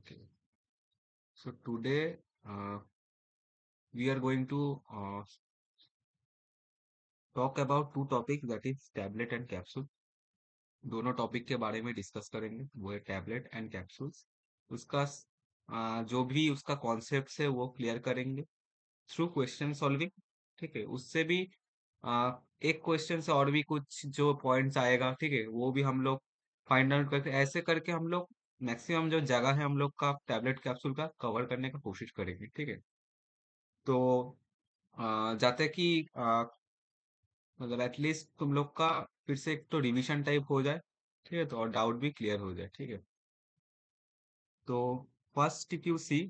Okay. So today we are going to talk about two topics, that is tablet and capsule. दोनों topic के बारे में discuss करेंगे, वो है टैबलेट एंड कैप्सूल्स। उसका जो भी उसका कॉन्सेप्ट है वो क्लियर करेंगे थ्रू क्वेश्चन सॉल्विंग। ठीक है, उससे भी एक क्वेश्चन से और भी कुछ जो पॉइंट्स आएगा, ठीक है, वो भी हम लोग फाइंड आउट करके, ऐसे करके हम लोग मैक्सिमम जो जगह है हम लोग का टैबलेट कैप्सूल का कवर करने का कोशिश करेंगे। ठीक है, तो जाते कि मतलब एटलीस्ट तुम लोग का फिर से एक तो रिवीजन टाइप हो जाए, ठीक है, तो और डाउट भी क्लियर हो जाए। ठीक है, तो first if you see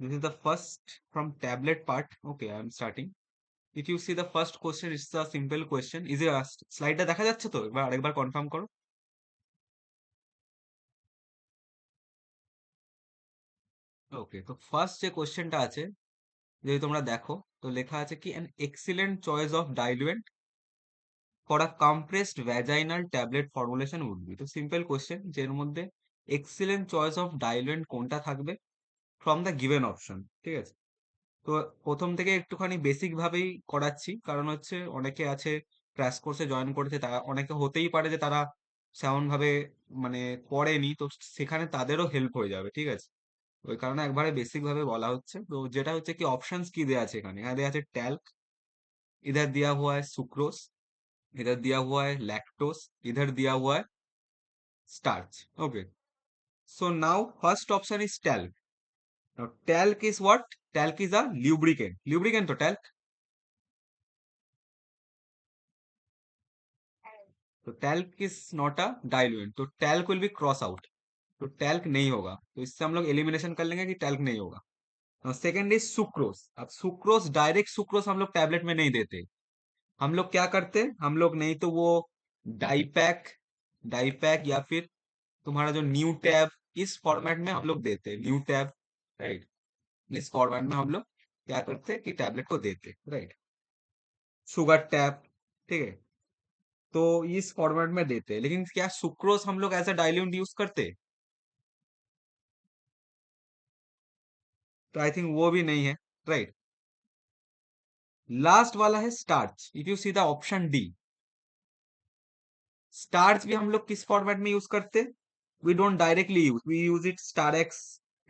this is the first from tablet part. Okay, I am starting. If you see the first question, it's a simple question. Is স্লাইডটা দেখা যাচ্ছে? তো এবার আরেকবার কনফার্ম করো। ওকে, তো ফার্স্ট যে কোশ্চেনটা আছে, যদি তোমরা দেখো, তো লেখা আছে কি an excellent choice of diluent for a compressed vaginal tablet formulation would be. তো সিম্পল কোশ্চেন যে এর মধ্যে এক্সিলেন্ট চয়েস অফ ডাইলুয়েন্ট কোনটা থাকবে ফ্রম দ্য গিভেন অপশন। ঠিক আছে, তো প্রথম থেকে একটুখানি বেসিক ভাবেই করাচ্ছি, কারণ হচ্ছে অনেকে আছে ক্র্যাশ কোর্সে জয়েন করেছে, তারা অনেকে হতেই পারে যে তারা সেমন ভাবে মানে পড়েনি, তো সেখানে তাদেরও হেল্প হয়ে যাবে। ঠিক আছে, ওই কারণে একবারে বেসিক ভাবে বলা হচ্ছে। তো যেটা হচ্ছে কি অপশনস কি দেওয়া আছে এখানে, এখানে দেওয়া আছে ট্যাল্ক, इधर दिया हुआ है सुक्रोज, इधर दिया हुआ है लैक्टोस, इधर दिया हुआ है starch. Okay, so now first option is talc. Now talc is what? Talc is a lubricant. Lubricant to talc. तो talc is not a diluent, तो talc will be cross out, तो talc नहीं होगा, तो इससे हम लोग एलिमिनेशन कर लेंगे कि talc नहीं होगा। Second is sucrose. अब सुक्रोज, डायरेक्ट सुक्रोज हम लोग टैबलेट में नहीं देते। हम लोग क्या करते, हम लोग नहीं तो वो डाइपैक, डाइपैक या फिर तुम्हारा जो न्यू टैब, इस फॉर्मेट में हम लोग देते हैं न्यू टैब। राइट, इस फॉर्मेट में हम लोग क्या करते हैं कि टैबलेट को देते। राइट, शुगर टैब, ठीक है, तो इस फॉर्मेट में देते हैं। लेकिन क्या सुक्रोज हम लोग एज अ डाइल्यूट यूज करते? तो आई थिंक वो भी नहीं है। राइट, लास्ट वाला है starch. If you see the option D, starch भी हम लोग किस फॉर्मेट में यूज करते? We don't directly use, we use it star X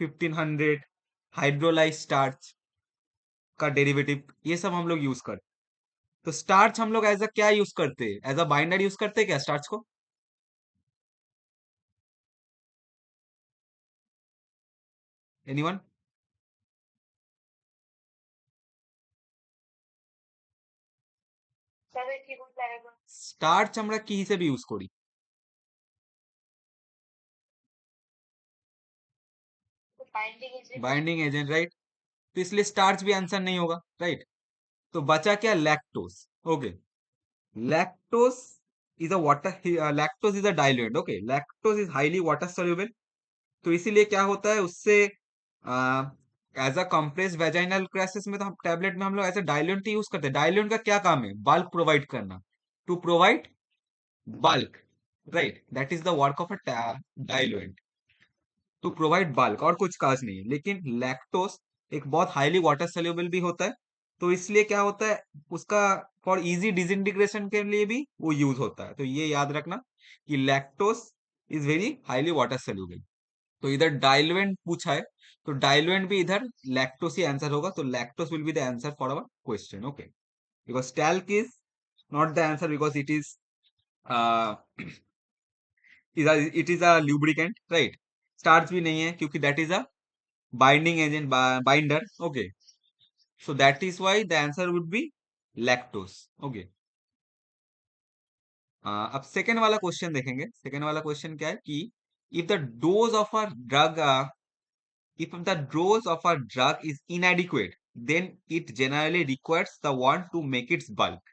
1500, hydrolysed starch का डेरिवेटिव, ये सब हम लोग यूज करते। तो स्टार्च हम लोग एज अ क्या यूज करते, एज अ बाइंडर यूज करते क्या स्टार्च को? एनीवन? স্টার্চ আমরা কি হিসেবে ইউজ করি? बाइंडिंग एजेंट, राइट, तो इसलिए स्टार्च भी आंसर नहीं होगा। राइट, तो बचा क्या? Lactose. Okay, lactose is a water, lactose is a diluent. Okay, lactose is highly water soluble, तो इसीलिए क्या होता है उससे एज अ कंप्रेस वेजाइनल क्रैसिस में, तो हम टैबलेट में हम लोग ऐसे डाइल्यूएंट ही यूज करते हैं। डाइल्यूएंट का क्या काम है? बल्क प्रोवाइड करना, to provide bulk. Right, that is the work of a diluent, to provide bulk, और कुछ काज नहीं है। लेकिन लैक्टोस एक बहुत हाईली वाटर सोल्यूबल भी होता है, तो इसलिए क्या होता है उसका फॉर इजी डिसइंटीग्रेशन के लिए भी वो यूज होता है। तो ये याद रखना कि lactose is very highly water soluble. तो इधर डाइल्यूएंट पूछा है, तो डाइल्यूएंट भी इधर लैक्टोस ही आंसर होगा, तो lactose will be the answer for our question. Okay, because talc is not the answer, because it is a lubricant. Right, starch भी नहीं है क्योंकि that is a binding agent, binder. Okay, so that is why the answer would be lactose. Okay, अब second वाला question देखेंगे। Second वाला question क्या है कि if the dose of a drug, if the dose of a drug is inadequate, then it generally requires the one to make its bulk।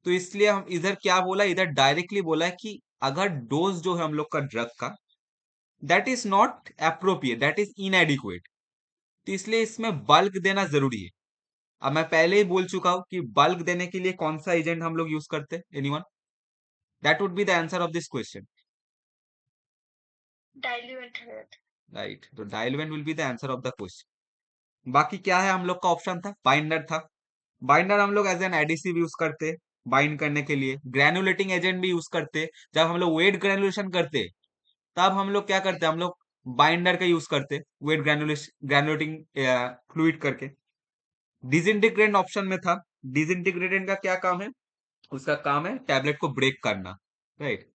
तो इसलिए हम इधर क्या बोला, इधर डायरेक्टली बोला है कि अगर डोज जो है हम लोग का ड्रग का, that is not appropriate, that is इनएडिक्वेट, तो इसलिए इसमें बल्क देना जरूरी है। अब मैं पहले ही बोल चुका हूं कि बल्क देने के लिए कौन सा एजेंट हम लोग यूज करते हैं? Anyone? That would be the answer of this question. Diluent है। राइट, तो diluent will be the answer of the question. बाकी क्या है हम लोग का ऑप्शन था, बाइंडर था। बाइंडर हम लोग एज एन एडिसिव यूज करते, बाइंड करने के लिए। ग्रेनुलेटिंग एजेंट भी यूज करते, जब हम लोग वेट ग्रेनुलेशन करते तब हम लोग क्या करते, हम लोग बाइंडर का यूज करते, वेट ग्रेनुलेटिंग फ्लूइड करके। डिसइंटीग्रेटेड ऑप्शन में था। डिसइंटीग्रेटेड का क्या काम है, उसका काम है टैबलेट को ब्रेक करना, राइट।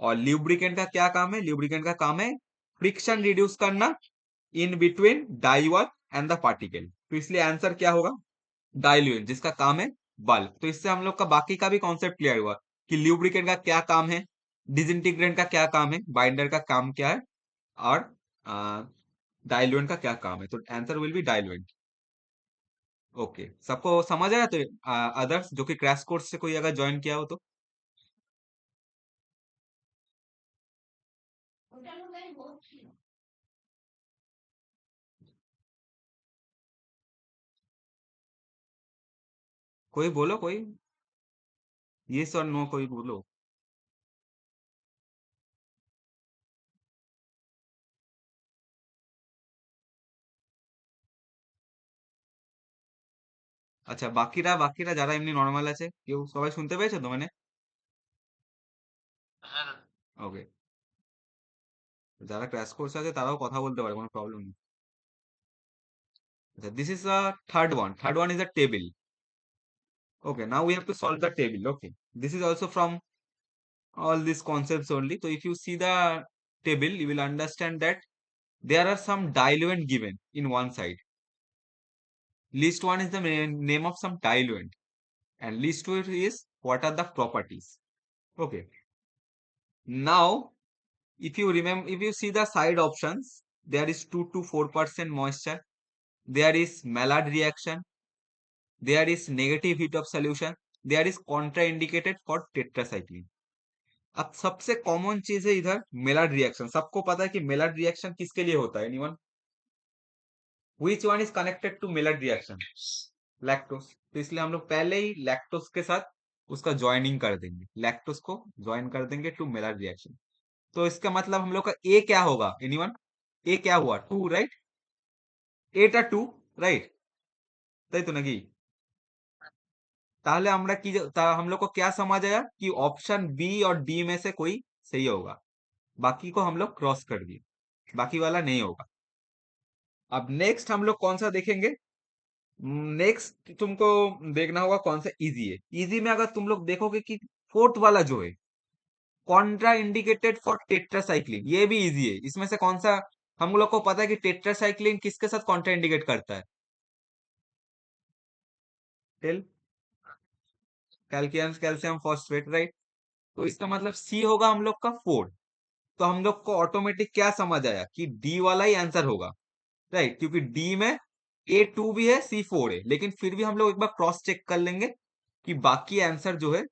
और ल्यूब्रिकेंट का क्या काम है, ल्यूब्रिकेंट का काम है फ्रिक्शन रिड्यूस करना in between die wall and the particle. तो इसलिए आंसर क्या होगा, डाइल्यूएंट, जिसका काम है बल्क। तो इससे हम लोग का बाकी का भी कॉन्सेप्ट क्लियर हुआ कि ल्यूब्रिकेंट का क्या काम है, डिसइंटीग्रेंट का क्या काम है, बाइंडर का काम क्या है, और डाइल्यूएंट का क्या काम है। तो answer will B diluent. Okay, सबको समझ आया। तो अदर्स जो कि क्रैश कोर्स से कोई अगर ज्वाइन किया हो तो कोई बोलो, कोई यस और नो कोई बोलो। আচ্ছা, বাকিরা যারা এমনি নর্মাল আছে কেউ সবাই শুনতে পেয়েছো তো মানে? ওকে, যারা ক্র্যাশ কোর্স আছে তারাও কথা বলতে পারে, কোনো প্রবলেম নেই। আচ্ছা, this is a third one is a table. Okay, now we have to solve the table. Okay, this is also from all these concepts only. So if you see the table you will understand that there are some diluent given in one side. List one is the name of some diluent, and list two is what are the properties. Okay, now if you remember, if you see the side options, there is 2 to 4% moisture, there is Maillard reaction, there is negative heat of solution, there is contraindicated for tetracycline. अब सबसे common चीज है इधर Maillard reaction. सबको पता है कि Maillard reaction किसके लिए होता है, anyone? Which one is connected to Maillard reaction? Lactose. तो इसलिए हम लोग पहले ही लैक्टोस के साथ उसका ज्वाइनिंग कर देंगे, लैक्टोस को ज्वाइन कर देंगे टू मेलार्ड रिएक्शन। तो इसका मतलब हम लोग का ए क्या होगा, एनीवन? ए क्या हुआ, टू, राइट? এটা টু, রাইট? তাই তো নাকি? তাহলে আমরা কি हम लोग को क्या समझ आया कि ऑप्शन बी और डी में से कोई सही होगा। बाकी को हम लोग क्रॉस कर दिए, बाकी वाला नहीं होगा। अब नेक्स्ट हम लोग कौन सा देखेंगे? नेक्स्ट तुमको देखना होगा कौन सा इजी है। इजी में अगर तुम लोग देखोगे कि फोर्थ वाला जो है कॉन्ट्रा इंडिकेटेड फॉर टेट्रासाइक्लिन, ये भी इजी है। इसमें से कौन सा हम लोग को पता है कि टेट्रासाइक्लिन किसके साथ कॉन्ट्रा इंडिकेट करता है? Tell, calcium calcium phosphate, right. तो इसका मतलब सी होगा हम लोग का 4। तो हम लोग को ऑटोमेटिक क्या समझ आया कि डी वाला ही आंसर होगा, राइट, क्योंकि डी में A2 भी है, C4 है, लेकिन फिर भी हम लोग एक बार क्रॉस चेक कर लेंगे कि बाकी आंसर जो है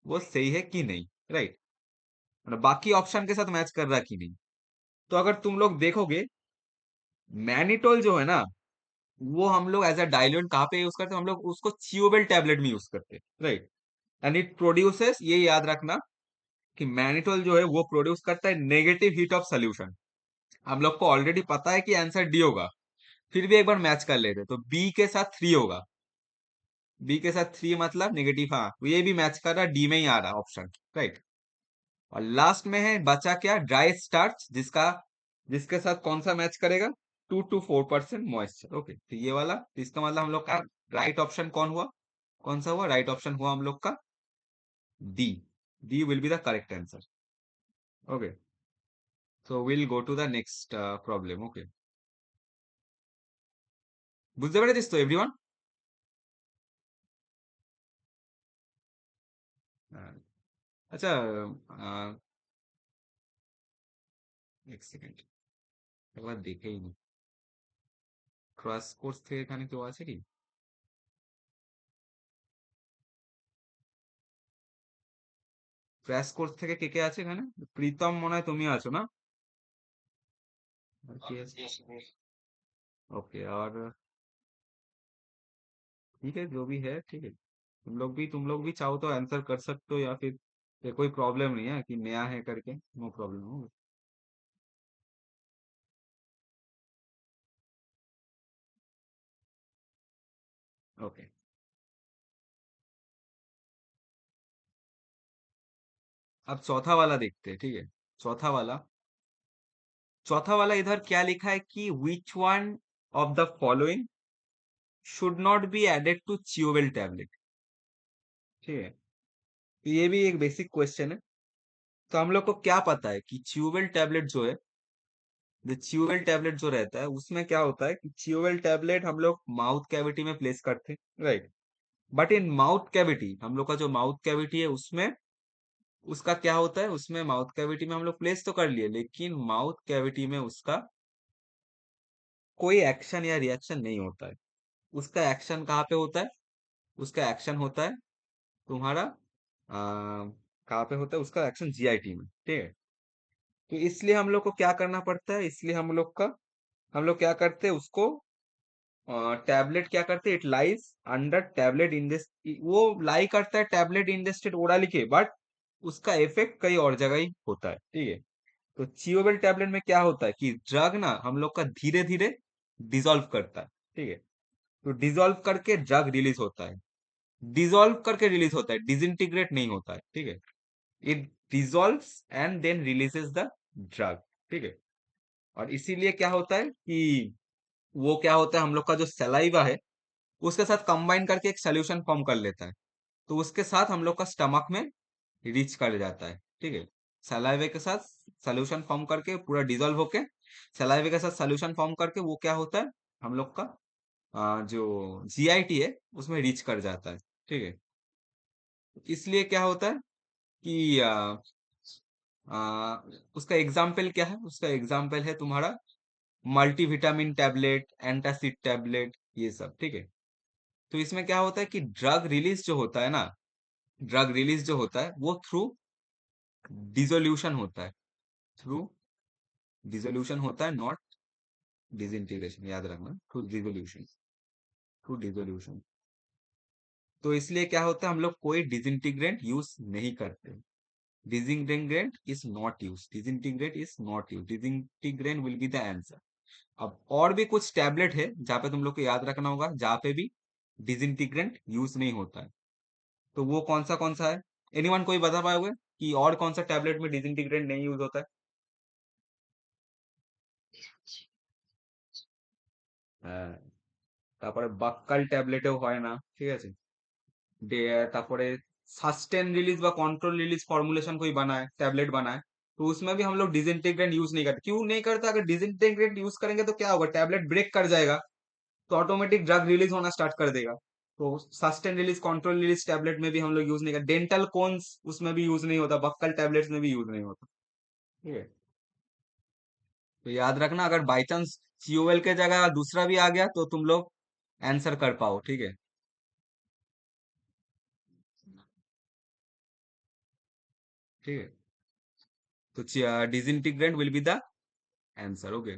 वो सही है कि नहीं, राइट, मतलब बाकी ऑप्शन के साथ मैच कर रहा है कि नहीं। तो अगर तुम लोग देखोगे मैनिटोल जो है ना, वो हम लोग एज अ डाइल्यूएंट कहाँ पे यूज करते हैं, हम लोग उसको चियोबेल टैबलेट में यूज करते हैं, राइट। एंड इट प्रोड्यूसेस, ये याद रखना कि मैनिटोल जो है वो प्रोड्यूस करता है नेगेटिव हीट ऑफ सोल्यूशन। हम लोग को ऑलरेडी पता है कि आंसर डी होगा, फिर भी एक बार मैच कर लेते, तो बी के साथ 3 होगा। बी के साथ 3 मतलब नेगेटिव, हाँ, तो ये भी मैच कर रहा, डी में ही आ रहा ऑप्शन, राइट। और लास्ट में है बचा क्या, ड्राई स्टार्च, जिसके साथ कौन सा मैच करेगा, 2 to 4% मॉइस्चर। ओके, तो ये वाला, तो इसका मतलब हम लोग का राइट ऑप्शन कौन हुआ, कौन सा हुआ राइट ऑप्शन, हुआ हम लोग का D. D will be the correct answer. Okay, so will go to the next problem. Okay, বুঝতে পেরেছিস তো এভরিওয়ান? আচ্ছা, আহ, এক সেকেন্ড, একবার দেখেই নি ক্রাশ কোর্স থেকে এখানে কেউ আছে কি? ক্র্যাশ কোর্স থেকে কে কে আছে এখানে? প্রীতম মনে হয় তুমি আছো না? और কে আছে? ओके, और ठीक है, जो भी है ठीक है। तुम लोग भी चाहो तो आंसर कर सकते हो, या फिर ये कोई प्रॉब्लम नहीं है कि नया है करके, नो प्रॉब्लम हो। ओके, अब चौथा वाला देखते हैं, ठीक है। चौथा वाला, चौथा वाला इधर क्या लिखा है कि which one of the following should not be added to chewable tablet, ठीक है। तो ये भी एक बेसिक क्वेश्चन है। तो हम लोग को क्या पता है कि च्यूवेल टैबलेट जो है, जो च्यूवेल टैबलेट जो रहता है उसमें क्या होता है कि च्यूवेल टैबलेट हम लोग माउथ कैविटी में प्लेस करते हैं, right. But in mouth cavity, हम लोग का जो माउथ कैविटी है उसमें उसका क्या होता है, उसमें माउथ कैविटी में हम लोग प्लेस तो कर लिए, लेकिन माउथ कैविटी में उसका कोई एक्शन या रिएक्शन नहीं होता है। उसका एक्शन कहाँ पे होता है, उसका एक्शन होता है तुम्हारा कहाँ पे होता है उसका एक्शन, जीआईटी में, ठीक है। तो इसलिए हम लोग को क्या करना पड़ता है, इसलिए हम लोग क्या करते हैं उसको, टैबलेट क्या करते हैं, it lies under tablet in this, वो लाई करता है टैबलेट इन द स्टेट ओराली के, बट उसका इफेक्ट कहीं और जगह ही होता है, ठीक है। तो चियोबेल टैबलेट में क्या होता है कि ड्रग ना हम लोग का धीरे धीरे डिसॉल्व करता है, ठीक है। तो डिसॉल्व करके ड्रग रिलीज होता है, डिसॉल्व करके रिलीज होता है, डिसइंटीग्रेट नहीं होता है, ठीक है। It dissolves and then releases the drug, ठीक है। और इसीलिए क्या होता है कि वो क्या होता है, हम लोग का जो सलाइवा है उसके साथ कंबाइन करके एक सोल्यूशन फॉर्म कर लेता है। तो उसके साथ हम लोग का स्टमक में रीच कर जाता है, ठीक है। सलाइवे के साथ सोल्यूशन फॉर्म करके पूरा डिसॉल्व होके, सलाइवे के साथ सोल्यूशन फॉर्म करके वो क्या होता है, हम लोग का जो जीआईटी है उसमें रीच कर जाता है, ठीक है। इसलिए क्या होता है कि आ, उसका एग्जाम्पल क्या है, उसका एग्जाम्पल है तुम्हारा मल्टीविटामिन टैबलेट, एंटासिड टैबलेट, ये सब, ठीक है। तो इसमें क्या होता है कि ड्रग रिलीज जो होता है ना, ड्रग रिलीज जो होता है वो थ्रू डिसोल्यूशन होता है, थ्रू डिसोल्यूशन होता है, नॉट डिसइंटीग्रेशन, याद रखना, थ्रू डिसोल्यूशन, थ्रू डिसोल्यूशन। तो इसलिए क्या होता है, हम लोग कोई डिसइंटीग्रेंट यूज नहीं करते, disintegrant is not use, disintegrate is not use, disintegrant will be the answer. अब और भी कुछ टैबलेट है जहाँ पे तुम लोग को याद रखना होगा, जहाँ पे भी डिसइंटीग्रेंट यूज नहीं होता है। तो वो कौन सा है, एनीवन कोई बता पाओगे कि और कौन सा टैबलेट में डिसइंटीग्रेंट नहीं यूज होता है? হ্যাঁ, তারপরে বাক্কাল ট্যাবলেটেও হয় না, ঠিক আছে। তারপরে सस्टेन रिलीज বা कंट्रोल रिलीज फॉर्मुलेशन कोई बनाए, टैबलेट बनाए, तो उसमें भी हम लोग डिसइंटीग्रेंट यूज नहीं करते। क्यों नहीं करते, अगर डिसइंटीग्रेंट यूज करेंगे तो क्या होगा, टैबलेट ब्रेक कर जाएगा, तो ऑटोमेटिक ड्रग रिलीज होना स्टार्ट कर देगा। तो sustain release control release tablet में भी हम लोग यूज नहीं करते, डेंटल कोन्स उसमें भी यूज नहीं होता, बक्कल टैबलेट्स में भी यूज नहीं होता, ठीक है। तो याद रखना, अगर बाई चांस सीओएल के जगह दूसरा भी आ गया तो तुम लोग आंसर कर पाओ, ठीक है। ठीक है, तो disintegrant will be the answer, okay.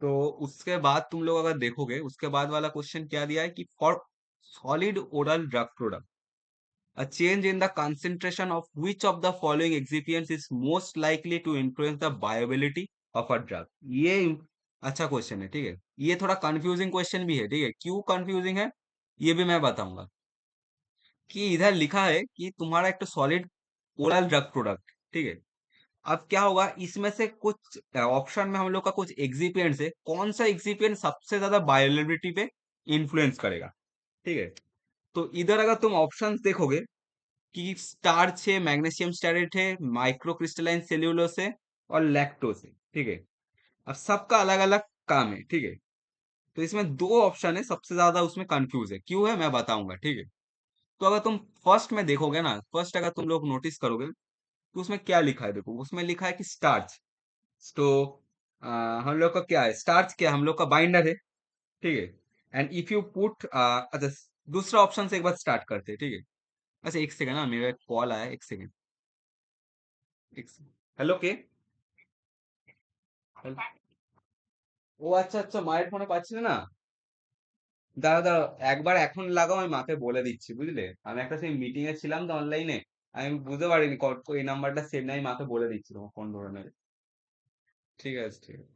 तो उसके बाद तुम लोग अगर देखोगे, उसके बाद वाला क्वेश्चन क्या दिया है कि for solid oral drug product, a change in the concentration of which of the following excipients is most likely to influence the viability of a drug, ये अच्छा क्वेश्चन है, ठीक है। ये थोड़ा कंफ्यूजिंग क्वेश्चन भी है, ठीक है। क्यों कंफ्यूजिंग है ये भी मैं बताऊंगा। कि इधर लिखा है कि तुम्हारा एक तो सॉलिड ओरल ड्रग प्रोडक्ट, ठीक है। अब क्या होगा, इसमें से कुछ ऑप्शन में हम लोग का कुछ एक्सिपिएंट्स है, कौन सा एक्सिपिएंट सबसे ज्यादा बायोअवेलेबिलिटी पे इन्फ्लुएंस करेगा, ठीक है। तो इधर अगर तुम ऑप्शंस देखोगे कि स्टार्च है, मैग्नीशियम स्टेरेट है, माइक्रो क्रिस्टलाइन सेल्यूलोस है और लैक्टोज है, ठीक है। अब सबका अलग अलग काम है, ठीक है। तो इसमें दो ऑप्शन है सबसे ज्यादा उसमें कंफ्यूज है, क्यों है मैं बताऊंगा, ठीक है। तो अगर तुम फर्स्ट में देखोगे ना, फर्स्ट अगर तुम लोग नोटिस करोगे तो उसमें क्या लिखा है, देखो उसमें लिखा है कि स्टार्च। तो हम लोग का क्या है, स्टार्च क्या हम लोग का बाइंडर है, ठीक है। एंड इफ यू पुट अच्छा, दूसरा ऑप्शन से एक बार स्टार्ट करते हैं, ठीक है। अच्छा एक सेकंड ना, मेरा कॉल आया, एक सेकंड, एक सेकंड। हेलो के, ও আচ্ছা আচ্ছা, মায়ের ফোনে পাচ্ছি না। দাঁড়া দাঁড়া, একবার এখন লাগাও, আমি মাকে বলে দিচ্ছি, বুঝলে। আমি একটা সেই মিটিং এ ছিলাম তো অনলাইনে, আমি বুঝতে পারিনি এই নাম্বারটা সেভ নাই, মাকে বলে দিচ্ছি তোমার ফোন ধরে নেবে। ঠিক আছে, ঠিক আছে।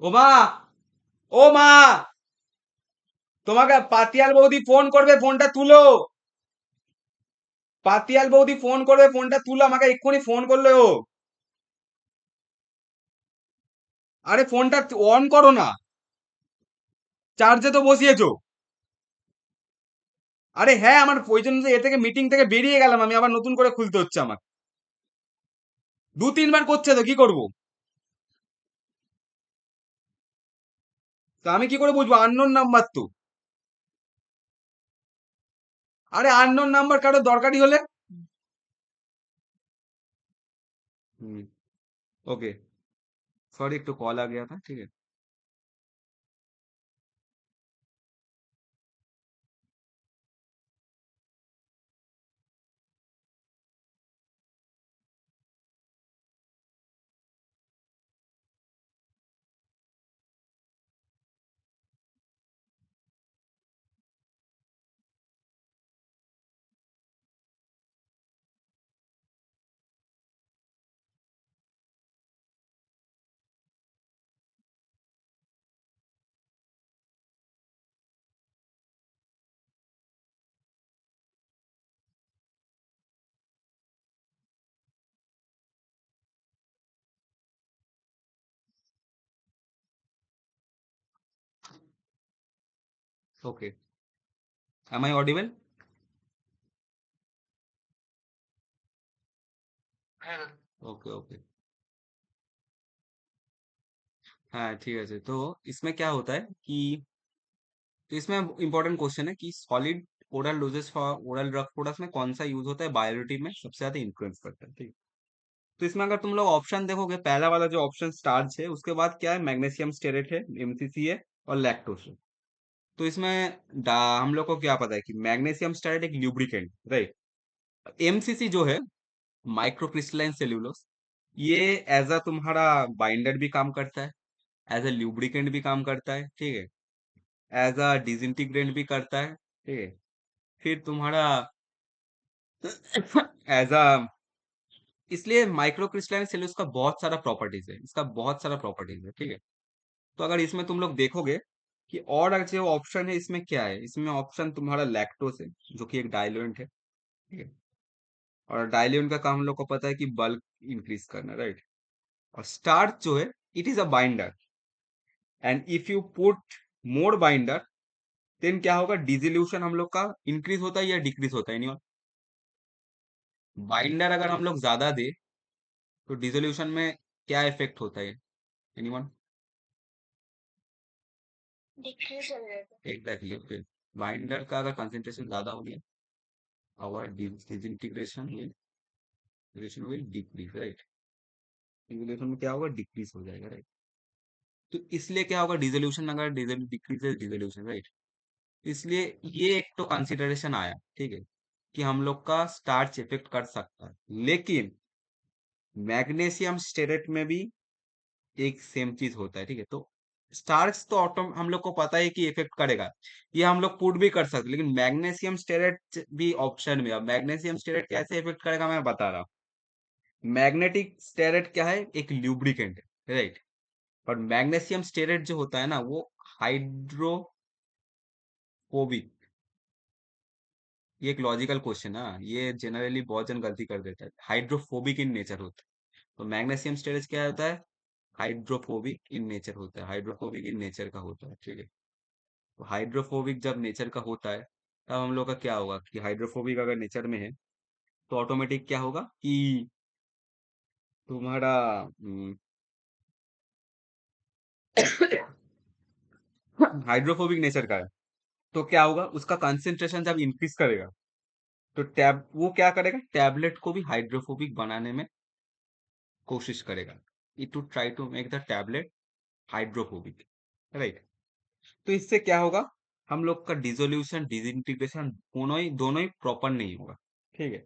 ও মা, ও মা, তোমাকে পাতিয়াল বৌদি ফোন করবে, ফোনটা তুলো। পাতিয়াল বৌদি ফোন করবে, ফোনটা তুলো, আমাকে এক্ষুনি ফোন করলো ও। আরে ফোনটা অন করো না, চার্জে তো বসিয়েছো। আরে হ্যাঁ, আমার ওই জন্য তো এ থেকে মিটিং থেকে বেরিয়ে গেলাম, আমি আবার নতুন করে খুলতে হচ্ছে আমার। দু তিনবার করছে তো কি করবো? তা আমি কি করে বুঝবো? আননোন নাম্বার তো। अरे अननोन नंबर कारो दरकारी होले। ओके, सॉरी एक तो कॉल आ गया था, ठीक है। Okay, am I audible? Okay okay. हाँ ठीक है। तो इसमें क्या होता है कि, तो इसमें इंपॉर्टेंट क्वेश्चन है कि solid oral doses for oral drug products में कौन सा यूज होता है बायोरिटी में सबसे ज्यादा इन्फ्लुएंस करता है, ठीक है। तो इसमें अगर तुम लोग ऑप्शन देखोगे, पहला वाला जो ऑप्शन स्टार्च है, उसके बाद क्या है, मैग्नीशियम स्टेरेट है, एमसीसी है, और लैक्टोस है। तो इसमें हम लोग को क्या पता है कि मैग्नीशियम स्टेरेट एक ल्यूब्रिकेंट, राइट। एमसीसी जो है, माइक्रो क्रिस्टलाइन सेल्यूलोस, ये एज अ तुम्हारा बाइंडर भी काम करता है, एज अ ल्यूब्रिकेंट भी काम करता है, ठीक है, एज अ डिसइंटीग्रेंट भी करता है, ठीक है। फिर तुम्हारा एज अ, इसलिए माइक्रो क्रिस्टलाइन सेल्यूलोस का बहुत सारा प्रॉपर्टीज है, इसका बहुत सारा प्रॉपर्टीज है, ठीक है। तो अगर इसमें तुम लोग देखोगे कि और अगर जो ऑप्शन है, इसमें क्या है, इसमें ऑप्शन तुम्हारा लैक्टोस है, जो कि एक डाइल्यूएंट है, ठीक है। और डाइल्यूएंट का काम हम लोग को पता है कि बल्क इंक्रीज करना, राइट। और स्टार्च जो है, it is a binder, and if you put more binder, then क्या होगा, डिसोल्यूशन हम लोग का इंक्रीज होता है या डिक्रीज होता है, एनीवन? बाइंडर अगर हम लोग ज्यादा दे, तो डिसोल्यूशन में क्या इफेक्ट होता है, एनीवन? Exactly, okay. बाइंडर का अगर कंसेंट्रेशन ज्यादा हो गया, our disintegration will decrease, right। Dissolution में क्या होगा, डिक्रीज हो जाएगा, राइट। तो इसलिए क्या होगा, डिसोल्यूशन अगर डिक्रीज डिसोल्यूशन, राइट। इसलिए ये एक तो कंसिडरेशन आया, ठीक है, कि हम लोग का स्टार्च इफेक्ट कर सकता है। लेकिन मैग्नीशियम स्टेरेट में भी एक सेम चीज होता है, ठीक है। तो स्टार्च तो ऑटो हम लोग को पता है कि इफेक्ट करेगा, ये हम लोग पुट भी कर सकते, लेकिन मैग्नीशियम स्टेरेट भी ऑप्शन में। अब मैग्नीशियम स्टेरेट कैसे इफेक्ट करेगा, मैं बता रहा हूँ। मैग्नेटिक स्टेरेट क्या है, एक ल्यूब्रिकेंट है, राइट। और मैग्नीशियम स्टेरेट जो होता है ना, वो हाइड्रोफोबिक, ये एक लॉजिकल क्वेश्चन है, हाँ, ये जनरली बहुत जन गलती कर देता है, हाइड्रोफोबिक इन नेचर होता है। तो मैग्नीशियम स्टेरेट क्या होता है, हाइड्रोफोबिक इन नेचर होता है, हाइड्रोफोबिक इन नेचर का होता है, ठीक है। तो हाइड्रोफोबिक जब नेचर का होता है, तब हम लोग का क्या होगा कि हाइड्रोफोबिक अगर नेचर में है, तो ऑटोमेटिक क्या होगा कि तुम्हारा हाइड्रोफोबिक नेचर का है, तो क्या होगा, उसका कंसेंट्रेशन जब इंक्रीज करेगा, तो टैब वो क्या करेगा, टैबलेट को भी हाइड्रोफोबिक बनाने में कोशिश करेगा। It to try to make the tablet hydrophobic, right. तो इससे क्या होगा, हम लोग का डिसोल्यूशन डिसइंटीग्रेशन दोनों ही प्रॉपर नहीं होगा, ठीक है।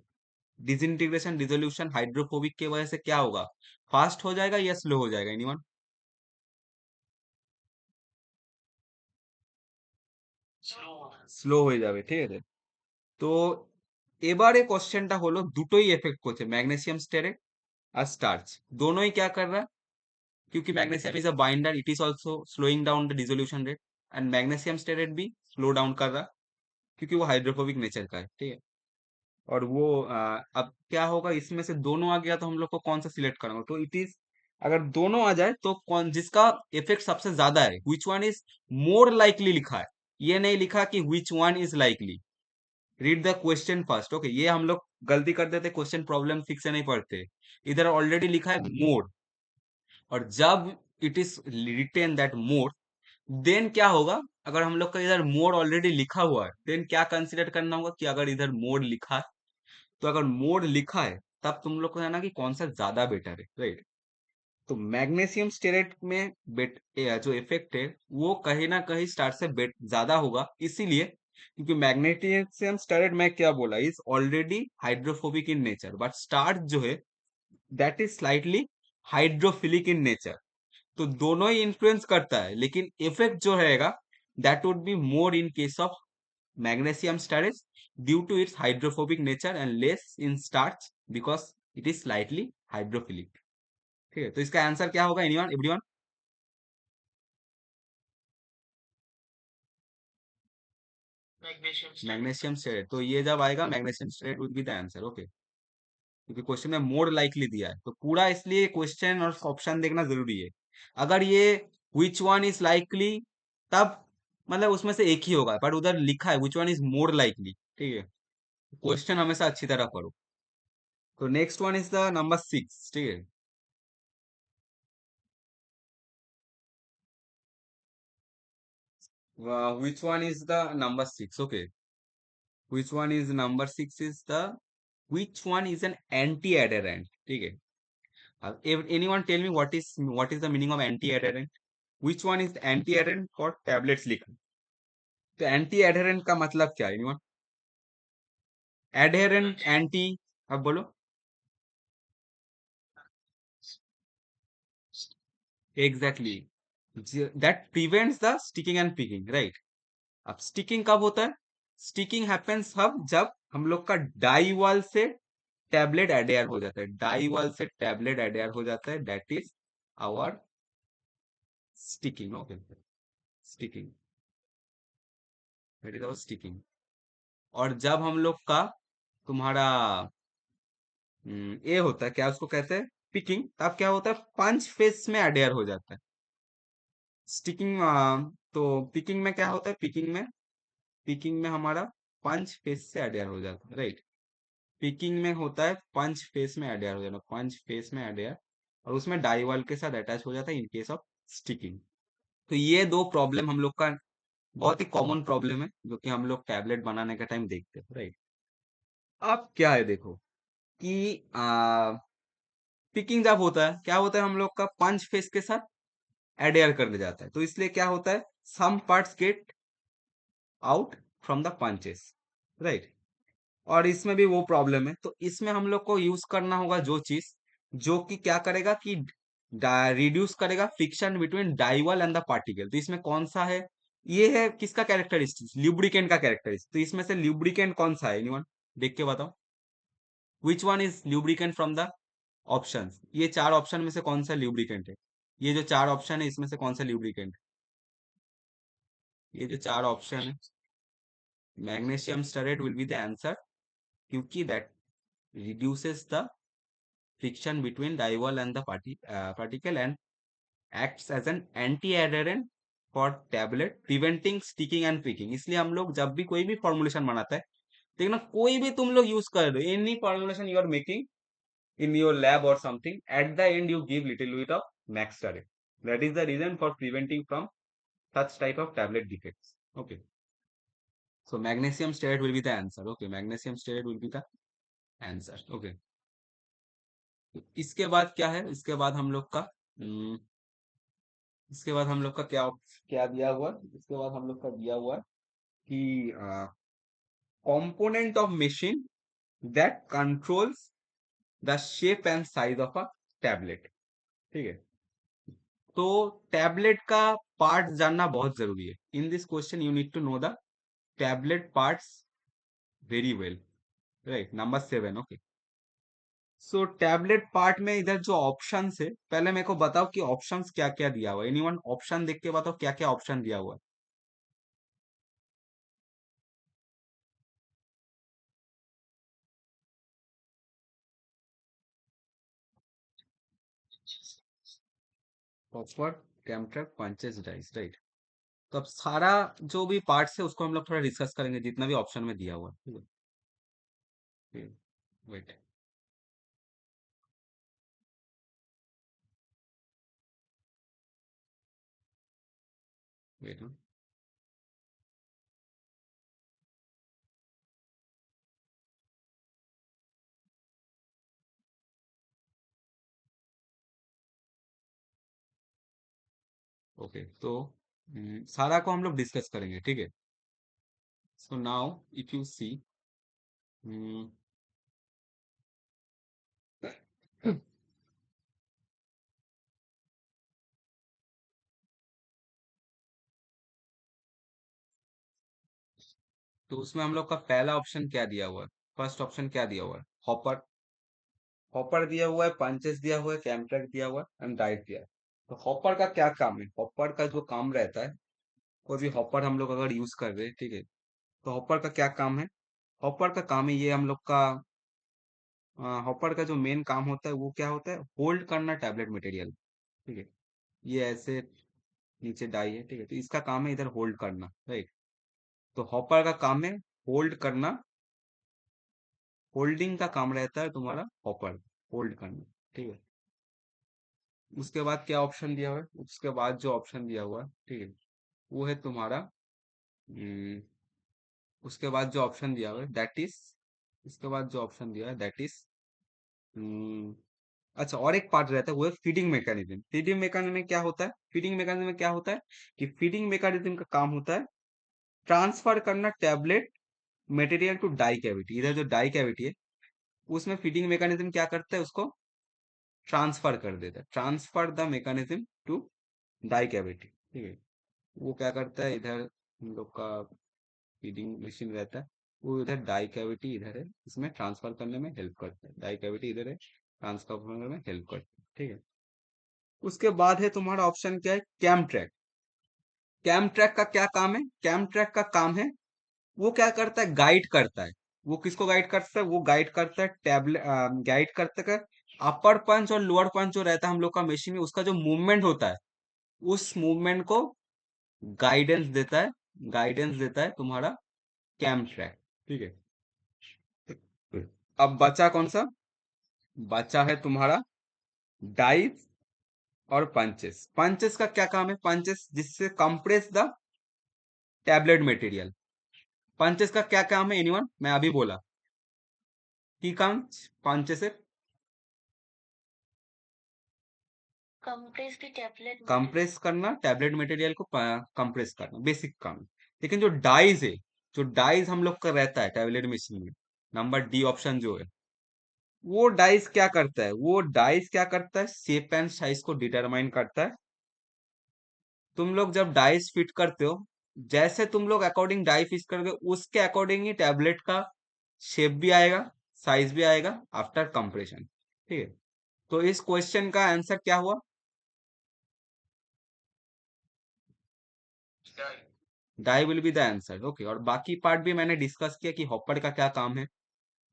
डिसइंटीग्रेशन डिसोल्यूशन हाइड्रोफोबिक की वजह से क्या होगा, फास्ट हो जाएगा या स्लो हो जाएगा, एनीवन? স্লো হয়ে যাবে, ঠিক আছে। তো এবারে কোশ্চেনটা হলো, দুটোই এফেক্ট করছে, ম্যাগনেসিয়াম স্টেরেট আর স্টার্চ, दोनों ही क्या कर रहा है, क्योंकि magnesium is a binder, it is also slowing down the dissolution rate, and magnesium stearate भी स्लो डाउन कर रहा, क्योंकि वो हाइड्रोफोबिक नेचर का है, ठीक है। और वो अब क्या होगा, इसमें से दोनों आ गया तो हम लोग को कौन सा सिलेक्ट करना होगा, तो इट इज, अगर दोनों आ जाए तो कौन जिसका इफेक्ट सबसे ज्यादा है, विच वन इज मोर लाइकली लिखा है, ये नहीं लिखा कि which one is likely. Read the question first, okay, ये हम लोग गलती कर देते, क्वेश्चन प्रॉब्लम ठीक से नहीं पढ़ते। इधर ऑलरेडी लिखा है मोर, और जब it is retain that more, then क्या होगा, अगर हम लोग का इधर मोर ऑलरेडी लिखा हुआ है, देन क्या कंसिडर करना होगा कि अगर इधर मोर लिखा है, तो अगर मोर लिखा है तब तुम लोग को है ना कि कौन सा ज्यादा बेटर है, राइट। तो मैग्नीशियम स्टेरेट में जो इफेक्ट है वो कहीं ना कहीं स्टार्ट से बेट ज्यादा होगा, इसीलिए क्योंकि मैग्नीशियम स्टेरेट में क्या बोला, is already hydrophobic in nature, but starch जो है that is slightly hydrophilic in nature. तो दोनों ही इन्फ्लुएंस करता है, लेकिन इफेक्ट जो रहेगा that would be more in case of magnesium starch due to its hydrophobic nature and less in starch because it is slightly hydrophilic। ठीक है, तो इसका आंसर क्या होगा, एनीवन, एवरीवन? मैग्नीशियम स्टेरेट, तो ये जब आएगा magnesium stearate will be the answer, okay. क्योंकि क्वेश्चन में मोर लाइकली दिया है, तो पूरा इसलिए क्वेश्चन और ऑप्शन देखना जरूरी है। अगर ये विच वन इज लाइकली, तब मतलब उसमें से एक ही होगा, पर उधर लिखा है विच वन इज मोर लाइकली, ठीक है। क्वेश्चन हमेशा अच्छी तरह पढ़ो। तो next one is the number 6, ठीक है। Which one is the number 6? Okay. Which one is number 6 is the, which one is an anti-adherent? ठीक है। अब if anyone tell me what is the meaning of anti-adherent? Which one is anti-adherent for tablets लिखा? तो anti-adherent का मतलब क्या है? Anyone? Adherent, anti, अब बोलो। Exactly. That prevents the sticking and picking, right? अब स्टिकिंग कब होता है? स्टिकिंग हैपेंस अब जब हम लोग का डाई वॉल से टैबलेट एडेयर हो जाता है, डाई वॉल से टैबलेट एडेयर हो जाता है, that is our sticking, okay. Sticking, that is our sticking. और जब हम लोग का तुम्हारा ये होता है, क्या उसको कहते हैं, पिकिंग, तब क्या होता है, पंच फेस में एडेयर हो जाता है। स्टिकिंग, तो पिकिंग में क्या होता है, पिकिंग में हमारा पंच फेस से एडेयर हो जाता है, राइट। पिकिंग में होता है पंच फेस में एडेयर हो जाना, पंच फेस में एडेयर, और उसमें डाईवॉल के साथ अटैच हो जाता है इन केस ऑफ स्टिकिंग। तो ये दो प्रॉब्लम हम लोग का बहुत ही कॉमन प्रॉब्लम है, जो कि हम लोग टैबलेट बनाने के टाइम देखते हैं, राइट। अब क्या है, देखो कि पिकिंग जब होता है, क्या होता है, हम लोग का पंच फेस के साथ एडेयर करने जाता है, तो इसलिए क्या होता है, some parts get out from the punches, right. और इसमें भी वो प्रॉब्लम है, तो इसमें हम लोग को यूज करना होगा जो चीज, जो कि क्या करेगा कि रिड्यूस करेगा friction between Diavel and the particle. तो इसमें कौन सा है, ये है किसका कैरेक्टरिस्टिक, ल्यूब्रिकेंट का कैरेक्टरिस्टिक। तो इसमें से ल्यूब्रिकेंट कौन सा है, एनीवन देख के बताओ, विच one is lubricant from the options, ये चार ऑप्शन में से कौन सा ल्यूब्रिकेंट है, ये जो चार ऑप्शन है इसमें से कौन सा ल्यूब्रिकेंट, ये जो चार ऑप्शन है, magnesium stearate will be the answer, क्योंकि that reduces the friction between dipole and the particle and acts as an anti-adherent for tablet preventing sticking and picking। इसलिए हम लोग जब भी कोई भी फॉर्मुलेशन बनाता है, देखना कोई भी तुम लोग यूज कर रहे हो, any formulation you are making in your lab or something, at the end you give little bit of max stirring, that is the reason for preventing from such type of tablet defects, okay। So magnesium stearate will be the answer, okay, magnesium stearate will be the answer, okay। इसके बाद क्या है, इसके बाद हम लोग का इसके बाद हम लोग का क्या क्या दिया हुआ, इसके बाद हम लोग का दिया हुआ कि component of machine that controls the shape and size of a tablet, ठीक है। तो टैबलेट का पार्ट जानना बहुत जरूरी है, in this question you need to know the tablet parts very well, right. Number 7, okay. So tablet part में इधर जो ऑप्शन है, पहले मेरे को बताओ कि ऑप्शंस क्या क्या दिया हुआ है। एनीवन ऑप्शन देख के बताओ क्या क्या ऑप्शन दिया हुआ है। Copper, cam track, punches, dies, right. तो अब सारा जो भी पार्ट्स है उसको हम लोग थोड़ा डिस्कस करेंगे, जितना भी ऑप्शन में दिया हुआ है, ठीक है। Wait, wait. ओके, तो सारा को हम लोग डिस्कस करेंगे, ठीक है। सो नाउ इफ यू सी, तो उसमें हम लोग का पहला ऑप्शन क्या दिया हुआ है? फर्स्ट ऑप्शन क्या दिया हुआ है? हॉपर। हॉपर दिया हुआ है, पंचेस दिया हुआ है, कैमट्रैक दिया हुआ है एंड डाइट दिया है। तो हॉपर का क्या काम है? हॉपर का जो काम रहता है, कोई भी हॉपर हम लोग अगर यूज कर रहे हैं, ठीक है, तो हॉपर का क्या काम है? हॉपर का काम है ये हम लोग का, हॉपर का जो मेन काम होता है वो क्या होता है? होल्ड करना टैबलेट मटेरियल, ठीक है। ये ऐसे नीचे डाई है, ठीक है, तो इसका काम है इधर होल्ड करना, राइट। तो हॉपर का काम है होल्ड करना, होल्डिंग का काम रहता है तुम्हारा हॉपर, होल्ड करना, ठीक है। उसके बाद क्या ऑप्शन दिया हुआ है? उसके बाद जो ऑप्शन दिया हुआ है, ठीक है, वो है तुम्हारा, हम्म, उसके बाद जो ऑप्शन दिया हुआ है दैट इज, उसके बाद जो ऑप्शन दिया है दैट इज, अच्छा, और एक पार्ट रहता है वो है फीडिंग मैकेनिज्म। फीडिंग मैकेनिज्म में क्या होता है? फीडिंग मैकेनिज्म में क्या होता है कि फीडिंग मैकेनिज्म का काम होता है ट्रांसफर करना tablet material to die cavity. इधर जो डाई कैविटी है उसमें फीडिंग मैकेनिज्म क्या करता है? उसको ट्रांसफर कर देता है, transfer the mechanism to die cavity, ठीक है। वो क्या करता है, इधर हम लोग का फीडिंग मशीन रहता है, वो इधर डाई कैविटी इधर है, इसमें ट्रांसफर करने में हेल्प करता है। डाई कैविटी इधर है, ट्रांसफर करने में हेल्प करता है, ठीक है। उसके बाद है तुम्हारा ऑप्शन क्या है? Cam track. कैम ट्रैक का क्या काम है? कैम ट्रैक का काम है, वो क्या करता है? गाइड करता है। वो किसको गाइड करता है? वो गाइड करता है टैबलेट, गाइड करता है अपर पंच और लोअर पंच जो रहता है हम लोग का मशीन में, उसका जो मूवमेंट होता है उस मूवमेंट को गाइडेंस देता है, गाइडेंस देता है तुम्हारा कैम ट्रैक, ठीक है। अब बचा कौन सा? बचा है तुम्हारा डाइव और पंचेस। पंचेस का क्या काम है? पंचेस जिससे compress the tablet material. Punches का क्या काम है एनीवन? मैं अभी बोला की काम पंचेस है, कंप्रेस करना टैबलेट मटेरियल को, कंप्रेस करना, बेसिक काम। लेकिन जो डाइज है, जो डाइज हम लोग का रहता है टैबलेट मशीन में, नंबर डी ऑप्शन जो है, वो डाइस क्या करता है? वो डाइस क्या करता है? शेप एंड साइज को डिटरमाइन करता है। तुम लोग जब डाइस फिट करते हो, जैसे तुम लोग अकॉर्डिंग डाई फिट करोगे उसके अकॉर्डिंग ही टैबलेट का शेप भी आएगा, साइज भी आएगा आफ्टर कंप्रेशन, ठीक है। तो इस क्वेश्चन का आंसर क्या हुआ? Die will be the answer, okay. और बाकी पार्ट भी मैंने डिस्कस किया कि हॉपर का क्या काम है,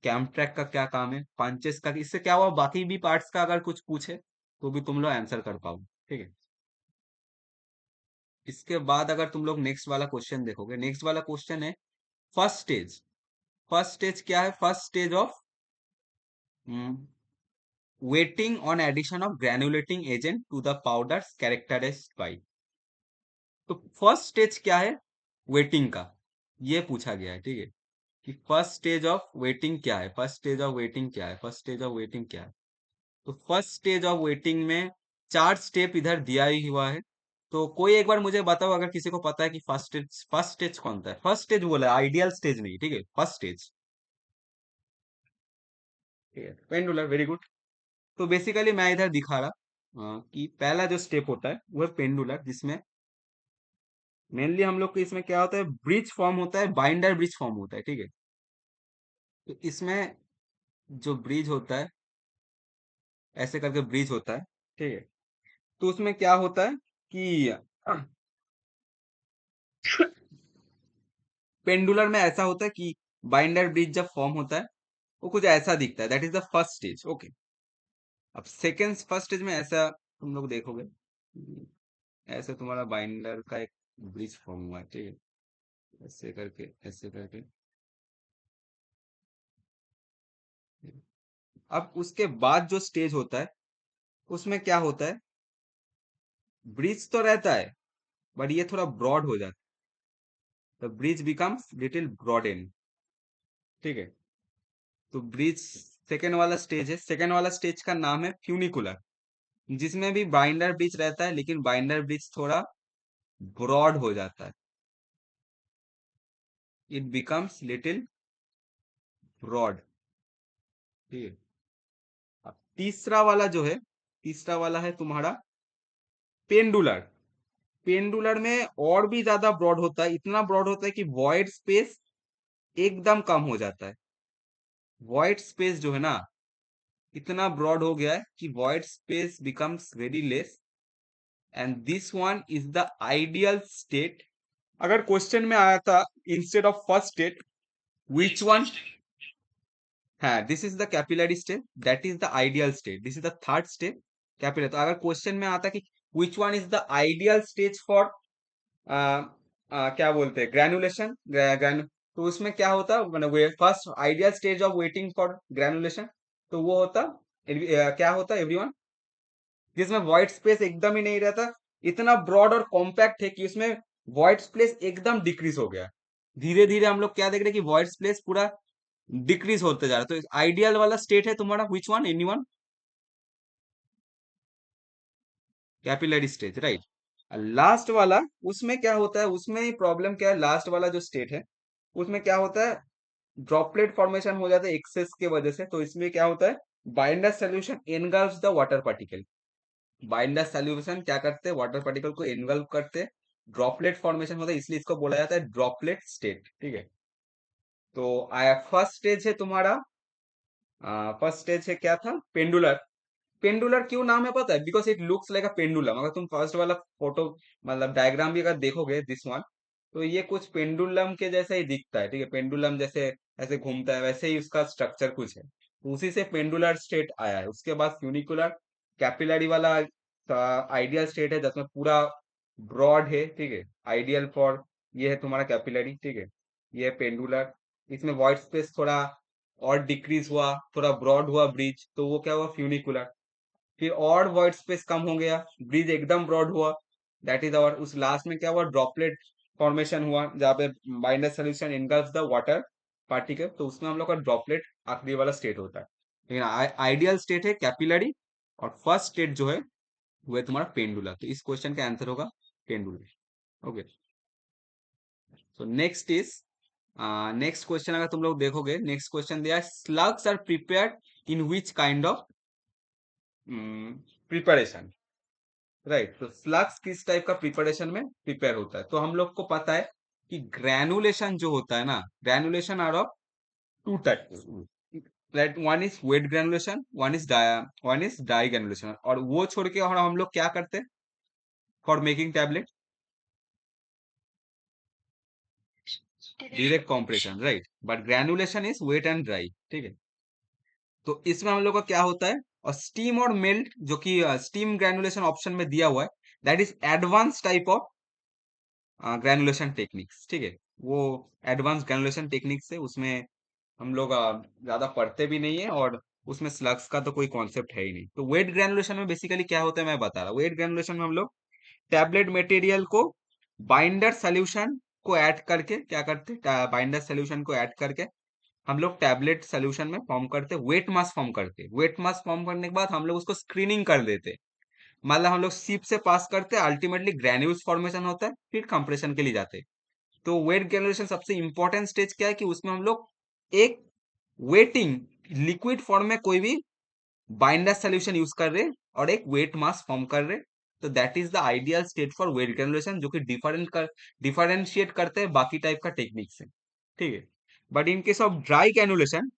कैम्प ट्रैक का क्या काम है, पंचेस का। इससे क्या हुआ, बाकी भी पार्ट्स का अगर कुछ पूछे तो भी तुम लोग आंसर कर पाओ, ठीक है। इसके बाद अगर तुम लोग नेक्स्ट वाला क्वेश्चन देखोगे, नेक्स्ट वाला क्वेश्चन है फर्स्ट स्टेज। फर्स्ट स्टेज क्या है? First stage of wetting on addition of granulating agent to the powders characterised by. तो फर्स्ट स्टेज क्या है वेटिंग का, ये पूछा गया है, ठीक है, कि फर्स्ट स्टेज ऑफ वेटिंग क्या है, फर्स्ट स्टेज ऑफ वेटिंग क्या है, फर्स्ट स्टेज ऑफ वेटिंग क्या है। तो फर्स्ट स्टेज ऑफ वेटिंग में चार स्टेप इधर दिया ही हुआ है। तो कोई एक बार मुझे बताओ अगर किसी को पता है कि फर्स्ट स्टेज कौन सा है? फर्स्ट स्टेज बोला, आइडियल स्टेज नहीं, ठीक है, फर्स्ट स्टेज, ठीक है, पेंडुलर, वेरी गुड। तो बेसिकली मैं इधर दिखा रहा कि पहला जो स्टेप होता है वो है पेंडुलर, जिसमें मेनली हम लोग को इसमें क्या होता है, ब्रिज फॉर्म होता है, बाइंडर ब्रिज फॉर्म होता है, ठीक है। तो इसमें जो ब्रिज होता है ऐसे करके ब्रिज होता है, ठीक है। तो उसमें क्या होता है कि पेंडुलर में ऐसा होता है कि बाइंडर ब्रिज जब फॉर्म होता है वो कुछ ऐसा दिखता है, that is the first stage, okay. अब सेकेंड फर्स्ट स्टेज में ऐसा तुम लोग देखोगे, ऐसे तुम्हारा बाइंडर का एक ब्रिज फॉर्म हुआ है, ठीक है, ऐसे करके ऐसे करके। अब उसके बाद जो स्टेज होता है उसमें क्या होता है, ब्रिज तो रहता है बट ये थोड़ा ब्रॉड हो जाता है, the bridge becomes little broaden, ठीक है। तो ब्रिज सेकेंड वाला स्टेज है, सेकेंड वाला स्टेज का नाम है फ्यूनिकुलर, जिसमें भी बाइंडर ब्रिज रहता है लेकिन बाइंडर ब्रिज थोड़ा ब्रॉड हो जाता है, इट बिकम्स लिटिल ब्रॉड, ठीक है। अब तीसरा वाला जो है, तीसरा वाला है तुम्हारा पेंडुलर। पेंडुलर में और भी ज्यादा ब्रॉड होता है, इतना ब्रॉड होता है कि वॉइड स्पेस एकदम कम हो जाता है। वॉइड स्पेस जो है ना, इतना ब्रॉड हो गया है कि void space becomes very less, and this one is the ideal state. अगर क्वेश्चन में आया था instead of first state which one, हाँ this is the capillary state, that is the ideal state, this is the third state capillary. तो अगर question में आता कि which one is the ideal stage for क्या बोलते हैं ग्रेनुलेशन, तो उसमें क्या होता मतलब first ideal stage of waiting for granulation, तो वो होता क्या होता एवरीवन, जिसमें व्हाइट स्पेस एकदम ही नहीं रहता, इतना ब्रॉड और कॉम्पैक्ट है कि उसमें व्हाइट स्पेस एकदम डिक्रीज हो गया। धीरे धीरे हम लोग क्या देख रहे हैं कि व्हाइट स्पेस पूरा डिक्रीज होते जा रहा है। तो आइडियल वाला स्टेट है तुम्हारा which one, anyone, capillary stage, right. Last वाला, उसमें क्या होता है, उसमें प्रॉब्लम क्या है, लास्ट वाला जो स्टेट है उसमें क्या होता है, ड्रॉपलेट फॉर्मेशन हो जाता है एक्सेस के वजह से। तो इसमें क्या होता है, binder solution engulfs the water particle, binder solution क्या करते हैं, वाटर पार्टिकल को एनगल्फ करते हैं, ड्रॉपलेट फॉर्मेशन होता है, इसलिए इसको बोला जाता है ड्रॉपलेट स्टेट, ठीक है। तो आया फर्स्ट स्टेज है तुम्हारा, फर्स्ट स्टेज है क्या था, पेंडुलर। पेंडुलर क्यों नाम है पता है, because it looks like a pendulum. अगर तुम फर्स्ट वाला फोटो मतलब डायग्राम भी अगर देखोगे दिस वन, तो ये कुछ पेंडुलम के जैसा ही दिखता है, ठीक है। पेंडुलम जैसे ऐसे घूमता है वैसे ही उसका स्ट्रक्चर कुछ है, तो उसी से पेंडुलर स्टेट आया है। उसके बाद फ्यूनिकुलर, कैपिलरी वाला आइडियल स्टेट है जिसमें पूरा ब्रॉड है, ठीक है, आइडियल फॉर, ये है तुम्हारा कैपिलरी, ठीक है। ये है पेंडुलर, इसमें व्हाइट स्पेस थोड़ा और डिक्रीज हुआ, थोड़ा ब्रॉड हुआ ब्रिज, तो वो क्या हुआ फ्यूनिकुलर। फिर और व्हाइट स्पेस कम हो गया, ब्रिज एकदम ब्रॉड हुआ, दैट इज आवर। उस लास्ट में क्या हुआ, ड्रॉपलेट फॉर्मेशन हुआ जहाँ पे binder solution engulfs the water particle, तो उसमें हम लोग का ड्रॉपलेट आखिरी वाला स्टेट होता है। लेकिन आइडियल स्टेट है कैपिलरी, और फर्स्ट स्टेट जो है वो है तुम्हारा पेंडुलर। तो इस क्वेश्चन का आंसर होगा pendular, okay. So next is, next question अगर तुम लोग देखोगे, नेक्स्ट क्वेश्चन दिया है slugs are prepared in which kind of preparation, right. तो फ्लक्स किस टाइप का प्रिपरेशन में प्रिपेयर होता है, तो हम लोग को पता है कि ग्रैनुलेशन जो होता है ना, granulation are of two types, right. One is wet granulation, one is dry granulation. और वो छोड़ के और हम लोग क्या करते हैं for making tablet, direct compression, right. But granulation is wet and dry, ठीक है। तो इसमें हम लोग का क्या होता है, और स्टीम और मेल्ट जो कि स्टीम ग्रैनुलेशन ऑप्शन में दिया हुआ है, that is advance type of granulation techniques, ठीक है। वो एडवांस ग्रैनुलेशन टेक्निक्स है, उसमें हम लोग ज्यादा पढ़ते भी नहीं है, और उसमें स्लग्स का तो कोई कॉन्सेप्ट है ही नहीं। तो वेट ग्रैनुलेशन में बेसिकली क्या होता है मैं बता रहा हूँ। वेट ग्रैनुलेशन में हम लोग टैबलेट मटेरियल को बाइंडर सोल्यूशन को ऐड करके क्या करते हैं, बाइंडर सोल्यूशन को ऐड करके हम लोग टैबलेट सोल्यूशन में फॉर्म करते, वेट मास फॉर्म करते, वेट मास फॉर्म करने के बाद हम लोग उसको स्क्रीनिंग कर देते, मतलब हम लोग सिप से पास करते हैं, अल्टीमेटली ग्रैन्यूल्स फॉर्मेशन होता है, फिर कंप्रेशन के लिए जाते हैं। तो वेट ग्रेनुलेशन सबसे इंपॉर्टेंट स्टेज क्या है कि उसमें हम लोग एक वेटिंग लिक्विड फॉर्म में कोई भी बाइंडर सोल्यूशन यूज कर रहे हैं और एक वेट मास फॉर्म कर रहे हैं। तो that is the ideal state for wait granulation, जो कि डिफरेंशिएट करते हैं बाकी टाइप का टेक्निक से, ठीक है। But in case of dry granulation,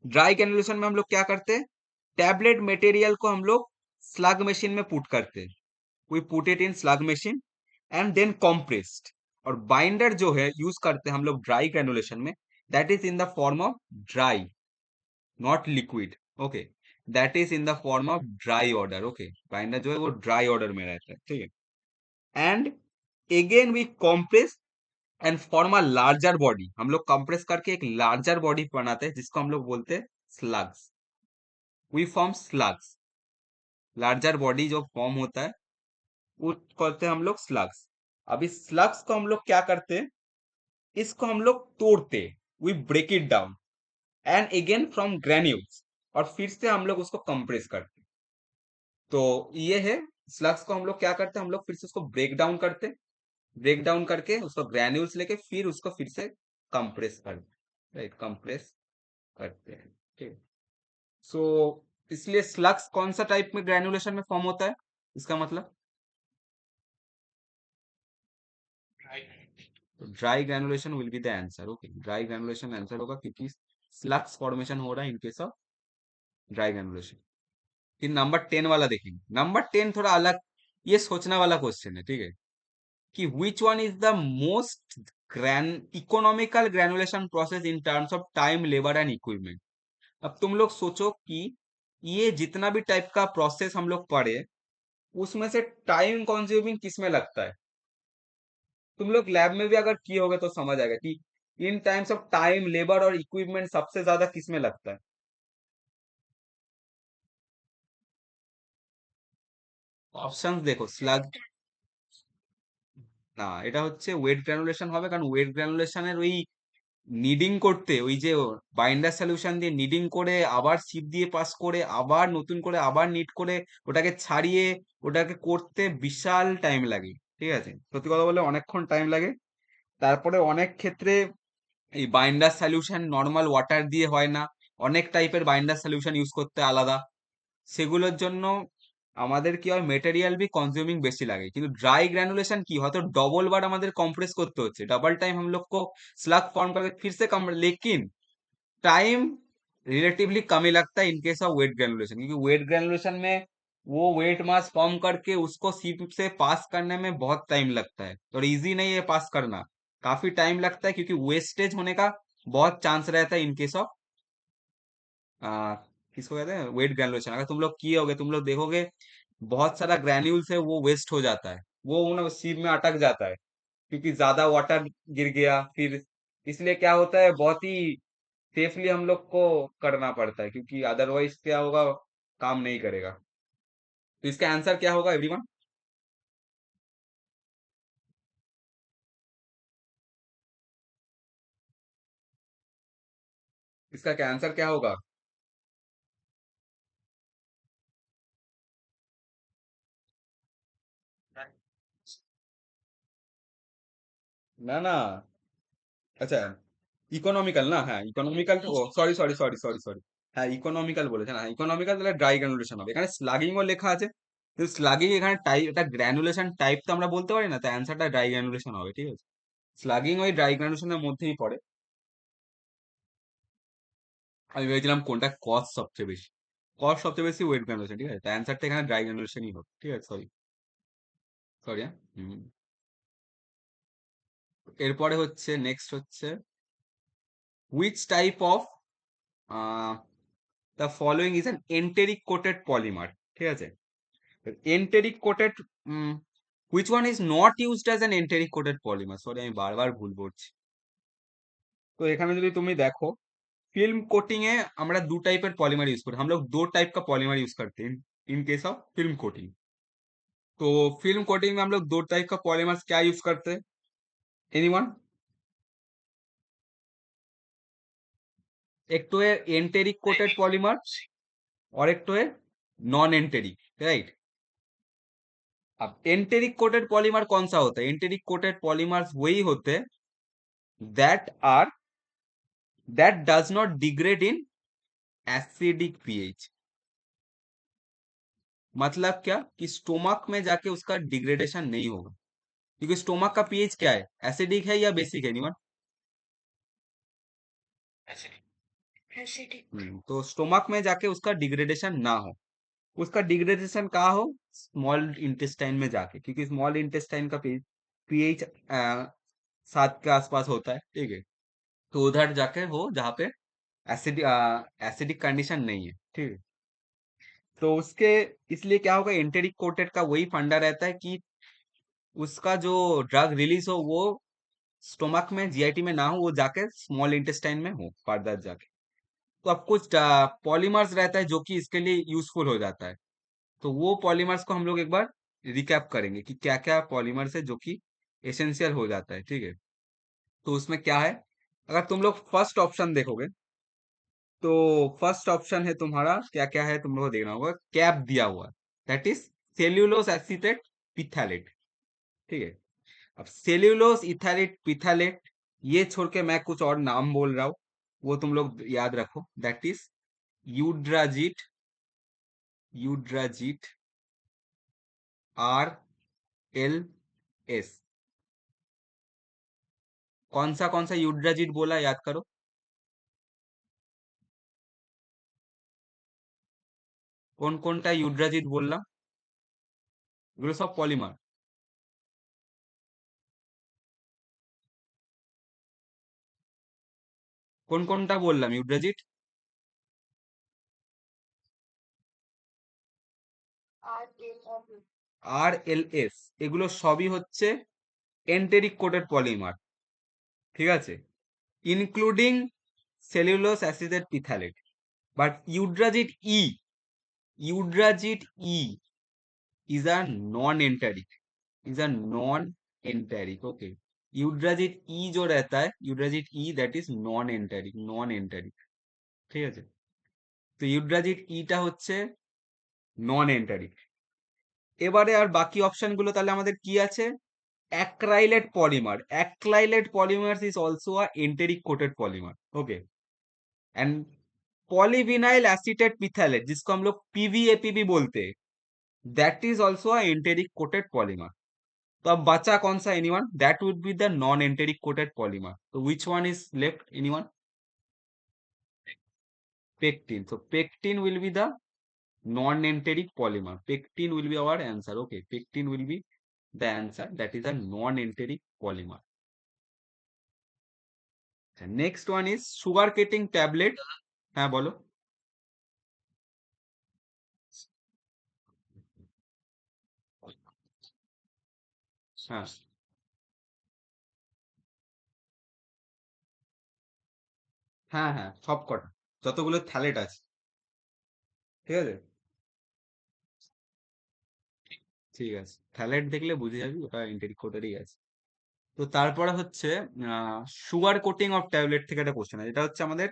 dry granulation में हम लोग क्या करते हैं, टैबलेट मटेरियल को हम लोग स्लग मशीन में पुट करते हैं, we put it in slug machine and then compressed. और बाइंडर जो है यूज करते हैं हम लोग ड्राई ग्रेनुलेशन में, that is in the form of dry, not liquid. Okay, that is in the form of dry powder. Okay, binder जो है वो ड्राई ऑर्डर में रहता है, ठीक है। And again we compress and form a larger body, हम लोग कंप्रेस करके एक लार्जर बॉडी बनाते हैं जिसको हम लोग बोलते हैं slugs. We form slugs, larger body जो फॉर्म होता है वो करते हैं हम लोग स्लग्स। अब इस स्लग्स को हम लोग क्या करते हैं, इसको हम लोग तोड़ते, we break it down and again from granules, और फिर से हम लोग उसको कंप्रेस करते हैं। तो ये है, स्लग्स को हम लोग क्या करते हैं, हम लोग फिर से उसको ब्रेक डाउन करते हैं, ब्रेक डाउन करके उसको ग्रेन्यूल्स लेके फिर उसको फिर से कंप्रेस करते हैं, राइट, कंप्रेस करते हैं, ठीक। सो इसलिए स्लग्स कौन सा टाइप में ग्रेनुलेशन में फॉर्म होता है, इसका मतलब dry granulation will be the answer. Okay, dry granulation answer होगा क्योंकि स्लग्स फॉर्मेशन हो रहा है in case of dry granulation. फिर नंबर 10 वाला देखेंगे। नंबर 10 थोड़ा अलग, ये सोचने वाला क्वेश्चन है, ठीक है, कि which one is the most gran economical granulation process in terms of time, labour and equipment. अब तुम लोग सोचो कि ये जितना भी टाइप का प्रोसेस हम लोग पढ़े, उसमें से टाइम कंज्यूमिंग किस में लगता है। तुम लोग लैब में भी अगर किए होगे तो समझ आएगा कि इन टाइम्स ऑफ टाइम, लेबर और इक्विपमेंट सबसे ज्यादा किस में लगता है। অপশনস দেখো স্লাগ, না এটা হচ্ছে ওয়েট গ্রানুলেশন হবে, কারণ ওয়েট গ্রানুলেশনের ওই নিডিং করতে, ওই যে বাইন্ডার সলিউশন দিয়ে নিডিং করে আবার সিপ দিয়ে পাস করে আবার নতুন করে আবার নিট করে ওটাকে ছাড়িয়ে ওটাকে করতে বিশাল টাইম লাগে, ঠিক আছে, সত্যি কথা বলে অনেকক্ষণ টাইম লাগে। তারপরে অনেক ক্ষেত্রে এই বাইন্ডার সলিউশন নর্মাল ওয়াটার দিয়ে হয় না, অনেক টাইপের বাইন্ডার সলিউশন ইউজ করতে আলাদা, সেগুলোর জন্য আমাদের কি হয়, মেটেরিয়াল भी कंज्यूमिंग बेसी लगे। কিন্তু ड्राई ग्रेनुलेशन की হয়তো डबल बार আমাদের कंप्रेस করতে হচ্ছে, डबल टाइम हम लोग को स्लग फॉर्म करके फिर से कम, लेकिन टाइम रिलेटिवली कम ही लगता है in case of wet granulation, क्योंकि वेट ग्रेनुलेशन में वो वेट मास फॉर्म करके उसको सीप से पास करने में बहुत टाइम लगता है, और इजी नहीं है पास करना, काफी टाइम लगता है, क्योंकि वेस्टेज होने का बहुत चांस रहता है इन केस ऑफ आ, किसको कहते हैं, वेट ग्रेनुलेशन। अगर तुम लोग किए होगे, तुम लोग देखोगे बहुत सारा ग्रैन्यूल्स है वो वेस्ट हो जाता है, वो ना सीप में अटक जाता है, क्योंकि ज्यादा वाटर गिर गया फिर। इसलिए क्या होता है, बहुत ही सेफली हम लोग को करना पड़ता है, क्योंकि अदरवाइज क्या होगा, काम नहीं करेगा। तो इसका आंसर क्या होगा एवरीवन, इसका क्या आंसर क्या होगा। ना ना, अच्छा, ইকোনমিক্যাল না, হ্যাঁ economical, oh sorry sorry sorry sorry sorry, হ্যাঁ ইকোনমিক্যাল বলেছেন, হ্যাঁ ইকোনমিক্যাল, তাহলে ড্রাই গ্রানুলেশন হবে, এখানে স্লাগিংও লেখা আছে, কিন্তু স্লাগিং এখানে টাইপ, এটা গ্রানুলেশন টাইপ তো আমরা বলতে পারি না, তাই অ্যান্সারটা ড্রাই গ্রানুলেশন হবে, ঠিক আছে। স্লাগিং ওই ড্রাই গ্রানুলেশনের মধ্যেই পড়ে। আমি ভেবেছিলাম কোনটা কস্ট সবচেয়ে বেশি, কস্ট সবচেয়ে বেশি ওয়েট গ্রানুলেশন, ঠিক আছে, তাই অ্যান্সারটা এখানে ড্রাই গ্রানুলেশনই হবে, ঠিক আছে, সরি সরি, হ্যাঁ। হুম। এরপরে হচ্ছে, নেক্সট হচ্ছে, which type of the following is an enteric coated polymer, ঠিক আছে। Enteric coated, which one is not used as an enteric coated polymer, sorry আমি বারবার ভুল বলছি। तो এখানে যদি তুমি দেখো, फिल्म कोटिंग है, আমরা दो टाइपर पॉलीमर यूज करते हैं, हम लोग दो टाइप का पॉलीमर यूज करते हैं इन केस ऑफ फिल्म कोटिंग। तो फिल्म कोटिंग में हम लोग दो टाइप का पॉलीमर्स क्या यूज करते हैं, एनीवन। एक तो है एंटेरिक कोटेड पॉलीमर, और एक तो है नॉन एंटेरिक, राइट। अब एंटेरिक कोटेड पॉलीमर कौन सा होता है, एंटेरिक कोटेड पॉलीमर्स वही होते हैं that are, that does not degrade in acidic pH. मतलब क्या, कि स्टोमक में जाके उसका डिग्रेडेशन नहीं होगा, क्योंकि स्टोमक का पीएच क्या है, एसिडिक है या बेसिक है, एनीवन। तो स्टोमक में जाके उसका डिग्रेडेशन ना हो, उसका डिग्रेडेशन कहाँ हो, स्मॉल इंटेस्टाइन में जाके, क्योंकि स्मॉल इंटेस्टाइन का पीएच 7 के आसपास होता है, ठीक है। तो उधर जाके हो जहाँ पे एसिडिक कंडीशन नहीं है, ठीक है। तो उसके इसलिए क्या होगा, एंटेरिक कोटेड का वही फंडा रहता है कि उसका जो ड्रग रिलीज हो वो स्टोमक में, जीआईटी में ना हो, वो जाके स्मॉल इंटेस्टाइन में हो फर्दर जाके। तो अब कुछ पॉलीमर्स रहता है जो कि इसके लिए यूजफुल हो जाता है। तो वो पॉलीमर्स को हम लोग एक बार रिकैप करेंगे कि क्या क्या पॉलीमर्स है जो कि एसेंशियल हो जाता है, ठीक है। तो उसमें क्या है, अगर तुम लोग फर्स्ट ऑप्शन देखोगे, तो फर्स्ट ऑप्शन है तुम्हारा, क्या क्या है तुम लोग को देखना होगा, कैप दिया हुआ है, दैट इज सेल्यूलोस एसीटेट पिथैलेट, ठीक है। अब सेल्यूलोस इथैलेट पिथैलेट, ये छोड़ के मैं कुछ और नाम बोल रहा हूँ, वो तुम लोग याद रखो, दैट इज यूड्राजिट, यूड्राजिट, RLS। कौन सा यूड्राजिट बोला, याद करो। कौन सा यूड्राजिट बोलना, एগুলো सब पॉलीमर। কোনটা বললাম ইউড্রাজিট, RLS, এগুলো সবই হচ্ছে এন্টেরিক কোটেড পলিমার, ঠিক আছে, including cellulose acetate phthalate. But Eudragit E, Eudragit E is a non enteric, is a non enteric, okay. Eudragit E जो रहता है, Eudragit E that is non enteric, non enteric, ঠিক আছে। তো ইউড্রাজিট ইটা হচ্ছে নন enteric. এবারে আর বাকি অপশন গুলো তাহলে আমাদের কি আছে, acrylate polymer, acrylate polymers is also a enteric coated polymer, okay. And polyvinyl acetate phthalate, जिसको हम लोग पीवीएपी भी बोलते हैं, that is also a enteric coated polymer. तो अब बचा कौन सा, anyone, that would be the non enteric coated polymer. तो which one is left, anyone, pectin. So pectin will be the non-enteric polymer. Pectin will be our answer. Okay, pectin will be the answer. That is a non-enteric polymer. Next one is sugar coating tablet. হ্যাঁ বলো। হ্যাঁ হ্যাঁ হ্যাঁ, সব কটা, যতগুলো phthalate আছে, ঠিক আছে। ঠিক আছে, থ্যালেট দেখলে বুঝে যাবি ওটা এন্টেরিক কোটেরই আছে। তো তারপরে হচ্ছে সুগার কোটিং অফ ট্যাবলেট থেকে একটা কোশ্চেন আছে, এটা হচ্ছে আমাদের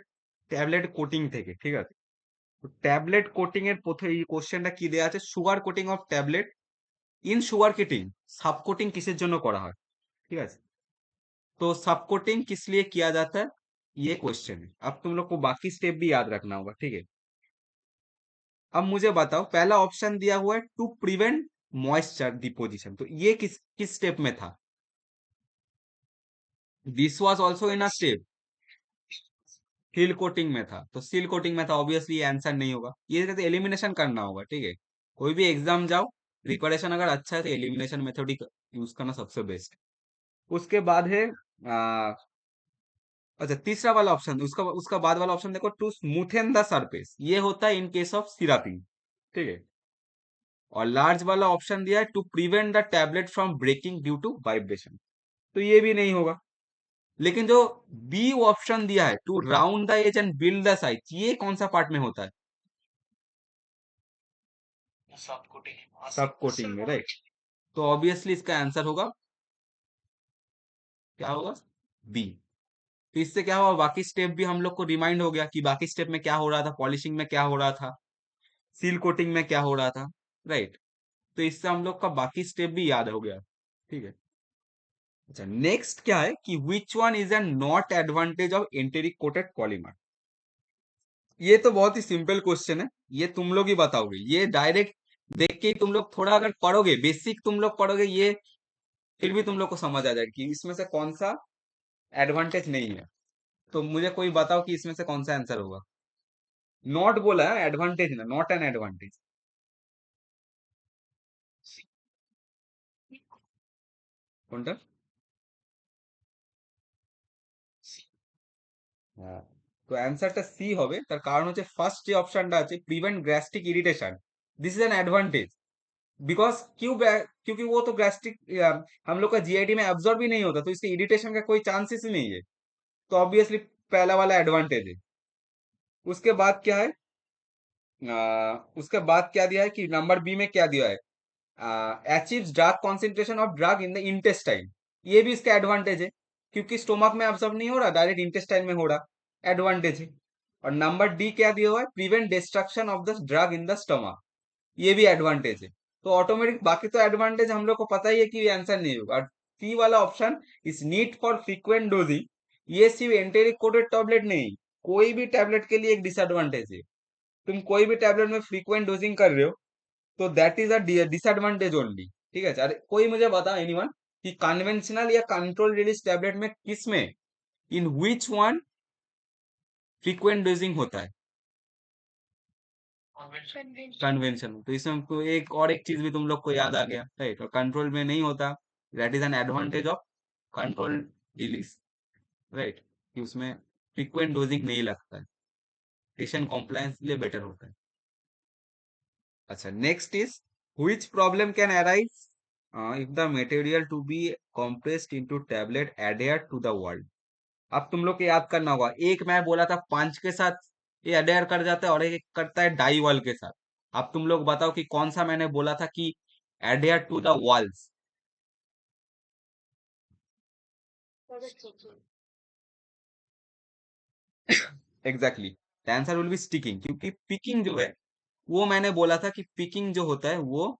ট্যাবলেট কোটিং থেকে, ঠিক আছে। তো ট্যাবলেট কোটিং এর প্রথমে এই কোশ্চেনটা কি দেয়া আছে, sugar coating of tablet in sugar coating, sub coating किसের জন্য করা হয়, ঠিক আছে। तो सब कोटिंग किस लिए किया जाता है, ये क्वेश्चन है। अब तुम लोग को बाकी स्टेप भी याद रखना होगा, ठीक है। अब मुझे बताओ, पहला ऑप्शन दिया हुआ है टू प्रिवेंट मॉइस्चर डिपोजिशन, तो ये किस किस स्टेप में था, this was also in a step, seal coating में था। तो सील कोटिंग में था, ऑब्वियसली ये आंसर नहीं होगा, ये तो एलिमिनेशन करना होगा, ठीक है। कोई भी एग्जाम जाओ, प्रिपरेशन अगर अच्छा है तो एलिमिनेशन मेथड यूज करना सबसे बेस्ट। उसके बाद है अच्छा तीसरा वाला ऑप्शन, उसका उसका बाद वाला ऑप्शन देखो, टू स्मूथेन द सरफेस, ये होता है इन केस ऑफ सिरापिंग, ठीक है। और लार्ज वाला ऑप्शन दिया है to prevent the tablet from breaking due to vibration, तो ये भी नहीं होगा। लेकिन जो बी ऑप्शन दिया है to round the edge and build the size, ये कौन सा पार्ट में होता है, सब कोटिंग में, राइट। तो ऑब्वियसली इसका आंसर होगा, क्या होगा, बी। तो इससे क्या हुआ, बाकी स्टेप भी हम लोग को रिमाइंड हो गया कि बाकी स्टेप में क्या हो रहा था, पॉलिशिंग में क्या हो रहा था, सील कोटिंग में क्या हो रहा था, राइट। तो इससे हम लोग का बाकी स्टेप भी याद हो गया, ठीक है। अच्छा नेक्स्ट क्या है कि which one is an not advantage of enteric coated polymer, ये तो बहुत ही सिंपल क्वेश्चन है, ये तुम लोग ही बताओगे, ये डायरेक्ट देख के ही तुम लोग थोड़ा अगर पढ़ोगे, बेसिक तुम लोग पढ़ोगे, ये फिर भी तुम लोग को समझ आ जाएगा कि इसमें से कौन सा एडवांटेज नहीं है। तो मुझे कोई बताओ कि इसमें से कौन सा आंसर होगा। नॉट बोला है, एडवांटेज ना, नॉट एन एडवांटेज। কোনটা? হ্যাঁ, তো অ্যান্সারটা সি হবে। তার কারণ হচ্ছে ফার্স্ট যে অপশনটা আছে, prevent gastric irritation, this is an advantage. Because क्योंकि वो तो गैस्ट्रिक हम लोग का जीआईटी में एब्जॉर्ब ही नहीं होता, तो इसके इरिटेशन का कोई चांसेस ही नहीं है। तो ऑब्वियसली पहला वाला एडवांटेज है। उसके बाद क्या है, उसके बाद क्या दिया है कि नंबर बी में क्या दिया है, achieves drug concentration of drug in the intestine. ये भी इसका एडवांटेज है, क्योंकि स्टोमक में एब्जॉर्ब नहीं हो रहा, डायरेक्ट इंटेस्टाइन में हो रहा, एडवांटेज है। और नंबर डी क्या दिया हुआ है, prevent destruction of the drug in the stomach, ये भी एडवांटेज है। तो ऑटोमेटिक बाकी तो एडवांटेज हम लोग को पता ही है कि आंसर नहीं होगा। और सी वाला option is need for frequent dosing, ये सिर्फ एंटेरिक कोडेड टैबलेट नहीं, कोई भी टैबलेट के लिए एक डिसएडवांटेज है। तुम कोई भी टैबलेट में फ्रीक्वेंट डोजिंग कर रहे हो, तो that is a disadvantage only. ठीक है, अरे कोई मुझे बता एनीवन कि कन्वेंशनल या कंट्रोल रिलीज टैबलेट में किस में, इन विच वन फ्रीक्वेंट डोजिंग होता है? कन्वेंशन। तो इसमें हमको एक चीज भी तुम लोग को याद आ गया, राइट, और कंट्रोल में नहीं होता, that is an advantage of control release, right, कि उसमें फ्रीक्वेंट डोजिंग नहीं लगता है, पेशेंट कॉम्प्लायंस के लिए बेटर होता है। अच्छा, next is which problem can arise if the material to be compressed into tablet adhere to the wall। अब तुम लोग को याद करना होगा, एक मैं बोला था पंच के साथ ये अडेयर कर जाता है, और एक करता है डाई वॉल के साथ। अब तुम लोग बताओ कि कौन सा मैंने बोला था कि adhere to the walls. Exactly, the answer will be sticking, क्योंकि पिकिंग जो है, वो मैंने बोला था कि पिकिंग जो होता है वो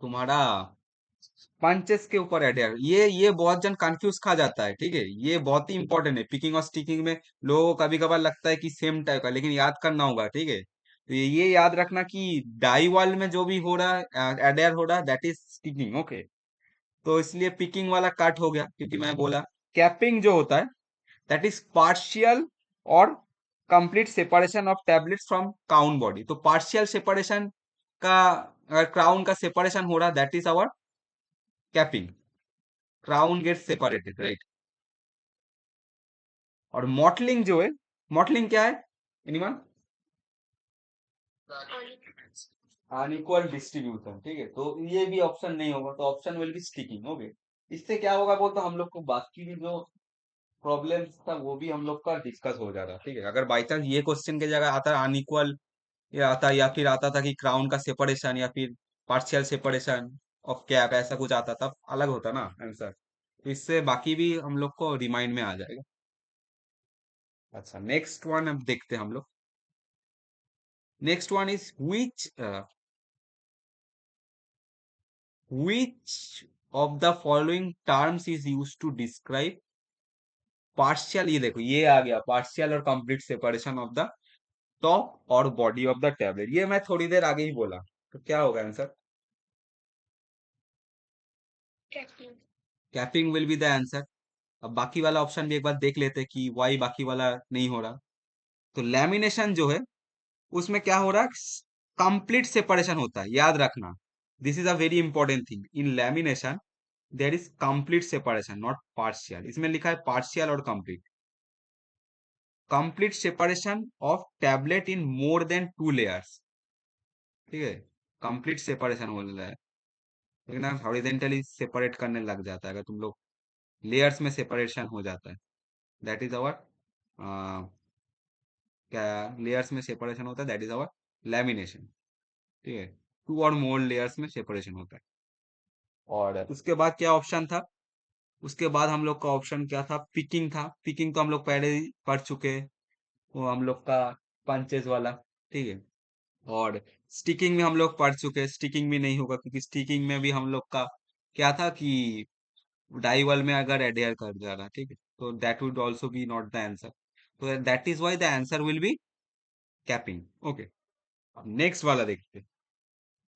तुम्हारा पंचेस के ऊपर अडेयर, ये बहुत जन कंफ्यूज खा जाता है, ठीक है, ये बहुत ही इंपॉर्टेंट है। पिकिंग और स्टिकिंग में लोगों को कभी कभार लगता है कि सेम टाइप का, लेकिन याद करना होगा, ठीक है। तो ये याद रखना कि डाई वॉल में जो भी हो रहा है, अडेयर हो रहा है, दैट इज स्टिकिंग, ओके। तो इसलिए पिकिंग वाला कट हो गया, क्योंकि मैं बोला कैपिंग जो होता है, दैट इज पार्शियल और complete separation of tablets from crown body. तो पार्शियल सेपरेशन का, अगर क्राउन का सेपरेशन हो रहा, that is our capping, crown get separated, right. और मॉटलिंग जो है, मॉटलिंग क्या है एनीवन? अनइक्वल डिस्ट्रीब्यूशन, ठीक है, तो ये भी ऑप्शन नहीं होगा, तो option will be sticking, okay. इससे क्या होगा बोल, तो हम लोग को बाकी भी जो प्रॉब्लम्स था वो भी हम लोग का डिस्कस हो जाता, ठीक है। अगर बाई चांस ये क्वेश्चन की जगह आता अनइक्वल, या आता, या फिर आता था कि क्राउन का सेपरेशन, या फिर पार्शियल सेपरेशन ऑफ कैप, ऐसा कुछ आता तब अलग होता ना आंसर। तो इससे बाकी भी हम लोग को रिमाइंड में आ जाएगा। अच्छा, नेक्स्ट वन अब देखते हैं हम लोग। Next one is which of the following terms is used to describe partial, ये देखो ये आ गया, पार्शियल और complete separation of the top और बॉडी ऑफ द टैबलेट, ये मैं थोड़ी देर आगे ही बोला। तो क्या होगा answer? Capping will be the answer. अब बाकी वाला ऑप्शन भी एक बार देख लेते हैं कि वाई बाकी वाला नहीं हो रहा। तो लैमिनेशन जो है, उसमें क्या हो रहा है, कंप्लीट सेपरेशन होता है, याद रखना, this is a very important thing in lamination, there is complete separation not partial. इसमें लिखा है पार्शियल और complete. Complete separation of tablet in more than 2 layers, ठीक है, कंप्लीट सेपरेशन बोल रहा है। लेकिन हॉरिजेंटली सेपरेट करने लग जाता है, अगर तुम लोग लेयर्स में सेपरेशन हो जाता है, दैट इज अवर, क्या लेयर्स में सेपरेशन होता है, दैट इज अवर लैमिनेशन, ठीक है। 2 और मोर लेयर्स में सेपरेशन होता है। और उसके बाद क्या ऑप्शन था, उसके बाद हम लोग का ऑप्शन क्या था, पिकिंग था। पिकिंग तो हम लोग पहले ही पढ़ चुके हैं, वो हम लोग का पंचेज वाला, ठीक है। और स्टिकिंग में हम लोग पढ़ चुके हैं, स्टिकिंग भी नहीं होगा, क्योंकि स्टिकिंग में भी हम लोग का क्या था कि डाई वॉल में अगर एडेयर कर जा रहा, ठीक है, तो that would also be not the answer. तो that is why the answer will be capping, okay. अब नेक्स्ट वाला देखते हैं,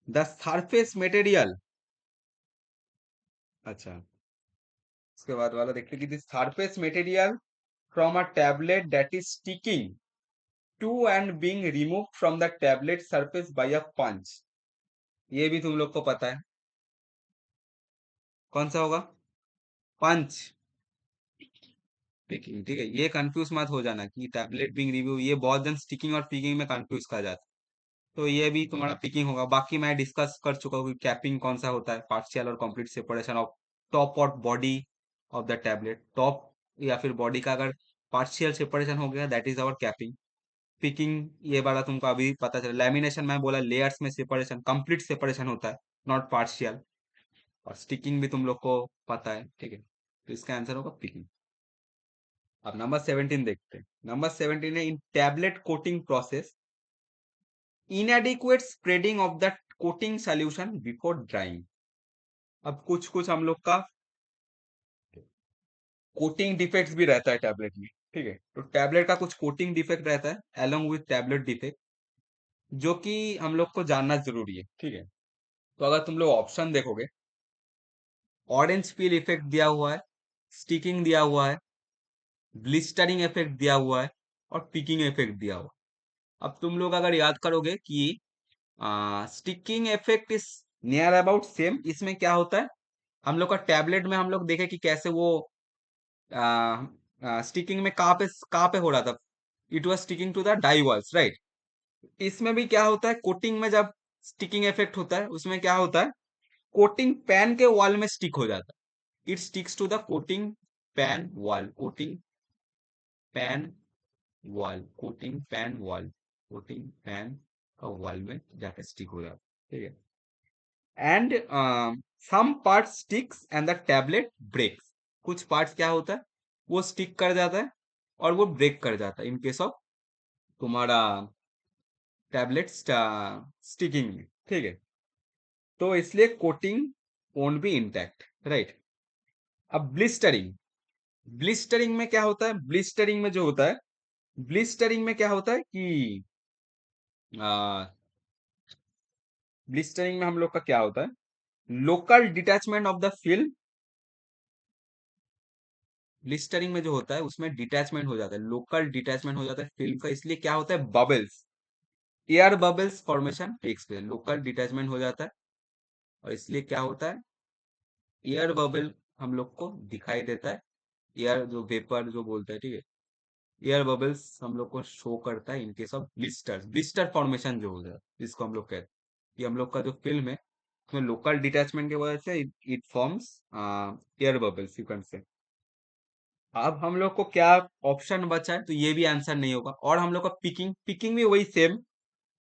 द सरफेस मटेरियल। अच्छा, उसके बाद वाला देखते हैं कि the surface material from a tablet that is sticking to and being remove from the tablet surface by a punch. ये भी तुम लोग को पता है, कौन सा होगा? पंच पिकिंग, ठीक है। ये कंफ्यूज मत हो जाना कि टैबलेट बीइंग रिव्यू, ये बहुत जन स्टिकिंग और पिकिंग में कंफ्यूज कर जाता है। तो ये भी तुम्हारा पिकिंग होगा। बाकी मैं डिस्कस कर चुका हूँ कि कैपिंग कौन सा होता है, पार्शियल और कंप्लीट सेपरेशन ऑफ टॉप और body of the tablet. Top या फिर बॉडी का अगर पार्शियल सेपरेशन हो गया, that is our capping. Picking ये वाला तुमको अभी पता चला। लैमिनेशन में बोला लेयर्स में सेपरेशन, कंप्लीट सेपरेशन होता है, नॉट पार्शियल। और स्टिकिंग भी तुम लोग को पता है, ठीक है। तो इसका आंसर होगा पिकिंग। अब नंबर 17 देखते हैं। नंबर 17 है, in tablet coating process inadequate spreading of the coating solution before drying। अब कुछ कुछ हम लोग का कोटिंग डिफेक्ट्स भी रहता है टैबलेट में, ठीक है। तो टैबलेट का कुछ कोटिंग डिफेक्ट रहता है अलोंग विथ टैबलेट डिफेक्ट, जो कि हम लोग को जानना जरूरी है, ठीक है। तो अगर तुम लोग ऑप्शन देखोगे, ऑरेंज पील इफेक्ट दिया हुआ है, स्टिकिंग दिया हुआ है, ब्लिस्टरिंग इफेक्ट दिया हुआ है, और पिकिंग इफेक्ट दिया हुआ है। अब तुम लोग अगर याद करोगे कि sticking effect is near about same, इसमें क्या होता है, हम लोग का टैबलेट में हम लोग देखे कि कैसे वो स्टिकिंग में कहाँ पे हो रहा था, it was sticking to the die walls, right. इसमें भी क्या होता है, कोटिंग में जब स्टिकिंग इफेक्ट होता है, उसमें क्या होता है, कोटिंग पैन के वॉल में स्टिक हो जाता है। It sticks to the coating pan wall, coating pan wall, coating pan wall, coating pan का वॉल में जाकर स्टिक हो जाता है, ठीक है। And some part sticks and the tablet breaks. कुछ पार्ट्स क्या होता है, वो स्टिक कर जाता है और वो ब्रेक कर जाता है इन केस ऑफ तुम्हारा टैबलेट स्टिकिंग में, ठीक है। तो इसलिए coating won't be intact, right. अब ब्लिस्टरिंग, ब्लिस्टरिंग में क्या होता है, ब्लिस्टरिंग में जो होता है, ब्लिस्टरिंग में क्या होता है कि ब्लिस्टरिंग में हम लोग का क्या होता है, local detachment of the film. Blistering में जो होता है उसमें डिटैचमेंट हो जाता है, लोकल डिटैचमेंट हो जाता है फिल्म का, इसलिए क्या होता है, bubbles, air bubbles formation takes place, local detachment हो जाता है। और इसलिए क्या होता है, एयर बबल हम लोग को दिखाई देता है, एयर जो वेपर जो बोलते हैं, ठीक है। एयर बबल्स हम लोग को शो करता है in case of blister, blister formation जो होता है, जिसको हम लोग कहते हैं कि हम लोग का जो फिल्म है उसमें लोकल डिटैचमेंट की वजह से it forms air bubbles, you can say. अब हम लोग को क्या ऑप्शन बचा है, तो ये भी आंसर नहीं होगा। और हम लोग का पिकिंग, पिकिंग भी वही सेम,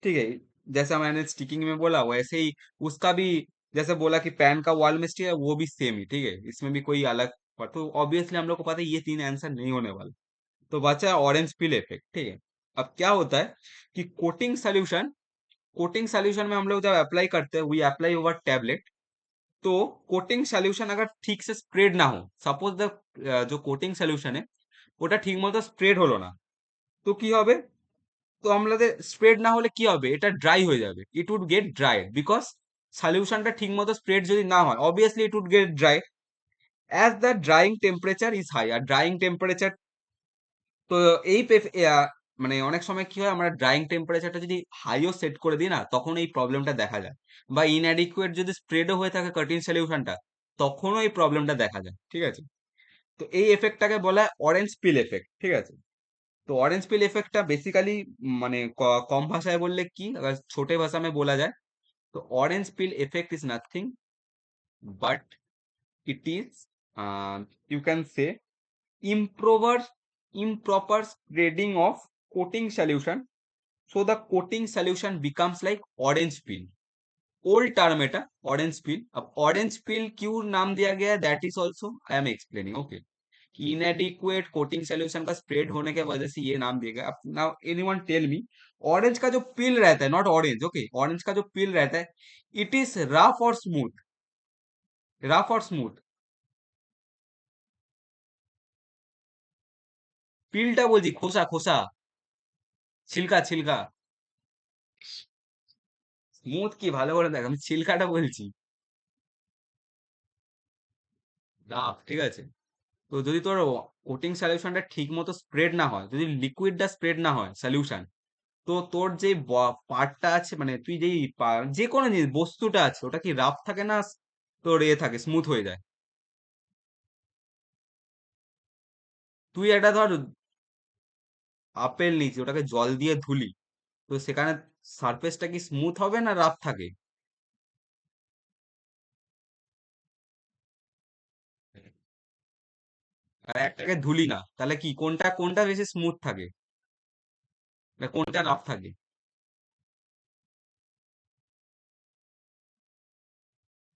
ठीक है। जैसा मैंने स्टिकिंग में बोला वैसे ही उसका भी, जैसे बोला कि पैन का वॉल में स्टिक है, वो भी सेम ही, ठीक है। इसमें भी कोई अलग, तो ऑब्वियसली हम लोग को पता है ये तीन आंसर नहीं होने वाला। तो बचा है ऑरेंज पील इफेक्ट, ठीक है। अब क्या होता है कि कोटिंग सोल्यूशन, कोटिंग सोल्यूशन में हम लोग जब अप्लाई करते हैं, वी अप्लाई ओवर टैबलेट। तो कोटिंग सोल्यूशन अगर ठीक से स्प्रेड ना हो, सपोज द जो কোটিং সলিউশনে ওটা ঠিক মতো স্প্রেড হলো না, তো কি হবে, তো আমাদের স্প্রেড না হলে কি হবে, এটা ড্রাই হয়ে যাবে, it would get dried because সলিউশনটা ঠিক মতো স্প্রেড যদি না হয়, obviously it would get dry as the drying temperature is high. আর ড্রাইং টেম্পারেচার, তো এই মানে অনেক সময় কি হয়, আমরা ড্রাইং টেম্পারেচারটা যদি হাইও সেট করে দিই না, তখন এই প্রবলেমটা দেখা যায়। বা ইনঅ্যাডিকুয়েট যদি স্প্রেডও হয়ে থাকে কাটিং সলিউশনটা, তখনও এই প্রবলেমটা দেখা যায়, ঠিক আছে। তো এই এফেক্টটাকে বলা হয় অরেঞ্জ পিল এফেক্ট, ঠিক আছে। তো ऑरेंज पिल इफेक्टটা बेसिकली মানে কম ভাষায় বললে কি, अगर छोटे भाषा में बोला जाए तो orange pill effect is nothing but it is, you can say, improper improper spreading of coating solution, so the coating solution becomes like orange peel। Old term এটা ऑरेंज पील। अब ऑरेंज पील क्यों नाम दिया गया, that is also I am explaining, okay. Inadequate coating solution का spread होने के वजह से ये नाम दिया गया। अब now anyone tell me, orange का जो पील रहता है, नॉट ऑरेंज, ओके, ऑरेंज का जो पील रहता है, इट इज रफ और स्मूथ, रफ और स्मूथ। পিলটা বলছি, খোসা খোসা, ছিলকা ছিলকা। স্মুথ কি, ভালো করে দেখ, আমি ছিলকাটা বলছি, রাফ, ঠিক আছে। তো যদি তোর কোটিং সলিউশনটা ঠিক মতো স্প্রেড না হয়, যদি লিকুইডটা স্প্রেড না হয় সলিউশন, তো তোর যে পার্টটা আছে, মানে তুই যেই যে কোনো জিনিস বস্তুটা আছে, ওটা কি রাফ থাকে না তোর থাকে স্মুথ হয়ে যায়? তুই একটা ধর আপেল নিয়েছি, ওটাকে জল দিয়ে ধুলি, তো সেখানে সারফেসটা কি স্মুথ হবে না রাফ থাকে? আর একটাকে ধুলি না, তাহলে কি কোনটা কোনটা বেশি স্মুথ থাকে, না কোনটা রাফ থাকে?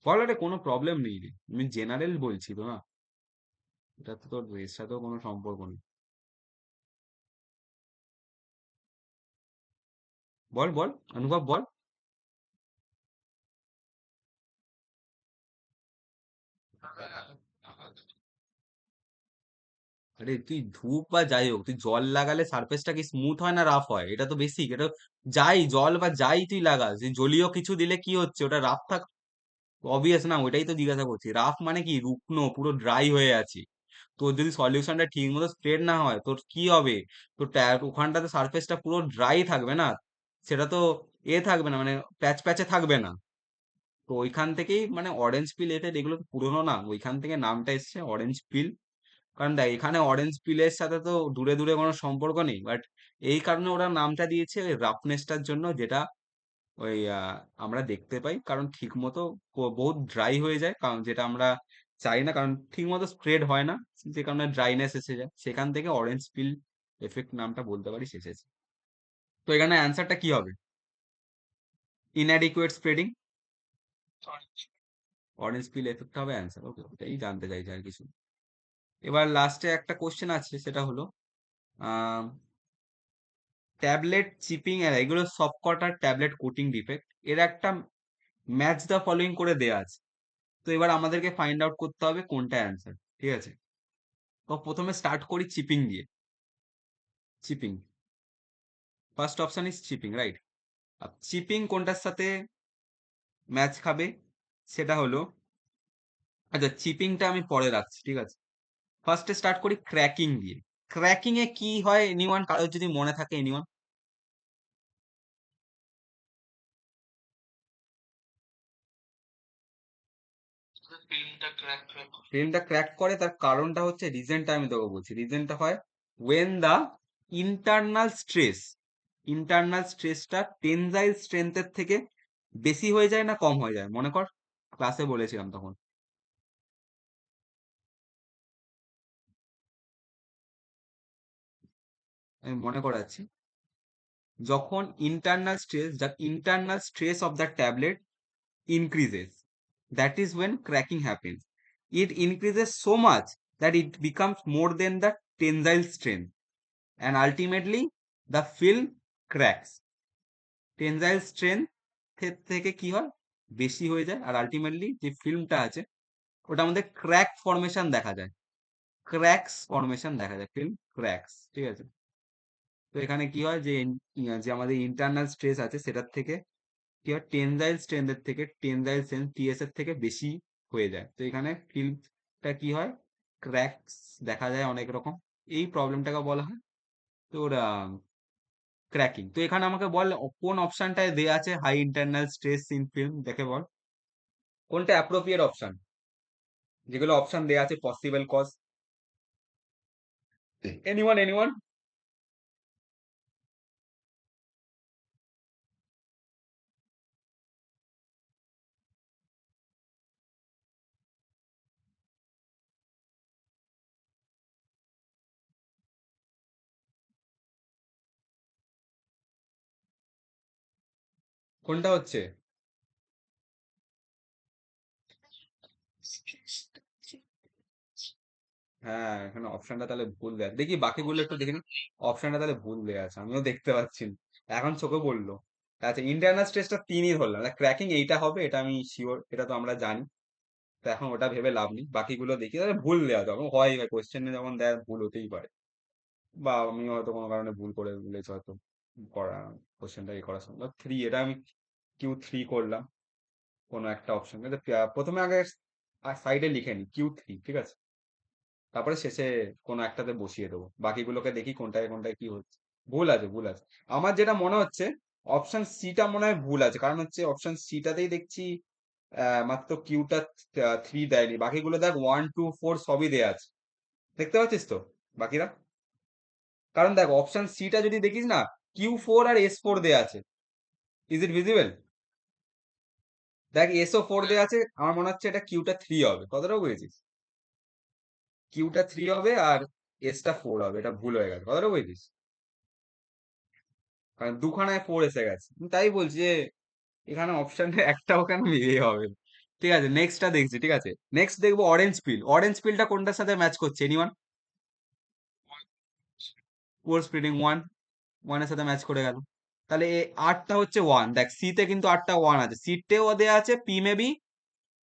বল, আরে কোনো প্রবলেম নেই রে, আমি জেনারেল বলছি তো না, এটা তো তোর এর সাথেও কোনো সম্পর্ক নেই। বল বল, অনুভব বল। আরে তুই ধূপ বা যাই হোক, তুই জল লাগালে সারফেসটা কি স্মুথ হয় না রাফ হয়? এটা তো বেসিক, এটা যাই জল বা যাই তুই লাগাস, যে জলীয় কিছু দিলে কি হচ্ছে, ওটা রাফ থাক। অবভিয়াস না, ওইটাই তো জিজ্ঞাসা করছি। রাফ মানে কি রুগ্ন, পুরো ড্রাই হয়ে আছে। তোর যদি সলিউশনটা ঠিক মতো স্প্রেড না হয়, তোর কি হবে? তোর ওখানটাতে সারফেসটা পুরো ড্রাই থাকবে না, সেটা তো থাকবে না, মানে প্যাচ প্যাচে থাকবে না। তো ওইখান থেকেই মানে অরেঞ্জ পিল, এগুলো তো পুরোনো না, ওইখান থেকে নামটা এসছে অরেঞ্জ পিল। কারণ দেখ, এখানে অরেঞ্জ পিলের সাথে তো দূরে দূরে কোনো সম্পর্ক নেই, বাট এই কারণে ওরা নামটা দিয়েছে ওই রাফনেসটার জন্য, যেটা ওই আমরা দেখতে পাই, কারণ ঠিক মতো বহুত ড্রাই হয়ে যায়, কারণ যেটা আমরা চাই না, কারণ ঠিক মতো স্প্রেড হয় না, যে কারণে ড্রাইনেস এসে যায়, সেখান থেকে অরেঞ্জ পিল এফেক্ট নামটা বলতে পারিস এসেছে। তো এখানে অ্যান্সারটা কি হবে? ইনঅ্যাডিকুয়েট স্প্রেডিং, অরেঞ্জ পিল এফেক্ট হবে অ্যান্সার। ওকে, ওটাই জানতে চাইছি, আর কিছু। এবার লাস্টে একটা কোশ্চেন আছে, সেটা হলো ট্যাবলেট চিপিং এর, এগুলো সবকটা ট্যাবলেট কোটিং ডিফেক্ট, এর একটা ম্যাচ দ্য ফলোইং করে দেয়া আছে। তো এবার আমাদেরকে ফাইন্ড আউট করতে হবে কোনটা অ্যান্সার, ঠিক আছে? তো প্রথমে স্টার্ট করি চিপিং দিয়ে। Chipping, first option is chipping, right? Chipping কোনটার সাথে ম্যাচ খাবে, সেটা হলো, আচ্ছা চিপিংটা আমি পরে রাখছি, ঠিক আছে। ফার্স্টে স্টার্ট করি ক্র্যাকিং দিয়ে। ক্র্যাকিং এ কি হয়, এনিওয়ান, কারোর যদি মনে থাকে, এনিওয়ান? ফিল্মটা ক্র্যাক করে, তার কারণটা হচ্ছে, রিজনটা আমি তোকে বলছি, রিজনটা হয় when the internal stress, internal স্ট্রেসটা টেনজাইল স্ট্রেংথের থেকে বেশি হয়ে যায় না কম হয়ে যায়, মনে কর ক্লাসে বলেছিলাম তখন। আমি মনে করাচ্ছি, যখন internal stress of the tablet increases, that is when cracking happens. It increases so much that it becomes more than the tensile strength, and ultimately the film cracks. টেনজাইল strength থেকে কি হয়, বেশি হয়ে যায়, আর আলটিমেটলি যে ফিল্মটা আছে, ওটার মধ্যে ক্র্যাক ফর্মেশন দেখা যায়, ক্র্যাকস ফর্মেশন দেখা যায়, ফিল্ম ক্র্যাকস, ঠিক আছে? তো এখানে কি হয়, যে যে আমাদের ইন্টারনাল স্ট্রেস আছে, সেটার থেকে কি হয়, টেনজাইল স্ট্রেন্থের থেকে, টেনজাইল স্ট্রেন্থ টিএস এর থেকে বেশি হয়ে যায়, তো এখানে ফিল্মটা কি হয়, ক্র্যাকস দেখা যায় অনেক রকম। এই প্রবলেমটাকে বলা হয় তোর ক্র্যাকিং। তো এখানে আমাকে বল, কোন অপশনটায় দেয়া আছে high internal stress in film, দেখে বল কোনটা অ্যাপ্রোপ্রিয়েট অপশন, যেগুলো অপশন দেয়া আছে পসিবল কজ। Anyone, anyone? কোনটা হচ্ছে? হ্যাঁ, এখানে অপশনটা তাহলে ভুল দেয়া, দেখি বাকিগুলো একটু দেখে নি। অপশনটা তাহলে ভুল দেয়া আছে, আমিও দেখতে পাচ্ছি না। এখন চোখে বললো। আচ্ছা, ইন্টারনাল স্ট্রেসটা তিনই ধরলাম, ক্র্যাকিং এইটা হবে, এটা আমি শিওর, এটা তো আমরা জানি। তো এখন ওটা ভেবে লাভ নেই, বাকিগুলো দেখি, তাহলে ভুল দেওয়া, তখন হয় কোয়েশ্চেনে যখন দেয় ভুল হতেই পারে, বা আমি হয়তো কোনো কারণে ভুল করে বলেছি হয়তো, করা কোয়েশ্চেনটা করার সময় থ্রি, এটা আমি Q3 করলাম, কোনো একটা অপশন। প্রথমে আগে সাইডে লিখে নি Q3, ঠিক আছে? তারপরে শেষে কোনো একটাতে বসিয়ে দেবো, বাকিগুলোকে দেখি কোনটায় কোনটায় কি হচ্ছে। ভুল আছে, ভুল আছে। আমার যেটা মনে হচ্ছে অপশন সিটা মনে হয় ভুল আছে, কারণ হচ্ছে অপশন সিটাতেই দেখছি মাত্র কিউটা 3 দেয়নি, বাকিগুলো দেখ 1 2 4 সবই দেয়া আছে। দেখতে পাচ্ছিস তো বাকিরা? কারণ দেখ অপশন সিটা যদি দেখিস না, Q4 আর S4 দেয়া আছে। Is it visible? দেখ SO4 দেয়া আছে, আমার মনে হচ্ছে এটা কিউটা 3 হবে। কতটা বুঝেছিস? কিউটা 3 হবে আর এসটা 4 হবে, এটা ভুল হয়ে গেছে। কতটা বুঝেছিস? কারণ দুখানায় 4 এসে গেছে। আমি তাই বলছি যে এখানে অপশনটা একটাও কেন ইয়ে হবে না। ঠিক আছে, নেক্সটটা দেখছি, ঠিক আছে। নেক্সট দেখবো অরেঞ্জ পিল। অরেঞ্জ পিলটা কোনটার সাথে ম্যাচ করছে এনিওয়ান? কোর স্প্রেডিং ওয়ান, ওয়ানের সাথে ম্যাচ করে গেল। তাহলে আটটা হচ্ছে ওয়ান। দেখ সি তে কিন্তু আটটা ওয়ান আছে, सीटेও দেয়া আছে, पी में भी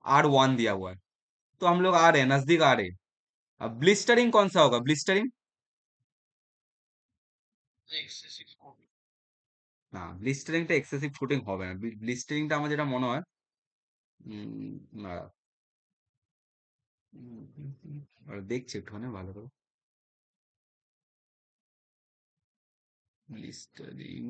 आर वन दिया हुआ है। तो हम लोग आ रहे हैं नजदीक आ रहे हैं। अब ब्लिस्टरिंग कौन सा होगा? ब्लिस्टरिंग না, ব্লিস্টারিংটা এক্সেসিভ ফুটিং হবে না। ব্লিস্টারিংটা আমার যেটা মনে হয় না। আর দেখছি একটুখানি ভালো করে। ব্লিস্টারিং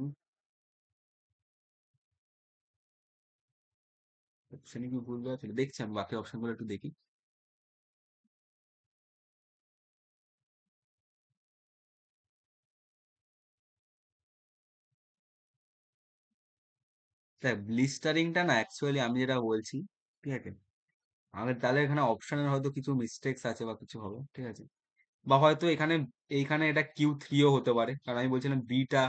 অপশনে কি ভুল দেওয়া ছিল? দেখছি আমি বাকি অপশনগুলো একটু দেখি। দেখ ব্লিস্টারিংটা না অ্যাকচুয়ালি আমি যেটা বলছি, ঠিক আছে, আমাদের তাহলে এখানে অপশনের হয়তো কিছু মিস্টেক্স আছে বা কিছু হবে, ঠিক আছে। বা হয়তো এখানে এইখানে এটা Q3ও হতে পারে, কারণ আমি বলছিলাম বিটা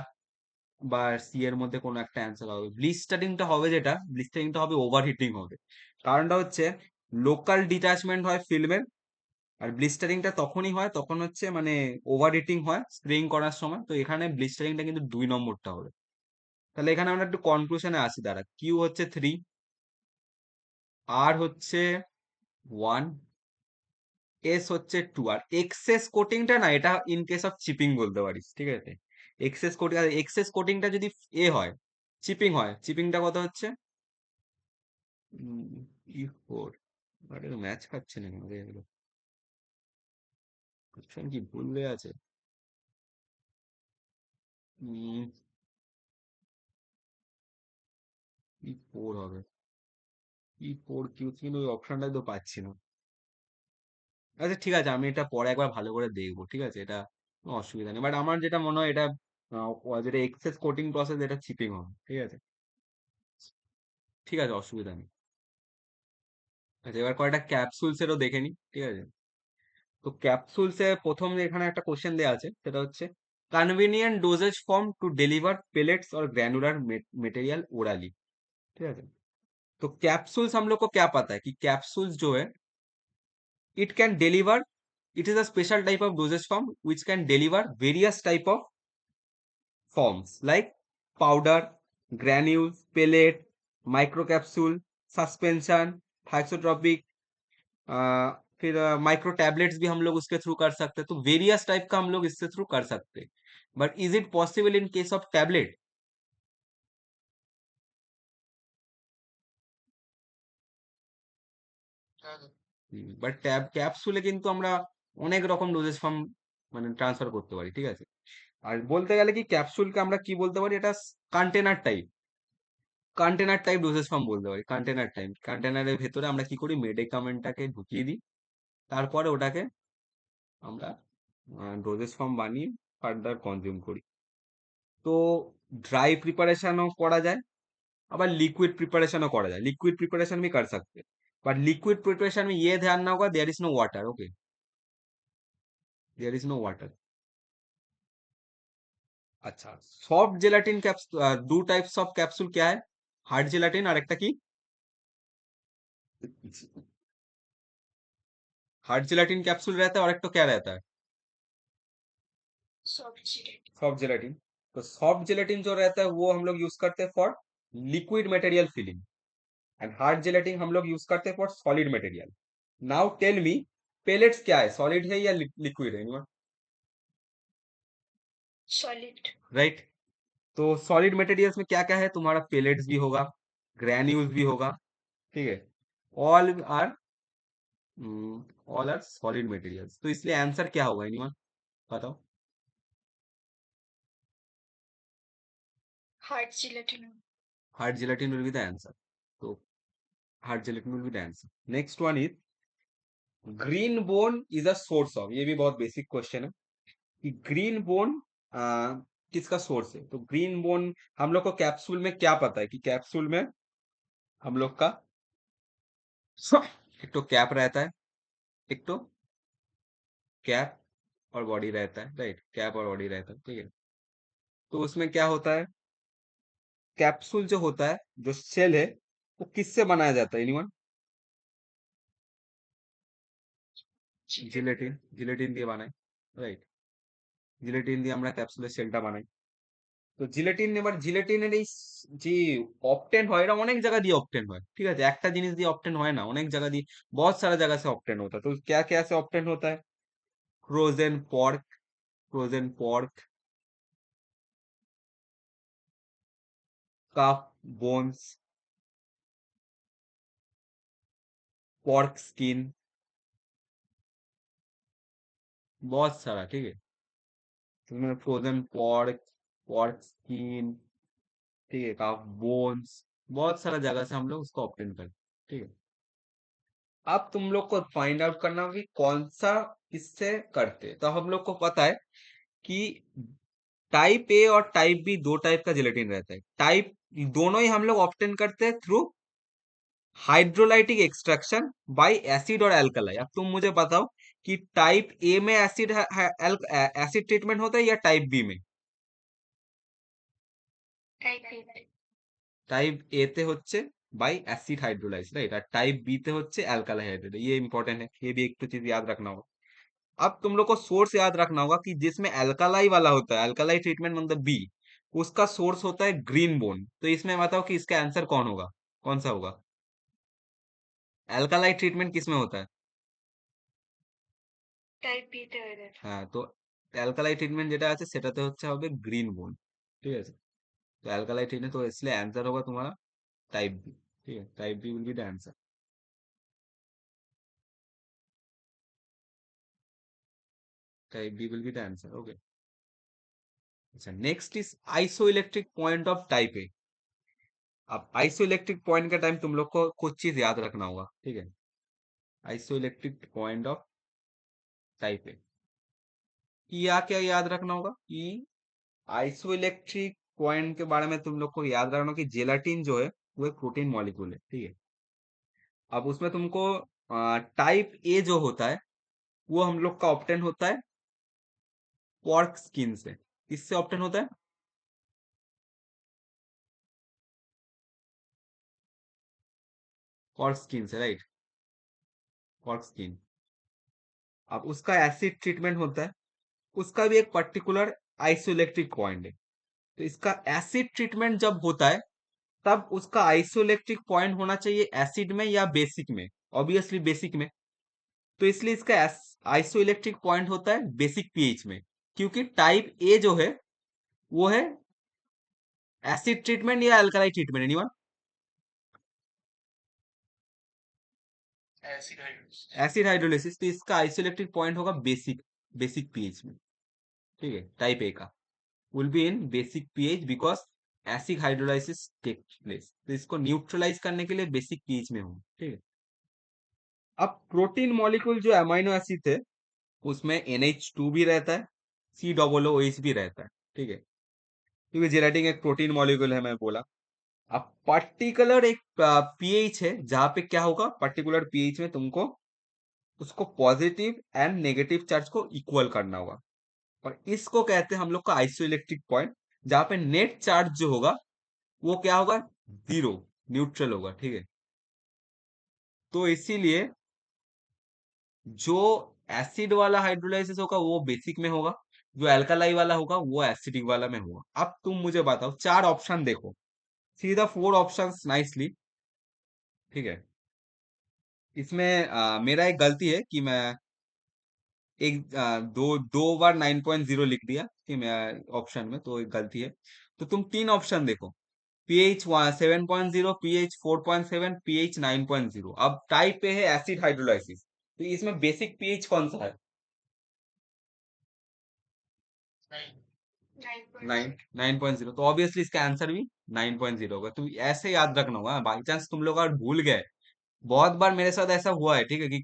বা সি এর মধ্যে কোনো একটা অ্যান্সার হবে। ব্লিস্টারিংটা হবে যেটা, ব্লিস্টারিংটা হবে ওভারহিটিং হবে। কারণটা হচ্ছে লোকাল ডিটাচমেন্ট হয় ফিল্মের, আর ব্লিস্টারিংটা তখনই হয় তখন হচ্ছে মানে ওভার হিটিং হয় স্প্রেইং করার সময়। তো এখানে ব্লিস্টারিংটা কিন্তু 2 নম্বরটা হবে। তাহলে এখানে আমরা একটু কনক্লুশনে আসি, দাঁড়া। কিউ হচ্ছে 3, আর হচ্ছে 1, এস হচ্ছে 2, আর এক্সেস কোটিংটা না, এটা ইন কেস অফ চিপিং বলতে পারিস, ঠিক আছে। এক্সেস কোটিং, আর এক্সেস কোটিংটা যদি এ হয়, চিপিং হয়, চিপিংটা কত হচ্ছে E4। আরে ম্যাচ খাচ্ছে না কেন রে এগুলো? অপশন কি ভুল দেয়া আছে? E4 হবে। E4 Q3, ওই অপশনটাই তো পাচ্ছি না। আচ্ছা ঠিক আছে, আমি এটা পরে একবার ভালো করে দেখবো, ঠিক আছে। এটা কোনো অসুবিধা নেই, বাট আমার যেটা মনে হয় এটা যেটা এক্সেস কোটিং প্রসেস, এটা চিপিং হবে, ঠিক আছে। ঠিক আছে, অসুবিধা নেই। আচ্ছা এবার কয়েকটা ক্যাপসুলস এরও দেখে নি, ঠিক আছে। তো ক্যাপসুলসে প্রথম এখানে একটা কোশ্চেন দেওয়া আছে, সেটা হচ্ছে convenient dosage form to deliver pellets और ग्रैनुलर मटेरियल ओरली, ठीक है। तो कैप्सूल्स हम लोग को क्या पता है कि कैप्सूल्स जो है, it can deliver, it is a special type of dosage form which can deliver various type of forms like powder, granules, pellet, microcapsule, suspension, थाइक्सोट्रॉपिक, फिर माइक्रो टैबलेट्स भी हम लोग उसके थ्रू कर सकते हैं। तो वेरियस टाइप का हम लोग इससे थ्रू कर सकते हैं। But is it possible in case of tablet? But ক্যাপসুলে কিন্তু আমরা অনেক রকম ডোজেজ ফর্ম মানে ট্রান্সফার করতে পারি, ঠিক আছে। আর বলতে গেলে কি ক্যাপসুলকে আমরা কি বলতে পারি, এটা container type, container type doses form বলতে পারি। কন্টেনার টাইপ, কন্টেনারের ভেতরে আমরা কি করি, মেডিকামেন্টটাকে ঢুকিয়ে দিই, তারপরে ওটাকে আমরা ডোজেস ফর্ম বানিয়ে ফার্দার কনজিউম করি। তো ड्राई प्रिपरेशनও করা যায়, আবার लिक्विड प्रिपरेशनও করা যায়। लिक्विड प्रिपरेशन भी कर सकते हैं, बट लिक्विड प्रिपरेशन में ये ध्यान ना होगा, there is no water, okay, there is no water. अच्छा, সফট জেলাটিন ক্যাপসুল, দু টাইপস অফ ক্যাপসুল क्या है? हार्ड জেলাটিन আর একটা কি? हार्ड जेलाटिन कैप्सूल रहता है और एक तो क्या रहता है? Soft gelatin. तो सॉफ्ट जेलाटिन जो रहता है वो हम लोग यूज करते हैं for liquid material filling, and hard gelatin हम लोग यूज करते हैं for solid material. Now tell me, pellets क्या है, सॉलिड है या लिक्विड है? राइट। तो सॉलिड मटेरियल्स में क्या क्या है तुम्हारा, पेलेट्स भी होगा, ग्रैन्यूल्स भी होगा, ठीक है। All are all are solid materials. तो इसलिए आंसर क्या होगा एनीवन, बताओ। Hard gelatin. Hard gelatin will be the answer. So hard gelatin will be the answer. Next one is green bone is a source of, ये भी बहुत basic question है कि ग्रीन बोन किसका सोर्स है। तो ग्रीन बोन हम लोग को कैप्सूल में क्या पता है कि कैप्सूल में हम लोग का एक तो कैप रहता है, एक तो कैप और बॉडी रहता है, राइट, कैप और बॉडी रहता है, ठीक है। तो उसमें क्या होता है, कैप्सूल जो होता है, जो शेल है, वो किससे बनाया जाता है एनीवन? জিলেটিন, জিলেটিন দিয়ে বানাই, রাইট। জিলেটিন দিয়ে আমরা ক্যাপসুলের শেলটা বানাই। তো জিলেটিন, এবার জিলেটিনের এই যে অপটেন হয়, এটা অনেক জায়গা দিয়ে অপটেন হয়, ঠিক আছে, একটা জিনিস দিয়ে অপটেন হয় না, অনেক জায়গা দিয়ে, बहुत सारा जगह से ऑप्टेन होता है। तो क्या क्या से ऑप्टेन होता है? फ्रोजन पोर्क, फ्रोजन पोर्क, कफ बोन्स, पोर्क स्किन, बहुत सारा, ठीक है। तो फ्रोजन पोर्क, पोर्क स्किन, ठीक है, कफ बोन्स, बहुत सारा जगह से हम लोग उसको ऑप्टेन करते हैं, ठीक है। अब तुम लोग को फाइंड आउट करना होगा कि कौन सा किससे करते हैं। तो हम लोग को पता है कि टाइप ए और टाइप बी दो टाइप का जिलेटिन रहता है। टाइप दोनों ही हम लोग ऑप्टेन करते हैं through hydrolytic extraction bye acid और एल्कलाई। अब तुम मुझे बताओ कि टाइप ए में एसिड एसिड ट्रीटमेंट होता है या टाइप बी में? Type A. টাইপ এ তে হচ্ছে बाय एसिड हाइड्रोलाइज, राइट, और टाइप बी ते হচ্ছে एल्कालाई हाइड्रोलाइज। ये इंपॉर्टेंट है, ये भी एक तो चीज याद रखना होगा। अब तुम लोग को सोर्स याद रखना होगा कि जिसमें अल्कलाई वाला होता है, अल्कलाई ट्रीटमेंट मतलब बी, उसका सोर्स होता है ग्रीन बोन। तो इसमें बताओ कि इसका आंसर कौन होगा, कौन सा होगा? अल्कलाई ट्रीटमेंट किसमें होता है? Type B তে হয়ে যাবে। হ্যাঁ, তো অ্যালকালাই ট্রিটমেंट যেটা আছে সেটাতে হচ্ছে হবে ग्रीन बोन, ठीक है। तो अल्कलाई ट्रीटमेंट, तो इसलिए आंसर होगा तुम्हारा टाइप बी, ठीक है, type B will be the answer, type B will be the answer, okay. अच्छा, next is isoelectric point of type A. अब आइसोइलेक्ट्रिक पॉइंट का टाइम तुम लोग को कुछ चीज याद रखना होगा, ठीक है। आइसोइलेक्ट्रिक पॉइंट ऑफ टाइप ए, क्या क्या याद रखना होगा कि आइसोइलेक्ट्रिक पॉइंट के बारे में तुम लोग को याद रखना कि जेलाटिन जो है वो एक प्रोटीन मॉलिक्यूल है, ठीक है। अब उसमें तुमको टाइप ए जो होता है वो हम लोग का ऑप्टेन होता है पॉर्क स्किन से। किससे ऑप्टेन होता है? पॉर्क स्किन से, राइट, पॉर्क स्किन। अब उसका एसिड ट्रीटमेंट होता है, उसका भी एक पर्टिकुलर आइसोइलेक्ट्रिक पॉइंट है। तो इसका एसिड ट्रीटमेंट जब होता है तब उसका आइसोइलेक्ट्रिक पॉइंट होना चाहिए एसिड में या बेसिक में, ऑब्वियसली बेसिक में। तो इसलिए इसका आइसोइलेक्ट्रिक पॉइंट होता है बेसिक पीएच में, क्योंकि टाइप ए जो है वो है एसिड ट्रीटमेंट या alkali treatment, anyone? Acid hydrolysis, तो इसका आइसोइलेक्ट्रिक पॉइंट होगा बेसिक, बेसिक पीएच में, ठीक है। टाइप ए का will be in basic pH because acid hydrolysis take place. तो इसको न्यूट्रलाइज करने के लिए बेसिक पीएच में हो, ठीक है। अब प्रोटीन मॉलिक्यूल जो अमाइनो एसिड थे उसमें NH2 भी रहता है, COOH भी रहता है, ठीक है, क्योंकि जेलेटिन एक प्रोटीन मॉलिक्यूल है, मैं बोला। अब पर्टिकुलर एक पीएच है जहां पे क्या होगा, पर्टिकुलर पीएच में तुमको उसको पॉजिटिव एंड नेगेटिव चार्ज को इक्वल करना होगा, और इसको कहते हैं हम लोग का आइसोइलेक्ट्रिक पॉइंट, जहां पे नेट चार्ज जो होगा वो क्या होगा, जीरो, न्यूट्रल होगा, ठीक है। तो इसीलिए जो एसिड वाला हाइड्रोलाइसिस होगा वो बेसिक में होगा, जो अल्कलाई वाला होगा वो एसिडिक वाला में होगा। अब तुम मुझे बताओ, चार ऑप्शन देखो, see the four options nicely, ठीक है। इसमें मेरा एक गलती है कि मैं एक दो दो बार 9.0 लिख दिया कि मैं ऑप्शन में, तो एक गलती है। तो तुम तीन ऑप्शन देखो, पीएच 7.0, पीएच 4.7, पीएच 9.0। अब टाइप पे है एसिड हाइड्रोलाइसिस, तो इसमें बेसिक पीएच कौन सा है? नाइन 9.0, तो ऑब्वियसली इसका आंसर भी 9.0 होगा। तो ऐसे याद रखना होगा, बाई चांस तुम लोग अगर भूल गए, बहुत बार मेरे साथ ऐसा हुआ है, ठीक है, कि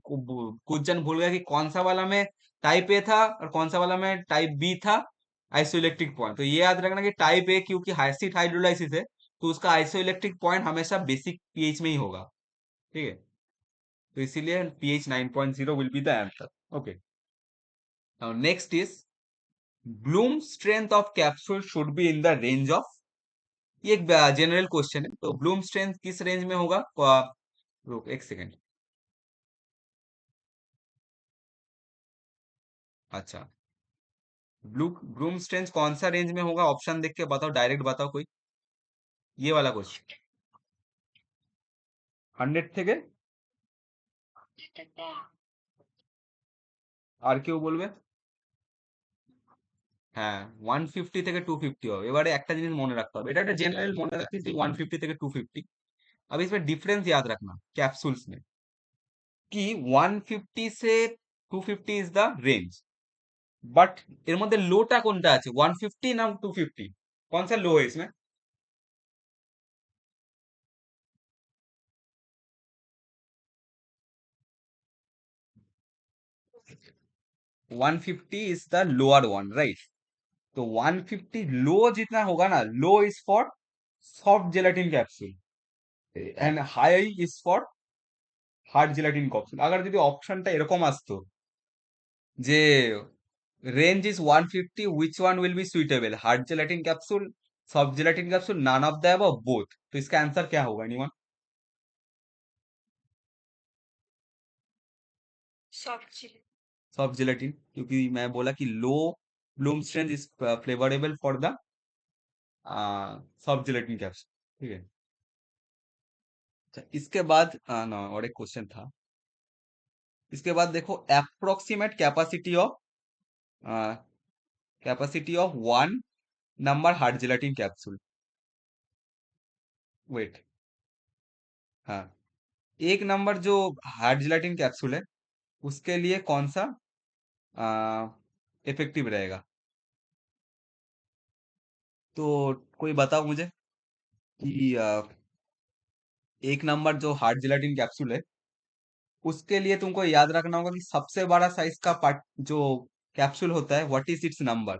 कुछ जन भूल गए कि कौन सा वाला में टाइप ए था और कौन सा वाला में टाइप बी था आइसोइलेक्ट्रिक पॉइंट। तो ये याद रखना कि टाइप ए क्योंकि हाइसिड हाइड्रोलाइसिस है, तो उसका आइसोइलेक्ट्रिक पॉइंट हमेशा बेसिक पीएच में ही होगा, ठीक है। तो इसीलिए pH 9.0 will be the answer. Okay. Now next is Bloom strength of capsule should be in the range of, ये एक जनरल क्वेश्चन है, तो ब्लूम स्ट्रेंथ किस रेंज में होगा? रुक एक सेकेंड। अच्छा, ब्लूम स्ट्रेंथ कौन सा रेंज में होगा? ऑप्शन देख के बताओ, डायरेक्ट बताओ कोई, ये वाला क्वेश्चन। 100 থেকে আর কেউ বলবে? হ্যাঁ, 150 থেকে 250 হবে। এবারে একটা জিনিস মনে রাখতে হবে, এটা একটা জেনারেল মনে রাখিস, 150 থেকে 250। अब इसमें डिफरेंस याद रखना कैप्सूल्स में, कि 150 से 250 इज द रेंज, বাট এর মধ্যে লোটা কোনটা আছে, 150 না 250? कौन सा लो है इसमें? 150 is the lower one, right? तो 150 लो जितना होगा ना, low is for soft gelatin capsule and high is for hard gelatin capsule. अगर যদি অপশনটা এরকম আসতো যে range is 150, which one will be suitable, hard gelatin capsule, soft gelatin capsule, none of the above, both, तो इसका answer क्या होगा एनीवन? सॉफ्ट सॉफ्ट जेलेटिन, क्योंकि मैं बोला कि low bloom strength is favourable for the soft gelatin capsule, ठीक है। अच्छा, इसके बाद ना और एक क्वेश्चन था, इसके बाद देखो approximate capacity of one number hard gelatin capsule. Wait, हाँ, एक नंबर जो हार्ड जेलेटिन कैप्सूल है उसके लिए कौन सा इफेक्टिव रहेगा? तो कोई बताओ मुझे कि एक नंबर जो हार्ड जेलेटिन कैप्सूल है उसके लिए तुमको याद रखना होगा कि सबसे बड़ा साइज का पार्ट जो कैप्सूल होता है, व्हाट इज इट्स नंबर?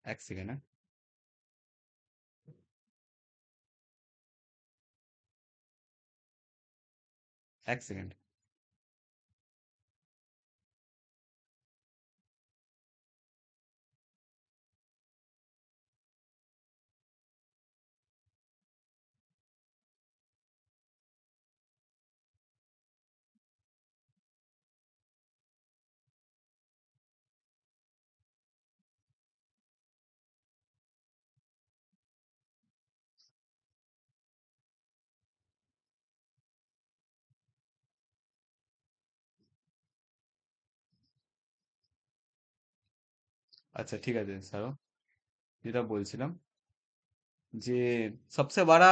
एक सेकेंड है, एक सेकेंड। আচ্ছা ঠিক আছে স্যার, যেটা বলছিলাম যে सबसे बड़ा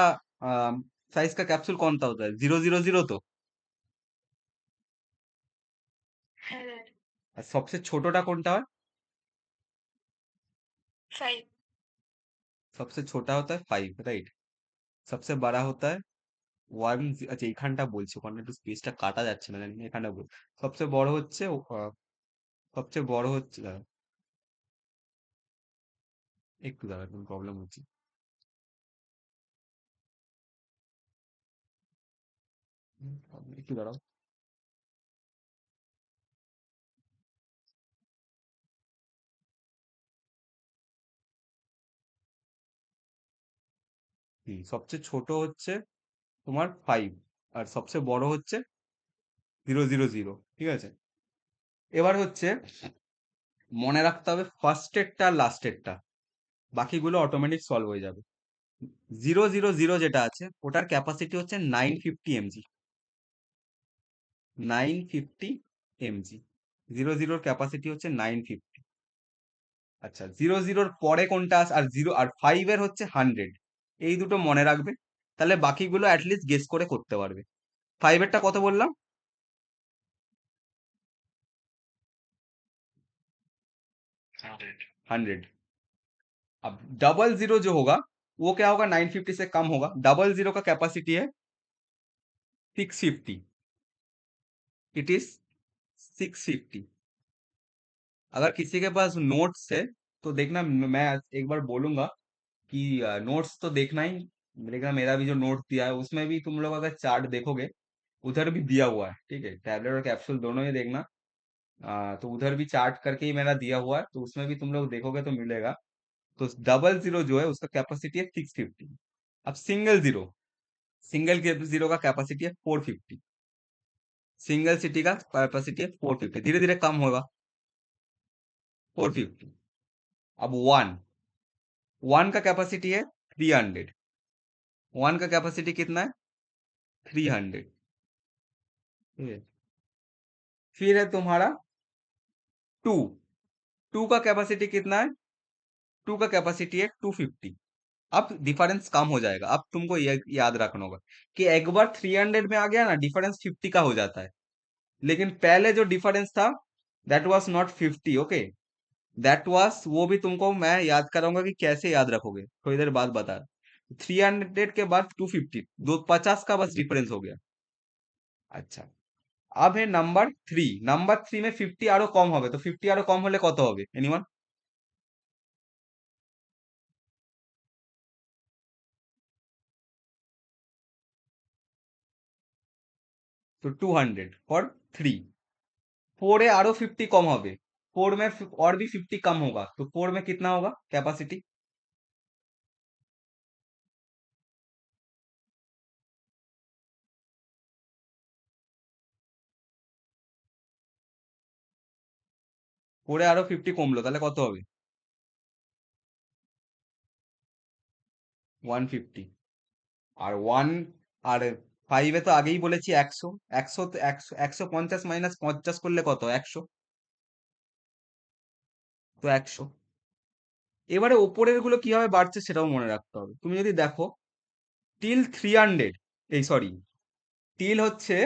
साइज का कैप्सूल कौन सा होता है? 000 तो, আর सबसे ছোটটা কোনটা হয়? फाइव सबसे छोटा होता है 5, राइट? सबसे बड़ा होता है 1। আচ্ছা এইখানটা বলছি, ওখানে একটু স্পেসটা কাটা যাচ্ছে না, জানি না, এখানে বল। সবচেয়ে বড় হচ্ছে সবচেয়ে বড় হচ্ছে, দাঁড়াও, একটু দাঁড়াও, কোনো প্রবলেম হচ্ছে। একটু দাঁড়াও। সবচেয়ে ছোট হচ্ছে তোমার 5, আর সবচেয়ে বড় হচ্ছে 000, ঠিক আছে। এবার হচ্ছে মনে রাখতে হবে ফার্স্টেরটা আর লাস্টেরটা, বাকিগুলো অটোমেটিক সলভ হয়ে যাবে। 000 যেটা আছে ওটার ক্যাপাসিটি হচ্ছে 950 mg, 950 mg। 0 ক্যাপাসিটি হচ্ছে 950। আচ্ছা, 0 পরে কোনটা আর 0 আর 5 এর হচ্ছে 100, এই দুটো মনে রাখবে। তাহলে বাকিগুলো অ্যাটলিস্ট গেস করে করতে পারবে। 5 এরটা কত বললাম? 100। अब 00 जो होगा वो क्या होगा? 950 से कम होगा। 00 का कैपेसिटी है 650। It is 650। अगर किसी के पास नोट्स है तो देखना, मैं एक बार बोलूंगा कि नोट्स तो देखना ही। देखना मेरा भी जो नोट दिया है उसमें भी तुम लोग अगर चार्ट देखोगे उधर भी दिया हुआ है, ठीक है? टैबलेट और कैप्सूल दोनों ही देखना। तो उधर भी चार्ट करके ही मेरा दिया हुआ है, तो उसमें भी तुम लोग देखोगे तो मिलेगा। तो 00 जो है उसका कैपेसिटी है 650। अब सिंगल के जीरो का कैपेसिटी है 450। सिंगल सिटी का कैपेसिटी है 450, धीरे धीरे कम होगा। 450। अब वन वन का कैपेसिटी है 300। वन का कैपेसिटी कितना है? 300। फिर है तुम्हारा टू। टू का कैपेसिटी कितना है? टू का कैपेसिटी है 250। अब डिफरेंस कम हो जाएगा। अब तुमको याद रखना होगा कि एक बार 300 में आ गया ना, डिफरेंस 50 का हो जाता है। लेकिन पहले जो डिफरेंस था that was not 50। Okay, that was, वो भी तुमको मैं याद कराऊंगा कि कैसे याद रखोगे, थोड़ी देर बाद बता। 300 के बाद 250, दो 50 का बस डिफरेंस हो गया। अच्छा, अब है नंबर थ्री। नंबर थ्री में 50 আরো কম হবে, তো 50 আরো কম হলে কত হবে? এনিওয়ান? तो 200 फॉर थ्री। फोर है आरो 50 कम होगे। फोर में और भी 50 कम होगा, तो फोर में कितना होगा कैपेसिटी? फोरे আরো 50 কমলো, তাহলে কত হবে? 150। আর ওয়ান আর ফাইভে তো আগেই বলেছি 100। 100 তো 100, 150 মাইনাস 50 করলে কত? 100। তো 100। এবারে ওপরের গুলো কিভাবে বাড়ছে সেটাও মনে রাখতে হবে। তুমি যদি দেখো টিল 300, এই সরি, টিল হচ্ছে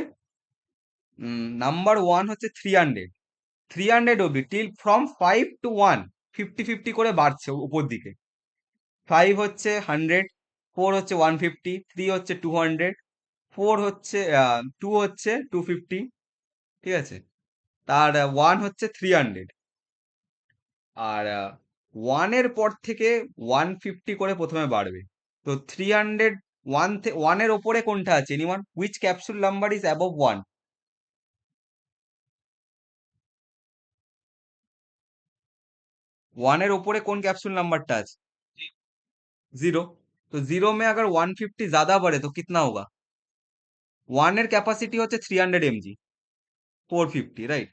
নাম্বার ওয়ান হচ্ছে 300। 300 অব্দি, টিল ফ্রম 5 to 1 50 50 করে বাড়ছে উপর দিকে। 5 হচ্ছে 100, 4 হচ্ছে 150, 3 হচ্ছে 200, 4 হচ্ছে 2 হচ্ছে 250, ঠিক আছে? তার 1 হচ্ছে 300। আর 1 এর পর থেকে 150 করে প্রথমে বাড়বে। তো 300, 1 এর ওপরে কোনটা আছে? Anyone? Which capsule number is above 1? 1 এর ওপরে কোন ক্যাপসুल নাম্বারটা আছে? 0। तो 0 में अगर 150 ज्यादा बढ़े तो कितना होगा? 1 এর ক্যাপাসিটি হচ্ছে 300 mg, 450, राइट?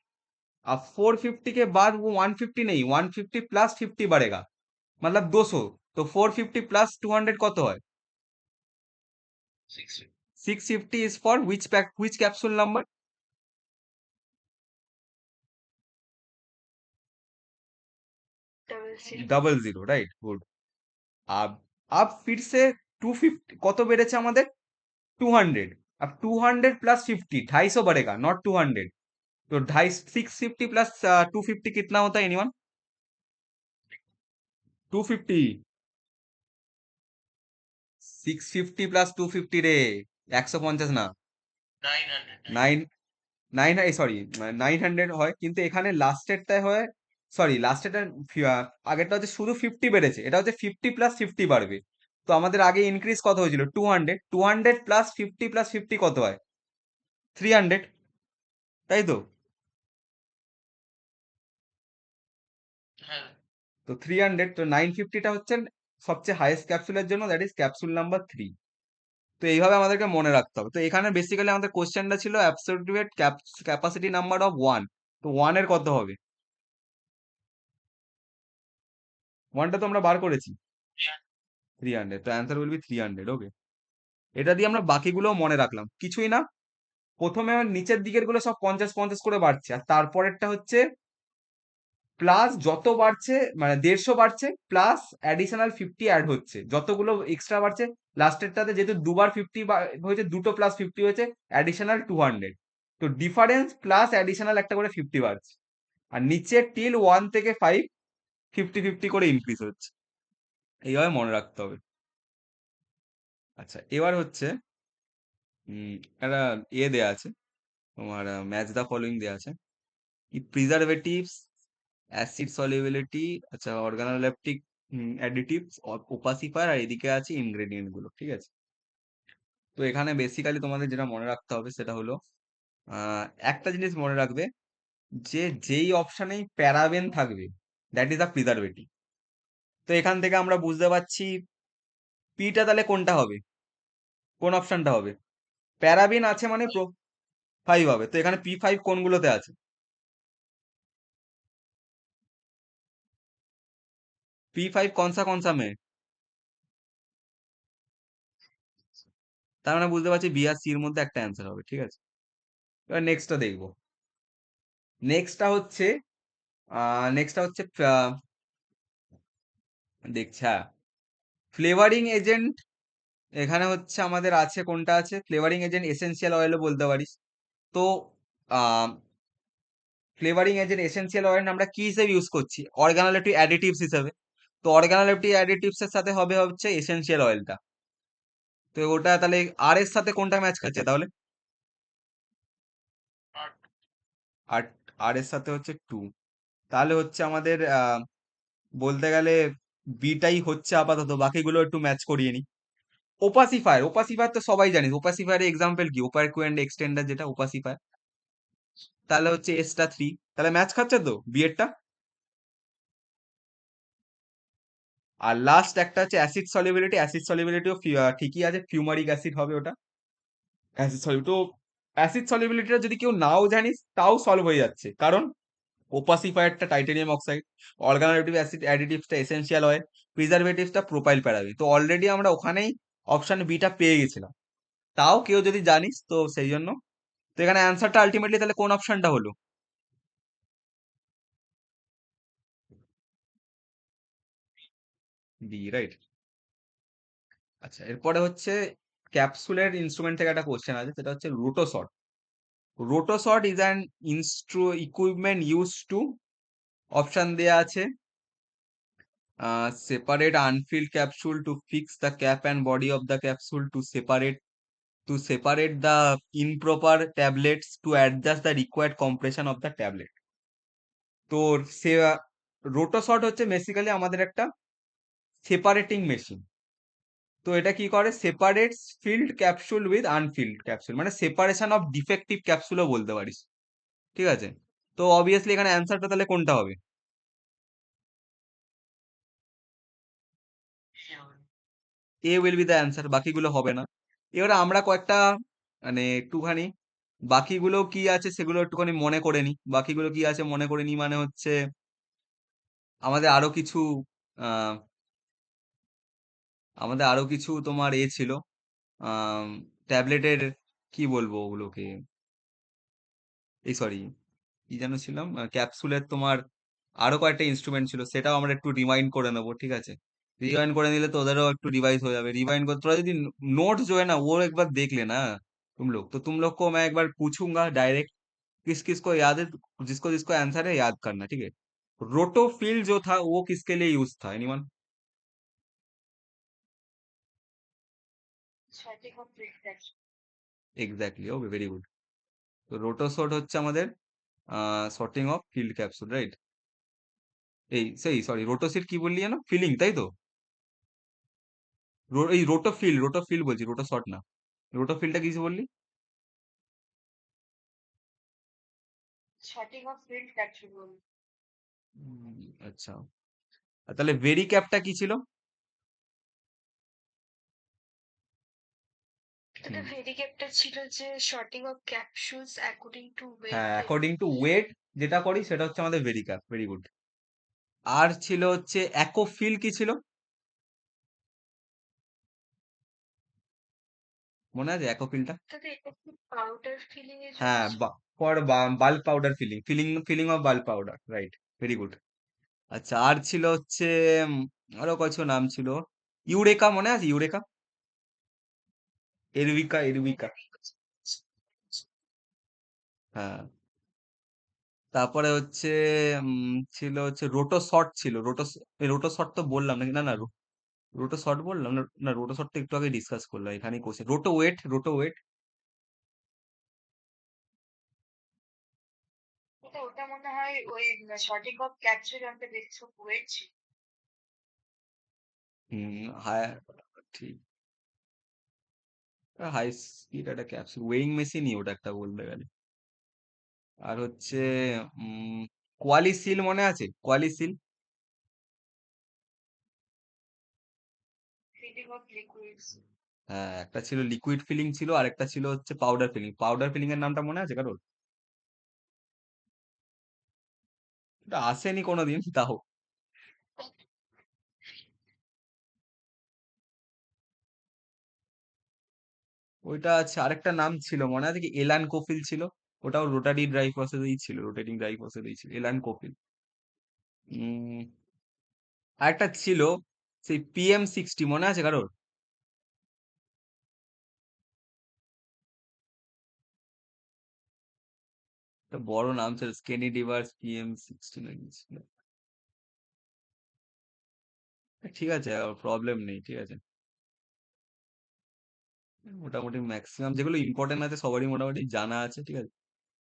अब 450 के बाद वो 150 नहीं, 150 प्लस 50 बढ़ेगा, मतलब 200। तो 450 प्लस 200 কত হয়? 650 is for which capsule number? 00। 00, right, good. अब फिर से 250 কত বেড়েছে আমাদের? 200। अब 200 प्लस 50, 250 बढ़ेगा, नॉट 200। तो 250, 650 प्लस 250 कितना होता है एनीवन? 250। 650 প্লাস 250 রে, 150 না। 9, 9, সরি, 900 হয়, কিন্তু এখানে লাস্টেরটায় হয়, সরি লাস্টেরটা, আগেরটা হচ্ছে শুধু 50 বেড়েছে, এটা হচ্ছে 50 প্লাস 50 বাড়বে। তো আমাদের আগে ইনক্রিজ কত হয়েছিল? 200। 200 প্লাস 50 প্লাস 50 কত হয়? 300, তাই তো? তো 300, তো 950টা হচ্ছে সবচেয়ে হাইয়েস্ট ক্যাপসুলের জন্য, দ্যাট ইজ ক্যাপসুল নাম্বার 3। তো এইভাবে আমাদেরকে মনে রাখতে হবে। তো এখানে বেসিক্যালি আমাদের কোশ্চেনটা ছিল absolute capacity number of one. তো ওয়ান এর কত হবে? ওয়ানটা তো আমরা বার করেছি, 300। তো অ্যান্সার উইল বি 300। ওকে, এটা দিয়ে আমরা বাকিগুলো মনে রাখলাম, কিছুই না। প্রথমে নিচের দিকের গুলো সব 50 50 করে বাড়ছে, আর তারপরেরটা হচ্ছে প্লাস যত বাড়ছে মানে 150 বাড়ছে প্লাস অ্যাডিশনাল 50 অ্যাড হচ্ছে, যতগুলো এক্সট্রা বাড়ছে লাস্টেরটাতে যেহেতু দুবার 50 হয়েছে, দুটো প্লাস 50 হয়েছে, অ্যাডিশনাল 200। তো ডিফারেন্স প্লাস অ্যাডিশনাল একটা করে 50 বাড়ছে। আর নিচে টিল 1 থেকে 5 50 50 করে ইনক্রিজ হচ্ছে। এইভাবে মনে রাখতে হবে। আচ্ছা, এবার হচ্ছে একটা দেয়া আছে তোমার, ম্যাচ দ্য ফলোইং দেয়া আছে। প্রিজারভেটিভস, অ্যাসিড সলিবিলিটি, আচ্ছা অর্গানোলেপটিক অ্যাডিটিভস, ওপাসিফায়ার, আর এদিকে আছে ইনগ্রেডিয়েন্ট গুলো, ঠিক আছে? তো এখানে বেসিক্যালি তোমাদের যেটা মনে রাখতে হবে সেটা হলো একটা জিনিস মনে রাখবে, যে যেই অপশনেই প্যারাবেন থাকবে দ্যাট ইজ আ প্রিজারভেটিভ। তো এখান থেকে আমরা বুঝতে পারছি পিটা তাহলে কোনটা হবে, কোন অপশনটা হবে? প্যারাবিন আছে মানে 5 হবে, তো এখানে P5 কোনগুলোতে আছে? P5 কনসা মে? তার মানে বুঝতে পারছি বি আর সি এর মধ্যে একটা অ্যান্সার হবে, ঠিক আছে? এবার নেক্সটটা দেখবো। নেক্সটটা হচ্ছে দেখছি, হ্যাঁ, ফ্লেভারিং এজেন্ট। এখানে হচ্ছে আমাদের আছে, কোনটা আছে ফ্লেভারিং এজেন্ট? এসেনশিয়াল অয়েলও বলতে পারিস। তো ফ্লেভারিং এজেন্ট এসেনশিয়াল অয়েল আমরা কি হিসেবে ইউজ করছি? অর্গানোলেপটিক অ্যাডিটিভস হিসেবে। তো অর্গানোলেপটিক অ্যাডিটিভস এর সাথে হবে হচ্ছে এসেনশিয়াল অয়েলটা। তো ওটা তাহলে আর এর সাথে কোনটা ম্যাচ খাচ্ছে তাহলে? আর আর এর সাথে হচ্ছে 2। তাহলে হচ্ছে আমাদের বলতে গেলে বিটাই হচ্ছে আপাতত, বাকিগুলো একটু ম্যাচ করিয়ে নি। ওপাসিফায়ার, ওপাসিফায়ার তো সবাই জানিস, ওপাসিফায়ারের এক্সাম্পল কি? ওপারকুয়েন্ট এক্সটেন্ডার, যেটা ওপাসিফায়ার। তাহলে হচ্ছে এসটা 3, তাহলে ম্যাচ খাচ্ছে তো বিয়েরটা। আর লাস্ট একটা হচ্ছে অ্যাসিড সলিবিলিটি, অ্যাসিড সলিবিলিটিও ঠিকই আছে, ফিউমারিক অ্যাসিড হবে ওটা। অ্যাসিড সলিবিলিটি তো, অ্যাসিড সলিবিলিটিটা যদি কেউ নাও জানিস তাও সলভ হয়ে যাচ্ছে, কারণ ওপাসিফায়ারটা টাইটেনিয়াম অক্সাইড, অর্গানোলেপটিক অ্যাসিড অ্যাডিটিভসটা এসেনশিয়াল অয়েল, প্রিজারভেটিভসটা প্রোপাইল প্যারাফিন। তো অলরেডি আমরা ওখানেই অপশন বিটা পেয়ে গেছিলাম, তাও কেউ যদি জানিস তো সেই জন্য। তো এখানে অ্যান্সারটা আলটিমেটলি তাহলে কোন অপশনটা হলো? B, right. আচ্ছা, এরপরে হচ্ছে ক্যাপসুলের ইনস্ট্রুমেন্ট থেকে একটা কোশ্চেন আছে, সেটা হচ্ছে Rotosort. Rotosort is an equipment use to, option দেয়া আছে separate unfilled capsule, to fix the cap and body of the capsule, to separate the improper tablets, to adjust the required compression of the tablet. তো সে রোটোসট হচ্ছে basically আমাদের একটা separating machine. তো এটা কি করে? Separates field capsule with Anfield capsule, মানে separation of defective ক্যাপসুলও বলতে পারিস, ঠিক আছে? তো অবভিয়াসলি এখানে অ্যান্সারটা তাহলে কোনটা হবে? এ উইল বি দ্য অ্যান্সার, বাকিগুলো হবে না। এবারে আমরা কয়েকটা মানে একটুখানি বাকিগুলো কি আছে সেগুলো একটুখানি মনে করে নি। বাকিগুলো কি আছে মনে করে নি, মানে হচ্ছে আমাদের আরো কিছু আহ আমাদের আরো কিছু তোমার ছিল ট্যাবলেটের, কি বলবো ওগুলোকে, এই সরি, কি যেন ছিলাম, ক্যাপসুলের তোমার আরো কয়েকটা ইনস্ট্রুমেন্ট ছিল, সেটাও আমরা একটু রিমাইন্ড করে নেবো, ঠিক আছে? রিমাইন্ড করে নিলে তো ওদেরও একটু রিভাইজ হয়ে যাবে। রিমাइंड कर, थोड़ा यदि नोट्स जो है ना वो एक बार देख लेना तुम लोग को मैं एक बार पूछूंगा डायरेक्ट, किस किस को याद है, जिसको जिसको आंसर है याद करना, ठीक है? रोटोफिल जो था वो किसके लिए यूज था, एनीवन? এক্স্যাক্টলি, ওকে, ভেরি গুড। তো রোটোসট হচ্ছে আমাদের sorting of field capsule, right? এই সেই সরি, রোটোসিট কি বললি না, ফিলিং, তাই তো? এই রোটোফিল, রোটোফিল বলছি, রোটোসট না। রোটোফিলটা কিছু বললি? আচ্ছা, আর তাহলে ভেরি ক্যাপটা কি ছিল? তো ভেরিকেপটা ছিল যে sorting of capsules according to weight. হ্যাঁ, অ্যাকর্ডিং টু ওয়েট যেটা করি সেটা হচ্ছে আমাদের ভেরি ক্যাপ, ভেরি গুড। আর ছিল হচ্ছে অ্যাকোফিল, কি ছিল মনে আছে অ্যাকোফিলটা? তাতে এটা কি পাউডার ফিলিং এর জন্য হ্যাঁ, ছিল? For bulk powder filling, filling of bulk powder, right, very good. আচ্ছা, আর ছিল হচ্ছে উম, আরো কিছু নাম ছিল। ইউরেকা মনে আছে? ইউরেকা, এরবিকা, এরবিকা। হ্যাঁ। তারপরে হচ্ছে ছিল হচ্ছে রোটো শট ছিল। রোটো শট তো বললাম নাকি? না না, রোটো শট বললাম না? না, রোটো শট তো একটু আগে ডিসকাস করলাম, এখানেই question. Roto weight, roto weight. কিন্তু ওটা মনে হয় ওই sorting of capsule of the basis of weight ছিল। হ্যাঁ, ঠিক। হাই স্পিড একটা ক্যাপসুল ওয়েইং মেশিনই ওটা একটা বলতে গেলে। আর হচ্ছে উম কোয়ালিসিল মনে আছে? কোয়ালিসিল। Filling of liquids. হ্যাঁ, একটা ছিল লিকুইড ফিলিং ছিল, আর একটা ছিল হচ্ছে পাউডার ফিলিং। পাউডার ফিলিং এর নামটা মনে আছে কারোর? এটা আসেনি কোনোদিন তাও। ওইটা আছে, আরেকটা নাম ছিল মনে আছে কি? এলান কোফিল ছিল। ওটাও রোটারি ড্রাই প্রসেসেই ছিল, রোটেটিং ড্রাই প্রসেসেই ছিল, এলান কোফিল। উম আরেকটা ছিল সেই PM60, মনে আছে কারোর? একটা বড় নাম ছিল, স্কেনি ডিভার্স PM60 না কি ছিল। ঠিক আছে, প্রবলেম নেই, ঠিক আছে। মোটামুটি ম্যাক্সিমাম যেগুলো ইম্পর্টেন্ট আছে সবারই মোটামুটি জানা আছে, ঠিক আছে।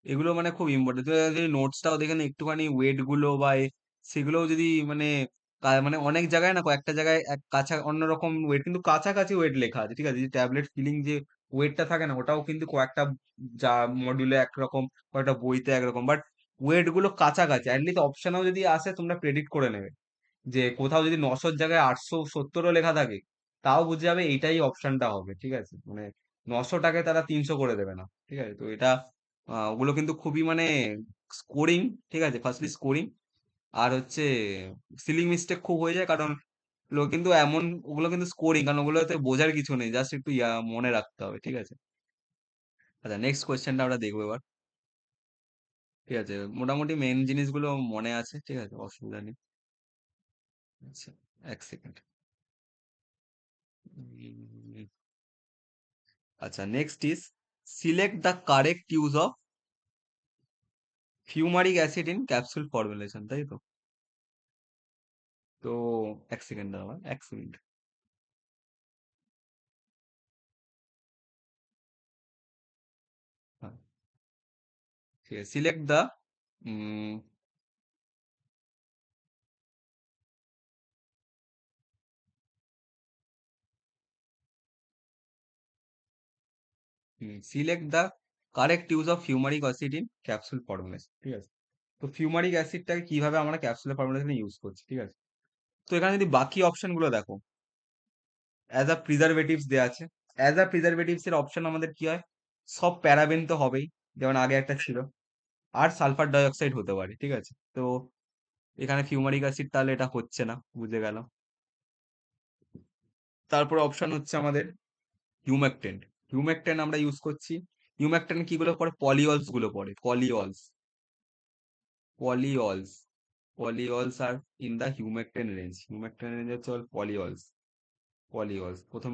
এগুলো মানে খুব ইম্পর্টেন্ট। তুই যদি নোটসটাও দেখে না একটুখানি, ওয়েট গুলো বা সেগুলোও যদি মানে মানে অনেক জায়গায় না, কয়েকটা জায়গায় এক কাছা অন্যরকম ওয়েট, কিন্তু কাছাকাছি ওয়েট লেখা আছে, ঠিক আছে। যে ট্যাবলেট ফিলিং যে ওয়েটটা থাকে না, ওটাও কিন্তু কয়েকটা যা মডিউলে একরকম, কয়েকটা বইতে একরকম, বাট ওয়েট গুলো কাছাকাছি। অ্যাটলিস্ট অপশনেও যদি আসে তোমরা প্রেডিক্ট করে নেবে যে কোথাও যদি 900-র জায়গায় 870-ও লেখা থাকে, তাও বুঝে যাবে এইটাই অপশনটা হবে, ঠিক আছে। মানে 900টাকে তারা 300 করে দেবে না, ঠিক আছে। তো এটা ওগুলো কিন্তু খুবই মানে স্কোরিং, ঠিক আছে। ফার্স্টলি স্কোরিং, আর হচ্ছে সিলিং মিস্টেক খুব হয়ে যায়, কারণ ওগুলো কিন্তু এমন, ওগুলো কিন্তু স্কোরিং, কারণ ওগুলোতে বোঝার কিছু নেই, জাস্ট একটু মনে রাখতে হবে, ঠিক আছে। আচ্ছা, নেক্সট কোয়েশ্চেনটা আমরা দেখবো এবার, ঠিক আছে। মোটামুটি মেন জিনিসগুলো মনে আছে, ঠিক আছে, অসুবিধা নেই। আচ্ছা, এক সেকেন্ড। আচ্ছা, next is select the correct use of fumaric acid in capsule formulation, তাই তো? তো এক সেকেন্ড দাঁড়াও, 1 মিনিট। হ্যাঁ, ঠিক আছে। Select the select the correct use of fumaric acid in capsule formulation, ঠিক আছে। তো ফিউমারিক অ্যাসিডটাকে কিভাবে আমরা ক্যাপসুল ফর্মুলেশনে ইউজ করছি, ঠিক আছে। তো এখানে যদি বাকি অপশন গুলো দেখো, অ্যাজ আ প্রিজারভেটিভস দেওয়া আছে। অ্যাজ আ প্রিজারভেটিভস এর অপশন আমাদের কি হয়? সব প্যারাবেন তো হবেই, যেমন আগে একটা ছিল, আর সালফার ডাই অক্সাইড হতে পারে, ঠিক আছে। তো এখানে ফিউমারিক অ্যাসিড তাহলে এটা হচ্ছে না, বুঝে গেল। তারপরে অপশন হচ্ছে আমাদের হিউমেকটেন্ট। হিউমেকটেন্ট আমরা ইউজ করছি। হিউমেকটেন্ট কি গুলো পড়ে? পলিঅলস গুলো পড়ে, পলিঅলস, পলিঅলস। পলিঅলস আর ইন দা হিউমেকটেন রেঞ্জ। হিউমেকটেন রেঞ্জ হচ্ছে পলিঅলস। পলিঅলস প্রথম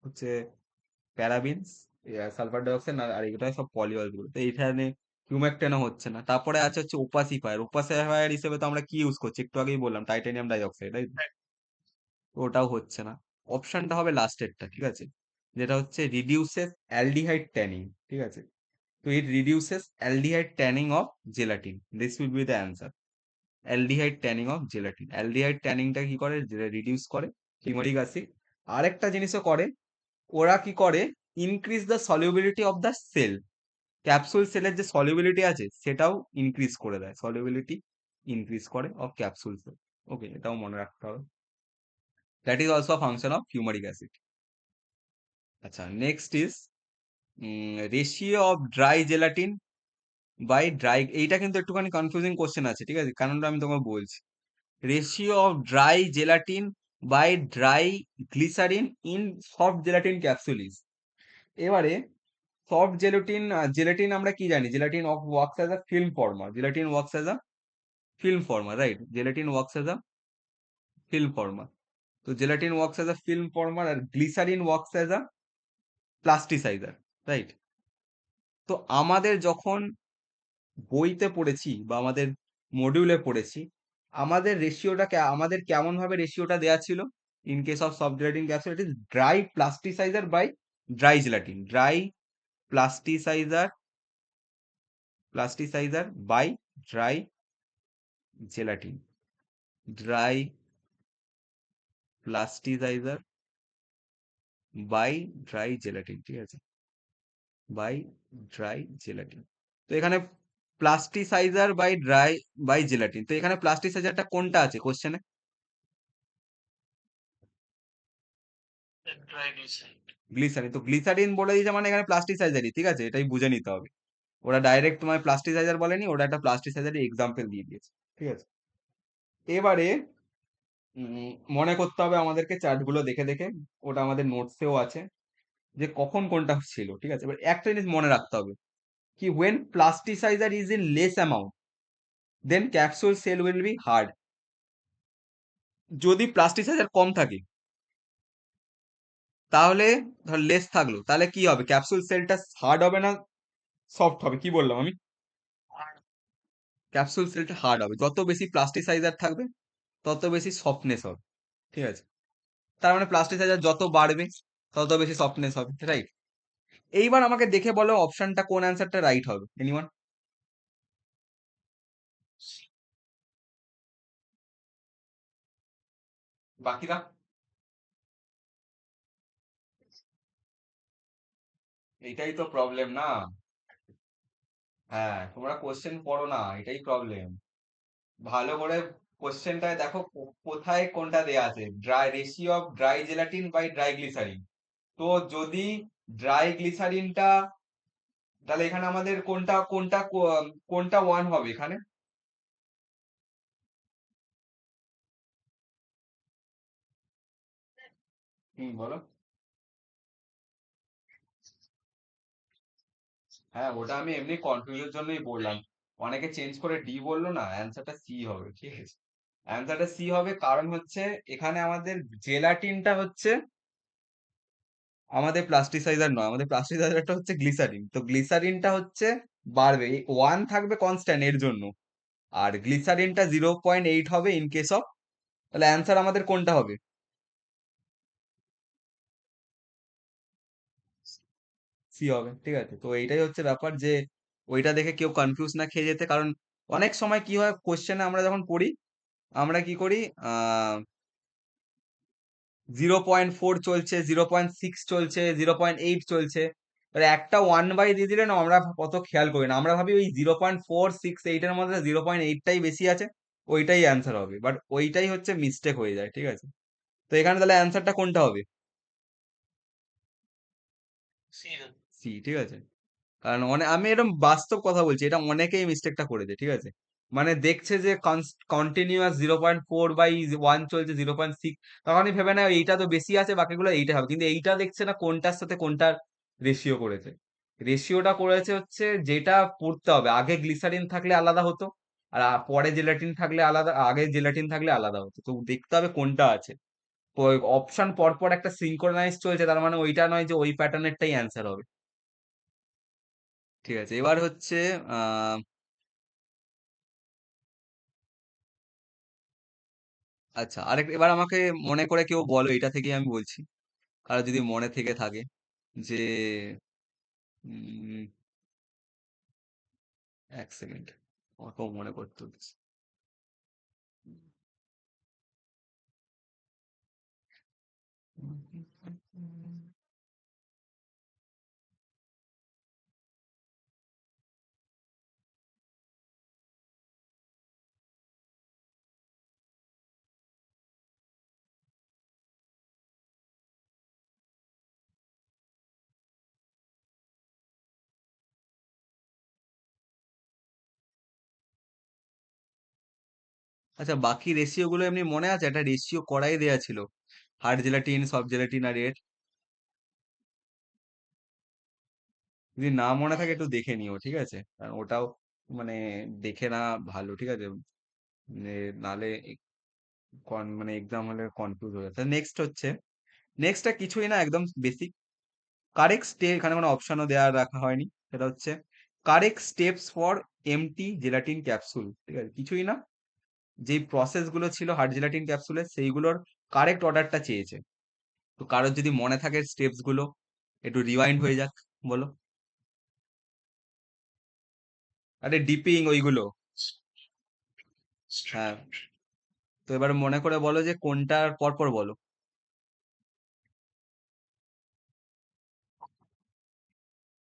হচ্ছে প্যারাবিনস, সালফার ডাইঅক্সাইড, আর এটা সব পলিঅলস গুলো। তো এইখানে হিউমেকটেনও হচ্ছে না। তারপরে আছে হচ্ছে ওপাসিফায়ার। ওপাসিফায়ার হিসেবে তো আমরা কি ইউজ করছি একটু আগেই বললাম, টাইটানিয়াম ডাইঅক্সাইড, তাই তো? ওটাও হচ্ছে না। অপশনটা হবে লাস্টেরটা, ঠিক আছে, যেটা হচ্ছে রিডিউসেস অ্যালডিহাইড ট্যানিং, ঠিক আছে। তো it reduces aldehyde tanning of gelatin, this will be the answer. Aldehyde tanning of gelatin. Aldehyde ট্যানিংটা কি করে? রিডিউস করে ফিউমারিক অ্যাসিড। আরেকটা জিনিসও করে, ওরা কি করে? Increase the solubility of the shell. Capsule সেলের যে সলিউবিলিটি আছে সেটাও ইনক্রিজ করে দেয়, সলিউবিলিটি ইনক্রিজ করে অফ ক্যাপসুল সেল। ওকে, এটাও মনে রাখতে হবে। That is also function of fumaric acid. আচ্ছা, next is ratio of dry gelatin by dry. এইটা কিন্তু একটুখানি কনফিউজিং কোশ্চেন আছে, ঠিক আছে, কারণটা আমি তোমাকে বলছি। Ratio of dry gelatin by dry glycerin in soft gelatin capsules. এবারে সফট জেলাটিন, জেলাটিন আমরা কি জানি? Gelatin works as a film former. Gelatin works as a film former, right? Gelatin works as a film former. So gelatin works as a film former and glycerin works as a plasticizer, right? তো আমাদের যখন বইতে পড়েছি বা আমাদের মডিউলে পড়েছি, আমাদের রেশিওটা আমাদের কেমন ভাবে রেশিওটা দেয়া ছিল? In case of soft gelatin capsule, it is dry plasticizer by dry gelatin, dry plasticizer by dry gelatin, dry plasticizer by dry gelatin, ঠিক আছে, বাই ড্রাই জেলাটিন। তো এখানে প্লাস্টিসাইজার বাই জেলাটিন, তো এখানে প্লাস্টিসাইজারটা কোনটা আছে কোশ্চেনে? গ্লিসারিন। তো গ্লিসারিন বলে দিয়েছে মানে এখানে প্লাস্টিসাইজারই, ঠিক আছে, এটাই বুঝে নিতে হবে। ওরা ডাইরেক্ট তোমায় প্লাস্টিসাইজার বলেনি, ওরা একটা প্লাস্টিসাইজারের এক্সাম্পল দিয়ে দিয়েছে, ঠিক আছে। এবারে মনে করতে হবে আমাদেরকে চার্টগুলো দেখে দেখে, ওটা আমাদের নোটসেও আছে যে কখন কোনটা ছিল, ঠিক আছে। এবার একটা জিনিস মনে রাখতে হবে কি, when plasticizer is in less amount then capsule cell will be hard. যদি প্লাস্টিসাইজার কম থাকে তাহলে ধর লেস থাকলো, তাহলে কি হবে, ক্যাপসুল সেলটা হার্ড হবে না সফট হবে? কি বললাম আমি? ক্যাপসুল সেলটা হার্ড হবে। যত বেশি প্লাস্টিসাইজার থাকবে তত বেশি সফটনেস হবে, ঠিক আছে। তার মানে প্লাস্টিসাইজার যত বাড়বে তত বেশি সফটনেস হবে, রাইট? এইবার আমাকে দেখে বলো অপশনটা কোন অ্যান্সারটা রাইট হবে, এনিওয়ান? বাকিরা? এইটাই তো প্রবলেম না। হ্যাঁ, তোমরা কোশ্চেন পড়ো না, এটাই প্রবলেম। ভালো করে কোশ্চেনটায় দেখো কোথায় কোনটা দেয়া আছে, dry ratio of dry gelatin by dry glycerin. তো যদি ড্রাই গ্লিসারিনটা, তাহলে এখানে আমাদের কোনটা কোনটা কোনটা ওয়ান হবে এখানে? বলো। হ্যাঁ, ওটা আমি এমনি কনফিউজের জন্যই বললাম। অনেকে চেঞ্জ করে ডি বললো না, অ্যান্সারটা সি হবে, ঠিক আছে। অ্যান্সারটা সি হবে, কারণ হচ্ছে এখানে আমাদের জেলাটিনটা হচ্ছে আমাদের প্লাস্টিসাইজার নয়, আমাদের প্লাস্টিসাইজারটা হচ্ছে গ্লিসারিন। তো গ্লিসারিনটা হচ্ছে বাড়বে, ওয়ান থাকবে কনস্ট্যান্ট এর জন্য, আর গ্লিসারিনটা 0.8 হবে ইন কেস অফ, তাহলে অ্যান্সার আমাদের কোনটা হবে? সি হবে, ঠিক আছে। তো এইটাই হচ্ছে ব্যাপার যে ওইটা দেখে কেউ কনফিউজ না খেয়ে যেতে, কারণ অনেক সময় কি হয় কোশ্চেনে আমরা যখন পড়ি, আমরা কি করি, 0.4 চলছে, 0.6 চলছে, 0.8 চলছে, এবার একটা 1/, দিয়ে দিলে না আমরা কত খেয়াল করি না, আমরা ভাবি ওই 0.468 এর মধ্যে 0.8টাই বেশি আছে, ওইটাই অ্যান্সার হবে, বাট ওইটাই হচ্ছে মিস্টেক হয়ে যায়, ঠিক আছে। তো এখানে তাহলে অ্যান্সারটা কোনটা হবে? সি, ঠিক আছে। কারণ আমি এরকম বাস্তব কথা বলছি, এটা অনেকেই মিস্টেকটা করেছে, ঠিক আছে। মানে দেখছে যে কন্টিনিউয়াস 0.4/1 চলছে, 0.6, তখনই ভেবে নেয় এইটা তো বেশি আছে, বাকিগুলো এইটা হবে, কিন্তু এইটা দেখছে না কোনটার সাথে কোনটার রেশিও করেছে। রেশিওটা করেছে হচ্ছে যেটা পড়তে হবে, আগে গ্লিসারিন থাকলে আলাদা হতো, আর পরে জেলাটিন থাকলে আলাদা, আগে জেলাটিন থাকলে আলাদা হতো, তো দেখতে হবে কোনটা আছে। অপশন পর পর একটা সিঙ্ক্রোনাইজ চলছে, তার মানে ওইটা নয় যে ওই প্যাটার্নেরটাই অ্যান্সার হবে, ঠিক আছে। এবার হচ্ছে আহ আচ্ছা, আরেক এবার আমাকে মনে করে কেউ বলো, এটা থেকে আমি বলছি, আর যদি মনে থেকে থাকে যে উম, এক সেকেন্ড, আমাকেও মনে করতে হচ্ছে। আচ্ছা, বাকি রেশিও গুলো এমনি মনে আছে? একটা রেশিও করাই দেয়া ছিল, হার্ড জেলাটিন, সফট জেলাটিন আর এর। যদি না মনে থাকে একটু দেখে নিও, ঠিক আছে, কারণ ওটাও মানে দেখে না ভালো, ঠিক আছে। নালে মানে এক্সাম হলে কনফিউজ হয়ে যাচ্ছে। নেক্সট হচ্ছে, নেক্সটটা কিছুই না, একদম বেসিক। কারেক্ট স্টেপ, এখানে কোনো অপশনও দেওয়া রাখা হয়নি। সেটা হচ্ছে correct steps for empty gelatin capsule, ঠিক আছে, কিছুই না। যেই প্রসেস গুলো ছিল হার্ড জেলাটিন ক্যাপসুলের, সেইগুলোর কারেক্ট অর্ডারটা চেয়েছে। তো কারোর যদি মনে থাকে স্টেপস গুলো, একটু রিওয়াইন্ড হয়ে যাক, বলো। আরে ডিপিং ওইগুলো। হ্যাঁ, তো এবার মনে করে বলো যে কোনটার পর পর বলো।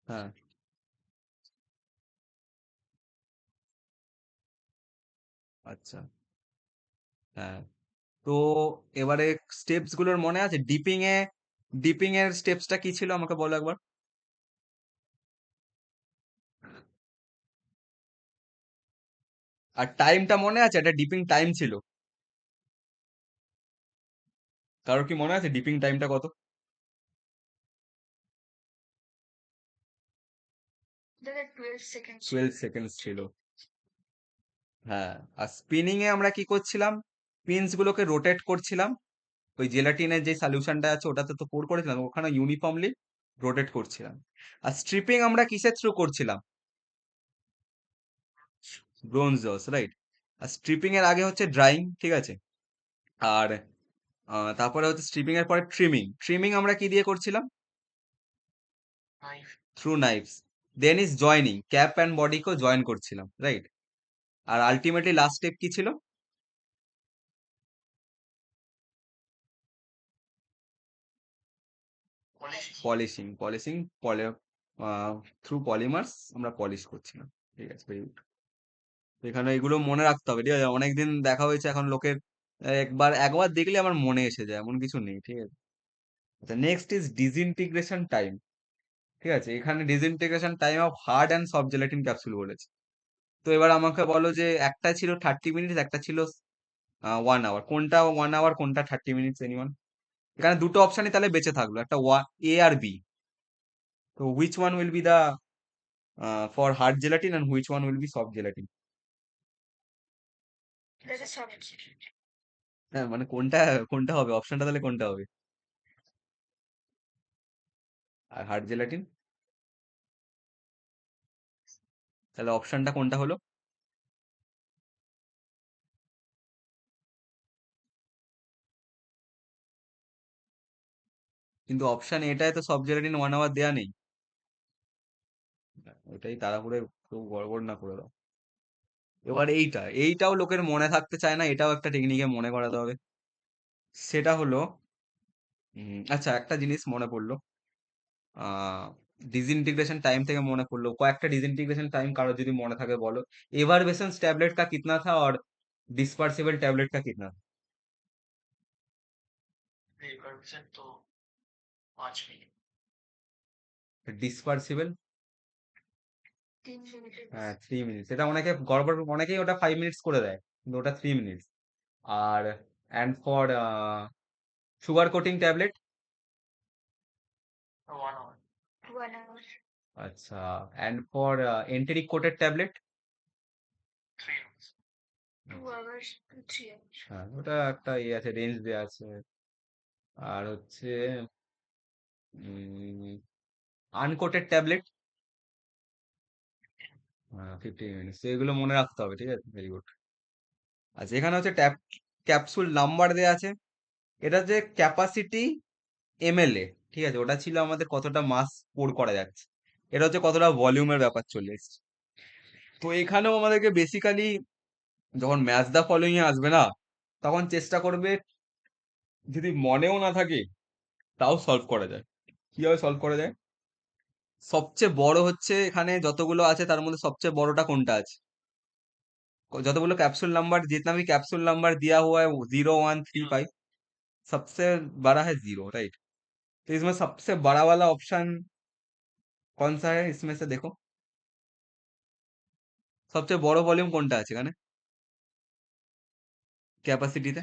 হ্যাঁ, আচ্ছা, হ্যাঁ। তো এবারে স্টেপস গুলোর মনে আছে? ডিপিং এর স্টেপসটা কি ছিল আমাকে বলো একবার। আর টাইমটা মনে আছে? এটা ডিপিং টাইম ছিল। কারোর কি মনে আছে ডিপিং টাইমটা কত? দাদা 12 সেকেন্ড ছিল। 12 সেকেন্ডস ছিল। হ্যাঁ, আর স্পিনিং এ আমরা কি করছিলাম? পিনস গুলোকে রোটেট করছিলাম। ওই জেলাটিনের যে সলিউশনটা আছে ওটাতে তো পোর করেছিলাম, ওখানে ইউনিফর্মলি রোটেট করছিলাম। আর স্ট্রিপিং আমরা কিসের থ্রু করছিলাম? Bronze jaws, right. আর স্ট্রিপিং এর আগে হচ্ছে ড্রাইং, ঠিক আছে। আর তারপরে হচ্ছে স্ট্রিপিং এর পরে ট্রিমিং। ট্রিমিং আমরা কি দিয়ে করছিলাম? Through knives. Then is joining, cap and বডিকেও জয়েন করছিলাম, রাইট। আর আলটিমেটলি লাস্ট স্টেপ কি ছিল? Polishing. Polishing, poly through polymers আমরা পলিশ করছিলাম, ঠিক আছে, very good। এখানে এগুলো মনে রাখতে হবে, ঠিক আছে। অনেকদিন দেখা হয়েছে, এখন লোকের একবার একবার দেখলে আমার মনে এসে যায়, এমন কিছু নেই, ঠিক আছে। আচ্ছা, নেক্সট ইজ ডিসইন্টিগ্রেশন টাইম, ঠিক আছে। এখানে disintegration time of hard and soft gelatin capsule বলেছে। তো এবার আমাকে বলো যে একটা ছিল 30 মিনিট, একটা ছিল 1 আওয়ার। কোনটা 1 আওয়ার, কোনটা 30 মিনিটস, এনিওয়ান? এখানে দুটো অপশনই তাহলে বেঁচে থাকলো, একটা এ আর বি। তো which one will be the for hard gelatin and which one will be soft gelatin? দাদা সফট। হ্যাঁ, মানে কোনটা কোনটা হবে অপশনটা, তাহলে কোনটা হবে? আর হার্ড জেলাটিন, তাহলে অপশনটা কোনটা হলো? কিন্তু অপশন এটায় তো সফট জেলাটিন 1 আওয়ার দেয়া নেই। ওটাই তাড়াহুড়ো, খুব গড়বড় না করে দাও। এবার এইটাও লোকের মনে থাকতে চায় না, এটাও একটা টেকনিকে মনে করাতে হবে। সেটা হলো, আচ্ছা, একটা জিনিস মনে পড়লো। আহ डिसइंटीग्रेशन टाइम থেকে মনে পড়লো, কয়েকটা डिसइंटीग्रेशन टाइम कारो যদি মনে থাকে বলো। एवर्बेसेंस टैबलेट का कितना था और डिस्पर्सिबल टैबलेट का कितना था? डिस्पर्सिबल, 3 মিনিটের হ্যাঁ, বেশি। 3 মিনিট। এটা অনেকে গড়বড়, অনেকেই ওটা 5 মিনিটস করে দেয়, কিন্তু ওটা 3 মিনিট। আর and for sugar coating tablet? 1 hour. আচ্ছা, and for enteric coated tablet? 2 hours, 3 hours. হ্যাঁ, ওটা একটা ইয়ে আছে, রেঞ্জ দেওয়া আছে। আর হচ্ছে আনকোটেড ট্যাবলেট? 15 মিনিটস। এগুলো মনে রাখতে হবে, ঠিক আছে, ভেরি গুড। আচ্ছা, এখানে হচ্ছে ক্যাপসুল নাম্বার দেওয়া আছে। এটা যে ক্যাপাসিটি এমএলএ, ঠিক আছে, ওটা ছিল আমাদের কতটা মাস পোর করা যাচ্ছে। এটা হচ্ছে কতটা ভলিউমের ব্যাপার চলে এসেছে। তো এখানেও আমাদেরকে বেসিক্যালি, যখন ম্যাচ দা ফলোইং এ আসবে না, তখন চেষ্টা করবে, যদি মনেও না থাকে তাও সলভ করা যায়। কিভাবে সলভ করা যায়? সবচেয়ে বড় হচ্ছে, এখানে যতগুলো আছে তার মধ্যে সবচেয়ে বড়টা কোনটা আছে? যতগুলো कैप्सूल नंबर, जितना भी कैप्सूल नंबर दिया हुआ है 0135, सबसे बड़ा है 0, राइट। तो इसमें सबसे बड़ा वाला ऑप्शन कौन सा है इसमें से, देखो। সবচেয়ে বড় ভলিউম কোনটা আছে এখানে ক্যাপাসিটিতে?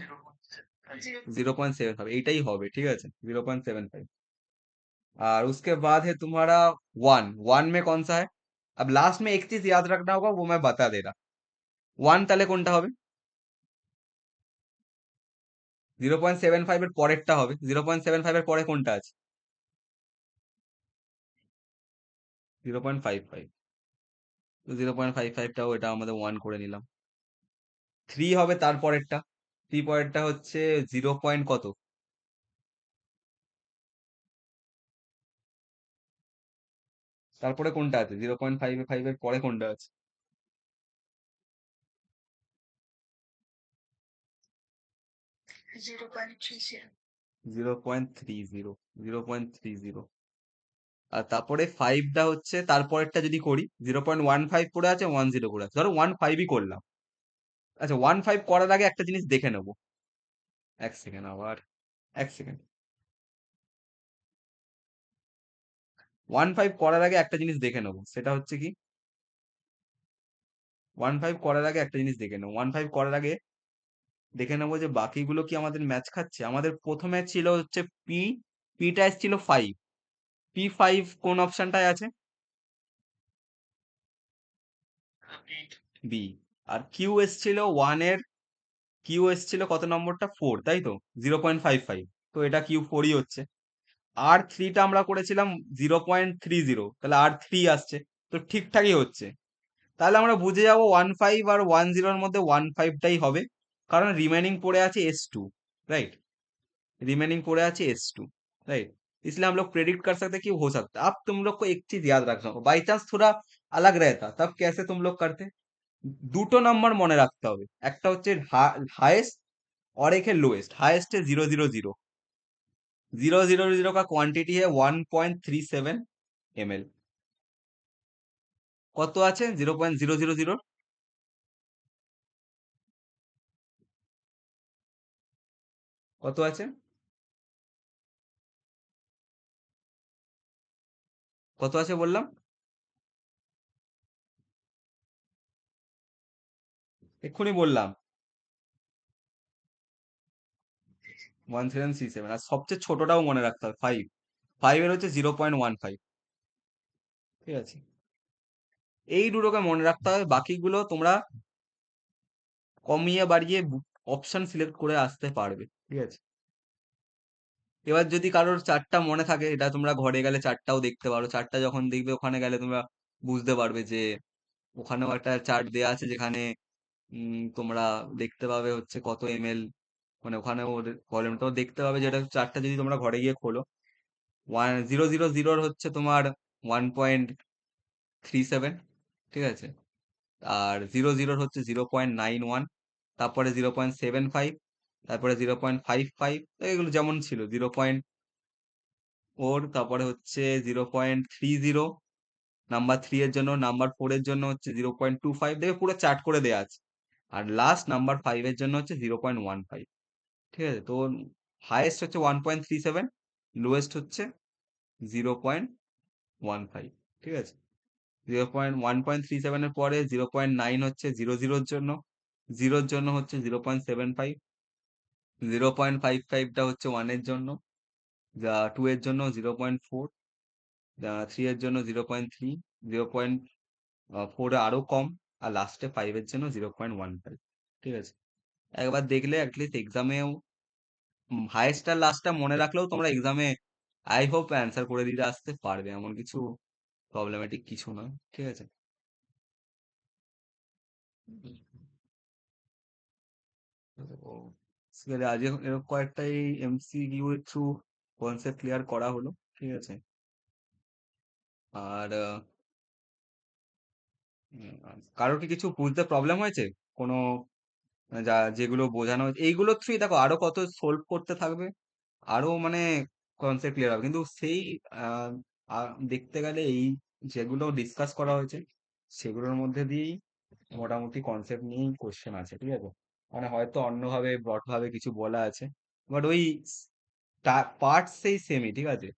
0.75, এইটাই হবে, ঠিক আছে, 0.75। और उसके बाद है तुम्हारा 1। 1 में कौन सा है? अब लास्ट में एक चीज याद रखना होगा, वो मैं बता दे रहा। 1 তাহলে কোনটা হবে? 0.75 এর পরেরটা হবে, 0.75 এর পরে কোনটা আছে? 0.55। তো 0.55টাও এটা আমাদের 1 করে নিলাম। 3 হবে তারপরেরটা, 3 পরেরটা হচ্ছে 0 পয়েন্ট কত? তারপরে কোনটা আছে? 0.55 এর পরে কোনটা আছে? 0.30। 0.30, 0.30। আর তারপরে 5টা হচ্ছে তারপরেরটা যদি করি, 0.15 পড়ে আছে, 10 পড়ে আছে, ধরো 15ই করলাম। আচ্ছা, 15 করার আগে একটা জিনিস দেখে নেবো। এক সেকেন্ড, আবার এক সেকেন্ড। 15 করার আগে একটা জিনিস দেখে নেবো, সেটা হচ্ছে কি, 15 করার আগে একটা জিনিস দেখে নেবো, 15 করার আগে দেখে নেবো যে বাকিগুলো কি আমাদের ম্যাচ খাচ্ছে। আমাদের প্রথমে ছিল হচ্ছে পি, পিটা এসেছিল 5, P5 কোন অপশনটায় আছে? বি। আর কিউ এসছিল কত নম্বরটা? 4, তাই তো? 0.55। তো এটা Q4ই হচ্ছে। আর থ্রিটা আমরা করেছিলাম 0.30, তাহলে R3 আসছে। তো ঠিকঠাকই হচ্ছে। তাহলে আমরা বুঝে যাবো 15 আর 10 মধ্যে 15টাই হবে, কারণ রিমেনিং পড়ে আছে S2, राइट। रिमेनिंग पड़े আছে S2, राइट। इसलिए हम लोग प्रेडिक्ट कर सकते कि हो सकता है। अब तुम लोग को एक चीज याद रखना होगा, बाई चांस थोड़ा अलग रहता तब कैसे तुम लोग करते? দুটো নাম্বার মনে রাখতে হবে, একটা হচ্ছে हाईएस्ट और एक है लोएस्ट। हाईएस्ट है 000, 000 का क्वांटिटी है 1.37 ml। কত আছে 0.000? কত আছে? কত আছে বললাম? এক্ষুনি বললাম 1737। আর সবচেয়ে ছোটটাও মনে রাখতে হবে, 5। 5 এর হচ্ছে 0.15। ঠিক আছে, এই দুটোকে মনে রাখতে হবে, বাকিগুলো তোমরা কমিয়ে বাড়িয়ে অপশন সিলেক্ট করে আসতে পারবে। ঠিক আছে, এবার যদি কারোর চারটা মনে থাকে, এটা তোমরা ঘরে গেলে চারটাও দেখতে পারো। চারটা যখন দেখবে ওখানে গেলে তোমরা বুঝতে পারবে যে ওখানেও একটা চার্ট দেয়া আছে, যেখানে তোমরা দেখতে পাবে হচ্ছে কত এমএল, মানে ওখানে ওর কলমটাও দেখতে পাবে, যেটা চার্টটা যদি তোমরা ঘরে গিয়ে খোলো। 1000 হচ্ছে তোমার 1.37। ঠিক আছে, আর 00 হচ্ছে 0.91, তারপরে 0.75, তারপরে 0.55, এগুলো যেমন ছিল 0.4, তারপরে হচ্ছে 0.30 নাম্বার 3 এর জন্য, নাম্বার 4 এর জন্য হচ্ছে 0.25, দেখবে পুরো চার্ট করে দেওয়া আছে। আর লাস্ট নাম্বার 5 এর জন্য হচ্ছে 0.15। ঠিক আছে, তো হাইয়েস্ট হচ্ছে 1.37, লোয়েস্ট হচ্ছে 0.15। ঠিক আছে, 1.37 এর পরে 0.9 হচ্ছে 00-র জন্য, 0-র জন্য হচ্ছে 0.75, 0.55টা হচ্ছে 1 এর জন্য, 2 এর জন্য 0.4, 3 এর জন্য 0.3, 0.4 এ আরো কম, আর লাস্টে 5 এর জন্য 0.15। ঠিক আছে, একবার দেখলে অ্যাটলিস্ট এক্সামেও হাইয়েস্ট আর লাস্টটা মনে রাখলেও তোমরা এক্সামে আই হোপ অ্যান্সার করে দিতে আসতে পারবে, এমন কিছু প্রবলেমেটিক কিছু নয়। ঠিক আছে। ও, ঠিক আছে, আজ এরকম কয়েকটাই এমসিকিউ এর থ্রু কনসেপ্ট ক্লিয়ার করা হলো। ঠিক আছে, আর কারোর কি কিছু বুঝতে প্রবলেম হয়েছে? কোনো যেগুলো বোঝানো হয়েছে এইগুলোর থ্রুই দেখো আরো কত সলভ করতে থাকবে, আরো মানে কনসেপ্ট ক্লিয়ার হবে। কিন্তু সেই আহ, দেখতে গেলে এই যেগুলো ডিসকাস করা হয়েছে সেগুলোর মধ্যে দিয়েই মোটামুটি কনসেপ্ট নিয়েই কোশ্চেন আছে। ঠিক আছে, মানে হয়তো অন্যভাবে ব্রড ভাবে কিছু বলা আছে, বাট ওই পার্ট সেই সেমই। ঠিক আছে,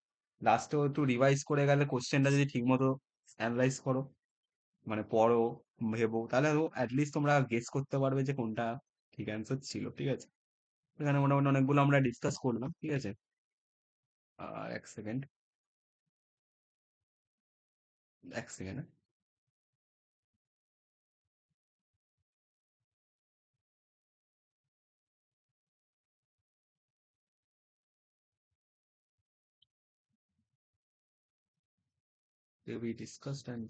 লাস্টেও একটু রিভাইজ করে গেলে কোশ্চেনটা যদি ঠিক মতো অ্যানালাইজ করো, মানে পড়ো, ভেবো, তাহলে অ্যাটলিস্ট তোমরা গেস করতে পারবে যে কোনটা ঠিক অ্যান্সার ছিল। ঠিক আছে, এখানে মোটামুটি অনেকগুলো আমরা ডিসকাস করলাম। ঠিক আছে, এক সেকেন্ড, এক সেকেন্ড। we discussed and